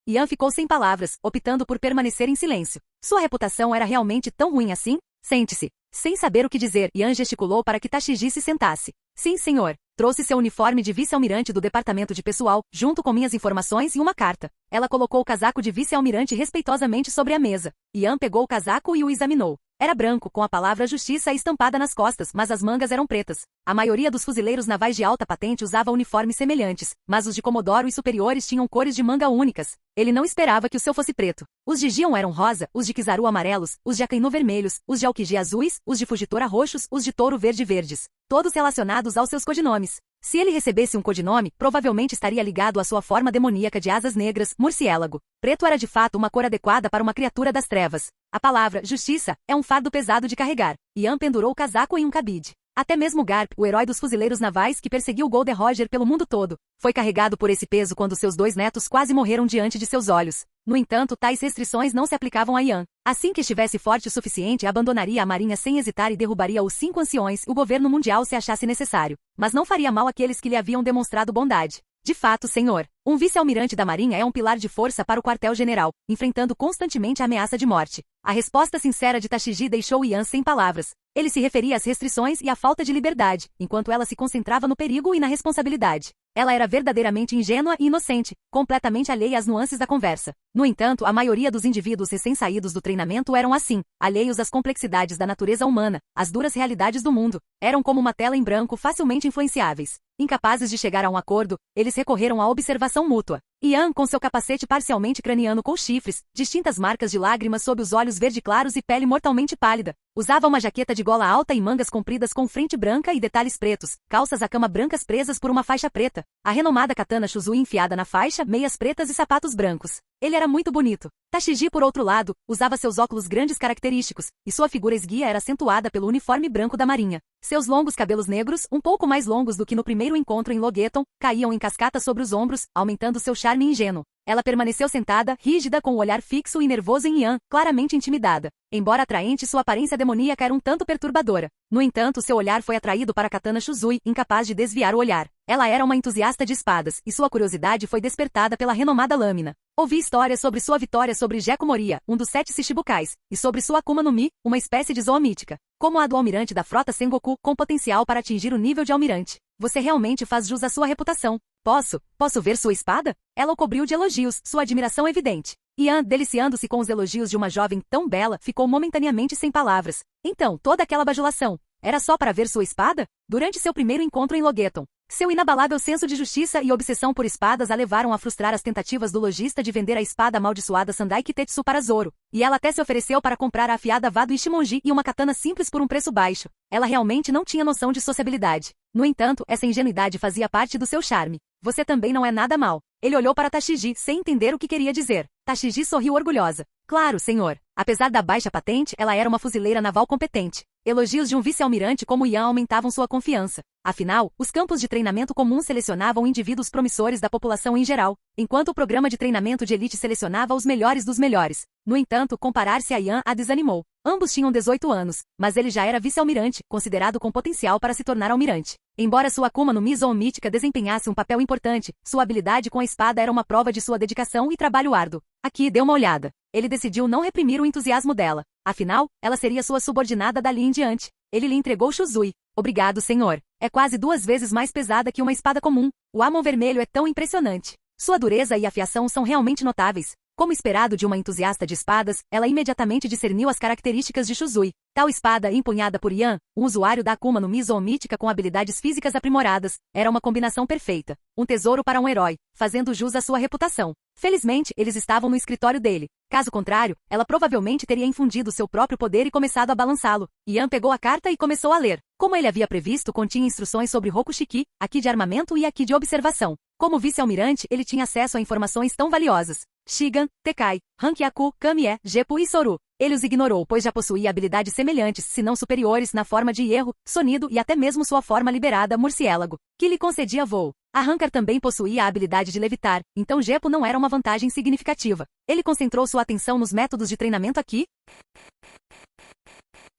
Ian ficou sem palavras, optando por permanecer em silêncio. Sua reputação era realmente tão ruim assim? Sente-se. Sem saber o que dizer, Ian gesticulou para que Tashigi se sentasse. Sim, senhor. Trouxe seu uniforme de vice-almirante do departamento de pessoal, junto com minhas informações e uma carta. Ela colocou o casaco de vice-almirante respeitosamente sobre a mesa. Ian pegou o casaco e o examinou. Era branco, com a palavra justiça estampada nas costas, mas as mangas eram pretas. A maioria dos fuzileiros navais de alta patente usava uniformes semelhantes, mas os de Comodoro e superiores tinham cores de manga únicas. Ele não esperava que o seu fosse preto. Os de Gion eram rosa, os de Kizaru amarelos, os de Akainu vermelhos, os de Aokiji azuis, os de Fujitora roxos, os de Touro verde verdes. Todos relacionados aos seus codinomes. Se ele recebesse um codinome, provavelmente estaria ligado à sua forma demoníaca de asas negras, morciélago. Preto era de fato uma cor adequada para uma criatura das trevas. A palavra, justiça, é um fardo pesado de carregar. Ian pendurou o casaco em um cabide. Até mesmo Garp, o herói dos fuzileiros navais que perseguiu Goldie Roger pelo mundo todo, foi carregado por esse peso quando seus 2 netos quase morreram diante de seus olhos. No entanto, tais restrições não se aplicavam a Ian. Assim que estivesse forte o suficiente, abandonaria a marinha sem hesitar e derrubaria os 5 anciões o governo mundial se achasse necessário. Mas não faria mal àqueles que lhe haviam demonstrado bondade. De fato, senhor, um vice-almirante da marinha é um pilar de força para o quartel-general, enfrentando constantemente a ameaça de morte. A resposta sincera de Tashigi deixou Ian sem palavras. Ele se referia às restrições e à falta de liberdade, enquanto ela se concentrava no perigo e na responsabilidade. Ela era verdadeiramente ingênua e inocente, completamente alheia às nuances da conversa. No entanto, a maioria dos indivíduos recém-saídos do treinamento eram assim, alheios às complexidades da natureza humana, às duras realidades do mundo. Eram como uma tela em branco facilmente influenciáveis. Incapazes de chegar a um acordo, eles recorreram à observação mútua. Ian, com seu capacete parcialmente craniano com chifres, distintas marcas de lágrimas sob os olhos verde claros e pele mortalmente pálida, usava uma jaqueta de gola alta e mangas compridas com frente branca e detalhes pretos, calças à cama brancas presas por uma faixa preta, a renomada katana Shuzui enfiada na faixa, meias pretas e sapatos brancos. Ele era muito bonito. Tashigi, por outro lado, usava seus óculos grandes característicos, e sua figura esguia era acentuada pelo uniforme branco da marinha. Seus longos cabelos negros, um pouco mais longos do que no primeiro encontro em Logeton, caíam em cascata sobre os ombros, aumentando seu charme ingênuo. Ela permaneceu sentada, rígida, com o olhar fixo e nervoso em Ian, claramente intimidada. Embora atraente, sua aparência demoníaca era um tanto perturbadora. No entanto, seu olhar foi atraído para a katana Shuzui, incapaz de desviar o olhar. Ela era uma entusiasta de espadas, e sua curiosidade foi despertada pela renomada lâmina. Ouvi histórias sobre sua vitória sobre Gekko Moria, um dos 7 Shichibukais, e sobre sua Akuma no Mi, uma espécie de zoa mítica, como a do almirante da frota Sengoku, com potencial para atingir o nível de almirante. Você realmente faz jus à sua reputação. Posso ver sua espada? Ela o cobriu de elogios, sua admiração evidente. Ian, deliciando-se com os elogios de uma jovem tão bela, ficou momentaneamente sem palavras. Então, toda aquela bajulação, era só para ver sua espada? Durante seu primeiro encontro em Logeton, seu inabalável senso de justiça e obsessão por espadas a levaram a frustrar as tentativas do lojista de vender a espada amaldiçoada Sandai Kitetsu para Zoro, e ela até se ofereceu para comprar a afiada Vado Ishimonji e uma katana simples por um preço baixo. Ela realmente não tinha noção de sociabilidade. No entanto, essa ingenuidade fazia parte do seu charme. Você também não é nada mal. Ele olhou para Tashigi, sem entender o que queria dizer. Tashigi sorriu orgulhosa. Claro, senhor. Apesar da baixa patente, ela era uma fuzileira naval competente. Elogios de um vice-almirante como Ian aumentavam sua confiança. Afinal, os campos de treinamento comum selecionavam indivíduos promissores da população em geral, enquanto o programa de treinamento de elite selecionava os melhores dos melhores. No entanto, comparar-se a Yan a desanimou. Ambos tinham 18 anos, mas ele já era vice-almirante, considerado com potencial para se tornar almirante. Embora sua Akuma no Mi zoomítica desempenhasse um papel importante, sua habilidade com a espada era uma prova de sua dedicação e trabalho árduo. Aqui deu uma olhada. Ele decidiu não reprimir o entusiasmo dela. Afinal, ela seria sua subordinada dali em diante. Ele lhe entregou Shuzui. Obrigado, senhor. É quase 2 vezes mais pesada que uma espada comum. O Amon vermelho é tão impressionante. Sua dureza e afiação são realmente notáveis. Como esperado de uma entusiasta de espadas, ela imediatamente discerniu as características de Shuzui. Tal espada, empunhada por Yan, um usuário da Akuma no Mi zoomítica com habilidades físicas aprimoradas, era uma combinação perfeita. Um tesouro para um herói, fazendo jus à sua reputação. Felizmente, eles estavam no escritório dele. Caso contrário, ela provavelmente teria infundido seu próprio poder e começado a balançá-lo. Yan pegou a carta e começou a ler. Como ele havia previsto, continha instruções sobre Rokushiki, Haki de armamento e Haki de observação. Como vice-almirante, ele tinha acesso a informações tão valiosas. Shigan, Tekai, Hankyaku, Kamie, Jeppu e Soru. Ele os ignorou, pois já possuía habilidades semelhantes, se não superiores, na forma de Hierro, Sonido e até mesmo sua forma liberada, Murciélago, que lhe concedia voo. A Hankar também possuía a habilidade de levitar, então Jeppu não era uma vantagem significativa. Ele concentrou sua atenção nos métodos de treinamento aqui.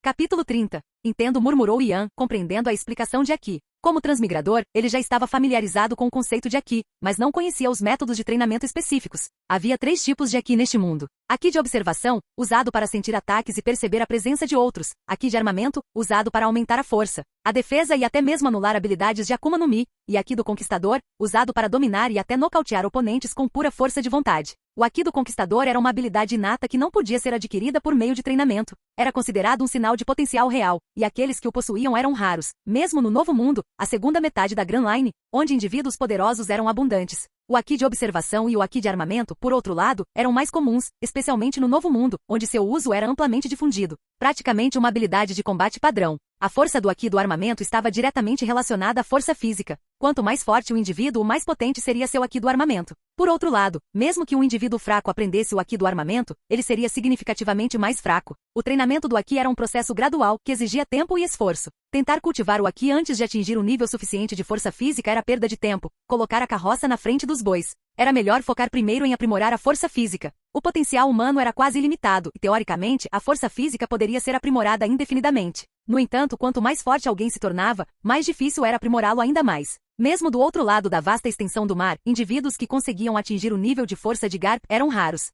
Capítulo 30. Entendo, murmurou Yan, compreendendo a explicação de Haki. Como transmigrador, ele já estava familiarizado com o conceito de Haki, mas não conhecia os métodos de treinamento específicos. Havia 3 tipos de Haki neste mundo. Haki de observação, usado para sentir ataques e perceber a presença de outros. Haki de armamento, usado para aumentar a força, a defesa e até mesmo anular habilidades de Akuma no Mi. E Haki do conquistador, usado para dominar e até nocautear oponentes com pura força de vontade. O Haki do conquistador era uma habilidade inata que não podia ser adquirida por meio de treinamento. Era considerado um sinal de potencial real, e aqueles que o possuíam eram raros. Mesmo no Novo Mundo, a segunda metade da Grand Line, onde indivíduos poderosos eram abundantes. O Haki de observação e o Haki de armamento, por outro lado, eram mais comuns, especialmente no Novo Mundo, onde seu uso era amplamente difundido. Praticamente uma habilidade de combate padrão. A força do Haki do armamento estava diretamente relacionada à força física. Quanto mais forte o indivíduo, mais potente seria seu Haki do armamento. Por outro lado, mesmo que um indivíduo fraco aprendesse o Haki do armamento, ele seria significativamente mais fraco. O treinamento do Haki era um processo gradual, que exigia tempo e esforço. Tentar cultivar o Haki antes de atingir um nível suficiente de força física era perda de tempo. Colocar a carroça na frente dos bois. Era melhor focar primeiro em aprimorar a força física. O potencial humano era quase ilimitado, e teoricamente, a força física poderia ser aprimorada indefinidamente. No entanto, quanto mais forte alguém se tornava, mais difícil era aprimorá-lo ainda mais. Mesmo do outro lado da vasta extensão do mar, indivíduos que conseguiam atingir o nível de força de Garp eram raros.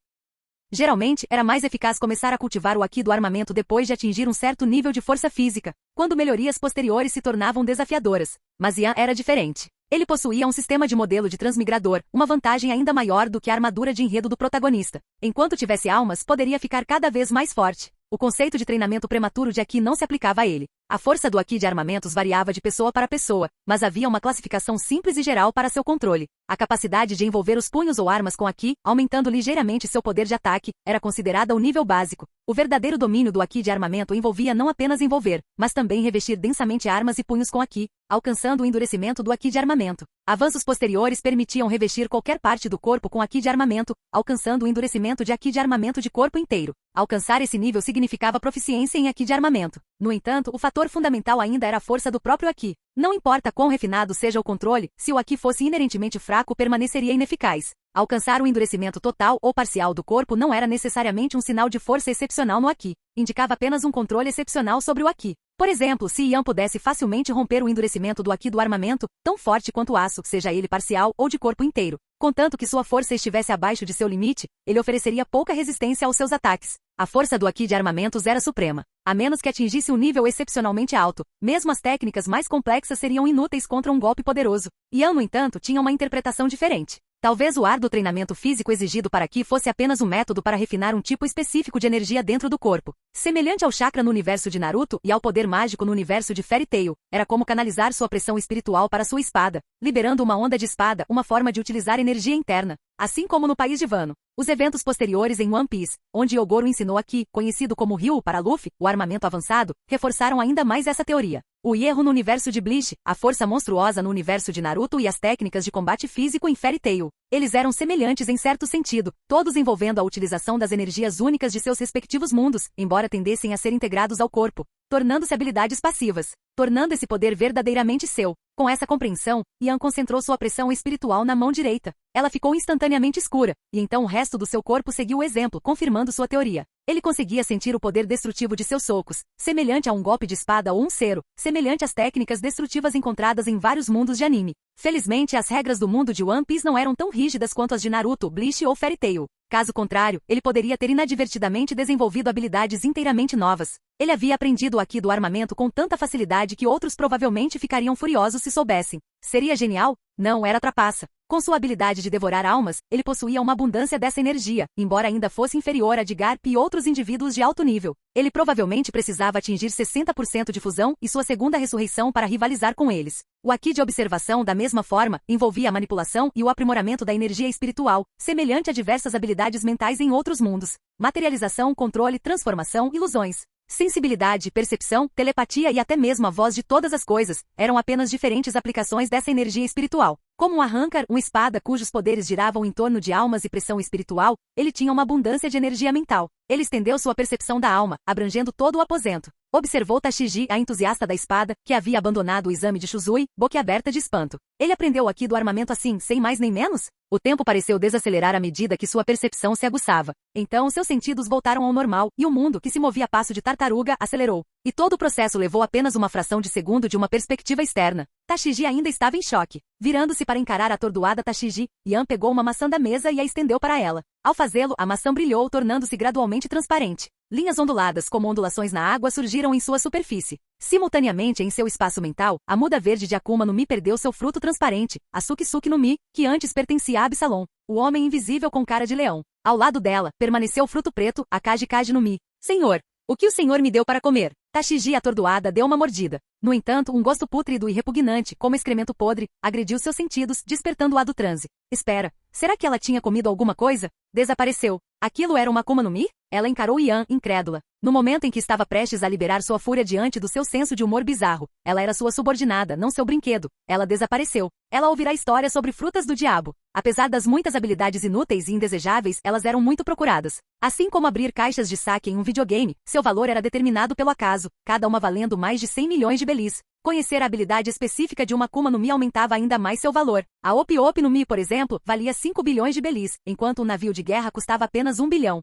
Geralmente, era mais eficaz começar a cultivar o Haki do armamento depois de atingir um certo nível de força física, quando melhorias posteriores se tornavam desafiadoras. Mas Yan era diferente. Ele possuía um sistema de modelo de transmigrador, uma vantagem ainda maior do que a armadura de enredo do protagonista. Enquanto tivesse almas, poderia ficar cada vez mais forte. O conceito de treinamento prematuro de Haki não se aplicava a ele. A força do Haki de armamentos variava de pessoa para pessoa, mas havia uma classificação simples e geral para seu controle. A capacidade de envolver os punhos ou armas com Haki, aumentando ligeiramente seu poder de ataque, era considerada o nível básico. O verdadeiro domínio do Haki de armamento envolvia não apenas envolver, mas também revestir densamente armas e punhos com Haki, alcançando o endurecimento do Haki de armamento. Avanços posteriores permitiam revestir qualquer parte do corpo com Haki de armamento, alcançando o endurecimento de Haki de armamento de corpo inteiro. Alcançar esse nível significava proficiência em Haki de armamento. No entanto, o fator fundamental ainda era a força do próprio Haki. Não importa quão refinado seja o controle, se o Haki fosse inerentemente fraco, permaneceria ineficaz. Alcançar o endurecimento total ou parcial do corpo não era necessariamente um sinal de força excepcional no Haki. Indicava apenas um controle excepcional sobre o Haki. Por exemplo, se Yan pudesse facilmente romper o endurecimento do Haki do armamento, tão forte quanto o aço, seja ele parcial ou de corpo inteiro, contanto que sua força estivesse abaixo de seu limite, ele ofereceria pouca resistência aos seus ataques. A força do Haki de armamentos era suprema. A menos que atingisse um nível excepcionalmente alto, mesmo as técnicas mais complexas seriam inúteis contra um golpe poderoso. Yan, no entanto, tinha uma interpretação diferente. Talvez o árduo treinamento físico exigido para Haki fosse apenas um método para refinar um tipo específico de energia dentro do corpo. Semelhante ao chakra no universo de Naruto e ao poder mágico no universo de Fairy Tail, era como canalizar sua pressão espiritual para sua espada, liberando uma onda de espada, uma forma de utilizar energia interna. Assim como no país de Wano. Os eventos posteriores em One Piece, onde Yogoro ensinou Haki, conhecido como Ryu para Luffy, o armamento avançado, reforçaram ainda mais essa teoria. O Hierro no universo de Bleach, a força monstruosa no universo de Naruto e as técnicas de combate físico em Fairy Tail. Eles eram semelhantes em certo sentido, todos envolvendo a utilização das energias únicas de seus respectivos mundos, embora tendessem a ser integrados ao corpo. tornando-se habilidades passivas, tornando esse poder verdadeiramente seu. Com essa compreensão, Yan concentrou sua pressão espiritual na mão direita. Ela ficou instantaneamente escura, e então o resto do seu corpo seguiu o exemplo, confirmando sua teoria. Ele conseguia sentir o poder destrutivo de seus socos, semelhante a um golpe de espada ou um cero, semelhante às técnicas destrutivas encontradas em vários mundos de anime. Felizmente, as regras do mundo de One Piece não eram tão rígidas quanto as de Naruto, Bleach ou Fairy Tail. Caso contrário, ele poderia ter inadvertidamente desenvolvido habilidades inteiramente novas. Ele havia aprendido o Haki do armamento com tanta facilidade que outros provavelmente ficariam furiosos se soubessem. Seria genial? Não, era trapaça. Com sua habilidade de devorar almas, ele possuía uma abundância dessa energia, embora ainda fosse inferior a de Garp e outros indivíduos de alto nível. Ele provavelmente precisava atingir 60% de fusão e sua segunda ressurreição para rivalizar com eles. O Haki de observação, da mesma forma, envolvia a manipulação e o aprimoramento da energia espiritual, semelhante a diversas habilidades mentais em outros mundos. Materialização, controle, transformação, ilusões. Sensibilidade, percepção, telepatia e até mesmo a voz de todas as coisas, eram apenas diferentes aplicações dessa energia espiritual. Como um arrancar, uma espada cujos poderes giravam em torno de almas e pressão espiritual, ele tinha uma abundância de energia mental. Ele estendeu sua percepção da alma, abrangendo todo o aposento. Observou Tashigi, a entusiasta da espada, que havia abandonado o exame de Shuzui, boquiaberta de espanto. Ele aprendeu aqui do armamento assim, sem mais nem menos? O tempo pareceu desacelerar à medida que sua percepção se aguçava. Então seus sentidos voltaram ao normal, e o mundo, que se movia a passo de tartaruga, acelerou. E todo o processo levou apenas uma fração de segundo de uma perspectiva externa. Tashigi ainda estava em choque. Virando-se para encarar a atordoada Tashigi, Yan pegou uma maçã da mesa e a estendeu para ela. Ao fazê-lo, a maçã brilhou, tornando-se gradualmente transparente. Linhas onduladas como ondulações na água surgiram em sua superfície. Simultaneamente em seu espaço mental, a muda verde de Akuma no Mi perdeu seu fruto transparente, a Suki no Mi, que antes pertencia a Absalom, o homem invisível com cara de leão. Ao lado dela, permaneceu o fruto preto, a Kaji no Mi. Senhor, o que o senhor me deu para comer? Tashigi, atordoada, deu uma mordida. No entanto, um gosto pútrido e repugnante, como excremento podre, agrediu seus sentidos, despertando-a do transe. Espera, será que ela tinha comido alguma coisa? Desapareceu. Aquilo era uma Akuma no Mi? Ela encarou Yan, incrédula. No momento em que estava prestes a liberar sua fúria diante do seu senso de humor bizarro, ela era sua subordinada, não seu brinquedo. Ela desapareceu. Ela ouvirá histórias sobre frutas do diabo. Apesar das muitas habilidades inúteis e indesejáveis, elas eram muito procuradas. Assim como abrir caixas de saque em um videogame, seu valor era determinado pelo acaso, cada uma valendo mais de 100 milhões de belis. Conhecer a habilidade específica de uma Akuma no Mi aumentava ainda mais seu valor. A Opi no Mi, por exemplo, valia 5 bilhões de belis, enquanto um navio de guerra custava apenas 1 bilhão.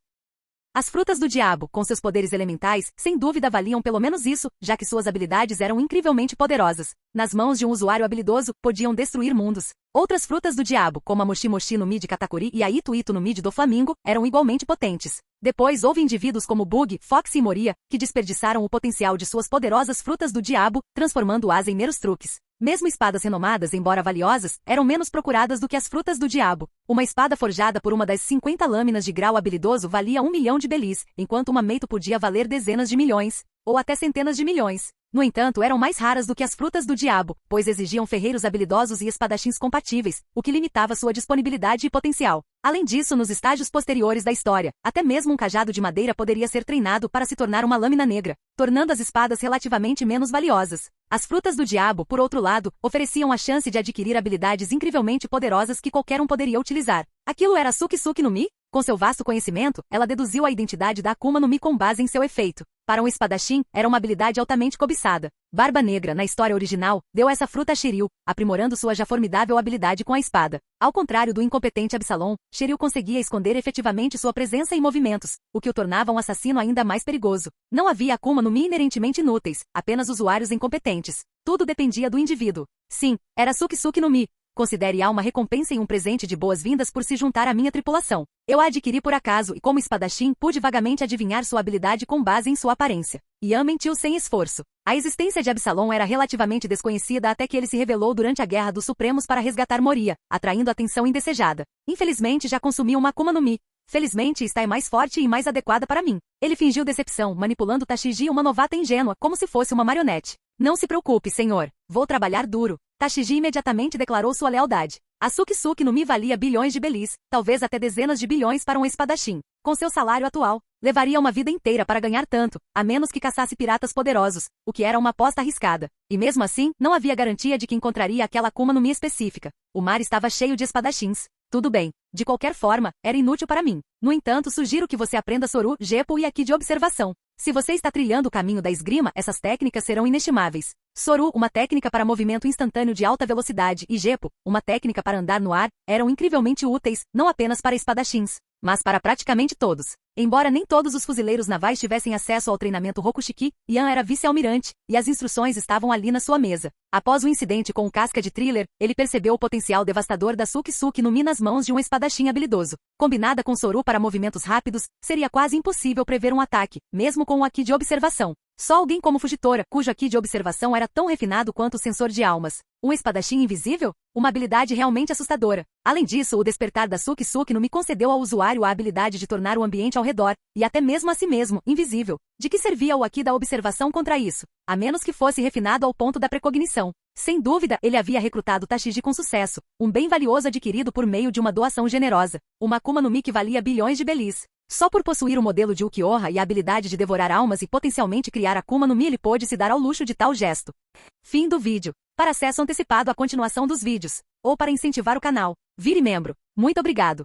As frutas do diabo, com seus poderes elementais, sem dúvida valiam pelo menos isso, já que suas habilidades eram incrivelmente poderosas. Nas mãos de um usuário habilidoso, podiam destruir mundos. Outras frutas do diabo, como a Moshi no Mi de Katakuri e a Itu no Mi de Doflamingo, eram igualmente potentes. Depois houve indivíduos como Bug, Fox e Moria, que desperdiçaram o potencial de suas poderosas frutas do diabo, transformando-as em meros truques. Mesmo espadas renomadas, embora valiosas, eram menos procuradas do que as frutas do diabo. Uma espada forjada por uma das 50 lâminas de grau habilidoso valia 1 milhão de belis, enquanto uma meito podia valer dezenas de milhões, ou até centenas de milhões. No entanto, eram mais raras do que as frutas do diabo, pois exigiam ferreiros habilidosos e espadachins compatíveis, o que limitava sua disponibilidade e potencial. Além disso, nos estágios posteriores da história, até mesmo um cajado de madeira poderia ser treinado para se tornar uma lâmina negra, tornando as espadas relativamente menos valiosas. As frutas do diabo, por outro lado, ofereciam a chance de adquirir habilidades incrivelmente poderosas que qualquer um poderia utilizar. Aquilo era Suki no Mi? Com seu vasto conhecimento, ela deduziu a identidade da Akuma no Mi com base em seu efeito. Para um espadachim, era uma habilidade altamente cobiçada. Barba Negra, na história original, deu essa fruta a Shiryu, aprimorando sua já formidável habilidade com a espada. Ao contrário do incompetente Absalom, Shiryu conseguia esconder efetivamente sua presença e movimentos, o que o tornava um assassino ainda mais perigoso. Não havia Akuma no Mi inerentemente inúteis, apenas usuários incompetentes. Tudo dependia do indivíduo. Sim, era Suki no Mi. Considere-a uma recompensa e um presente de boas-vindas por se juntar à minha tripulação. Eu a adquiri por acaso e como espadachim pude vagamente adivinhar sua habilidade com base em sua aparência. Yan mentiu sem esforço. A existência de Absalom era relativamente desconhecida até que ele se revelou durante a Guerra dos Supremos para resgatar Moria, atraindo atenção indesejada. Infelizmente já consumiu uma Akuma no Mi. Felizmente está mais forte e mais adequada para mim. Ele fingiu decepção, manipulando Tashigi, uma novata ingênua, como se fosse uma marionete. Não se preocupe, senhor. Vou trabalhar duro. Tashigi imediatamente declarou sua lealdade. A Suki no Mi valia bilhões de belis, talvez até dezenas de bilhões para um espadachim. Com seu salário atual, levaria uma vida inteira para ganhar tanto, a menos que caçasse piratas poderosos, o que era uma aposta arriscada. E mesmo assim, não havia garantia de que encontraria aquela Akuma no Mi específica. O mar estava cheio de espadachins. Tudo bem. De qualquer forma, era inútil para mim. No entanto, sugiro que você aprenda Soru, Gepo e Haki de observação. Se você está trilhando o caminho da esgrima, essas técnicas serão inestimáveis. Soru, uma técnica para movimento instantâneo de alta velocidade, e Gepo, uma técnica para andar no ar, eram incrivelmente úteis, não apenas para espadachins, mas para praticamente todos. Embora nem todos os fuzileiros navais tivessem acesso ao treinamento Rokushiki, Yan era vice-almirante, e as instruções estavam ali na sua mesa. Após o incidente com o casca de thriller, ele percebeu o potencial devastador da Suki-Suki no Mi nas mãos de um espadachim habilidoso. Combinada com Soru para movimentos rápidos, seria quase impossível prever um ataque, mesmo com o Haki de observação. Só alguém como Fujitora, cujo Haki de observação era tão refinado quanto o sensor de almas. Um espadachim invisível? Uma habilidade realmente assustadora. Além disso, o despertar da Suki-Suki no Mi concedeu ao usuário a habilidade de tornar o ambiente ao redor, e até mesmo a si mesmo, invisível. De que servia o Haki da observação contra isso? A menos que fosse refinado ao ponto da precognição. Sem dúvida, ele havia recrutado Tashiji com sucesso, um bem valioso adquirido por meio de uma doação generosa. Uma Akuma no Mi que valia bilhões de belis. Só por possuir o modelo de Ukiyoha e a habilidade de devorar almas e potencialmente criar Akuma no Mi ele pôde se dar ao luxo de tal gesto. Fim do vídeo. Para acesso antecipado à continuação dos vídeos, ou para incentivar o canal, vire membro. Muito obrigado.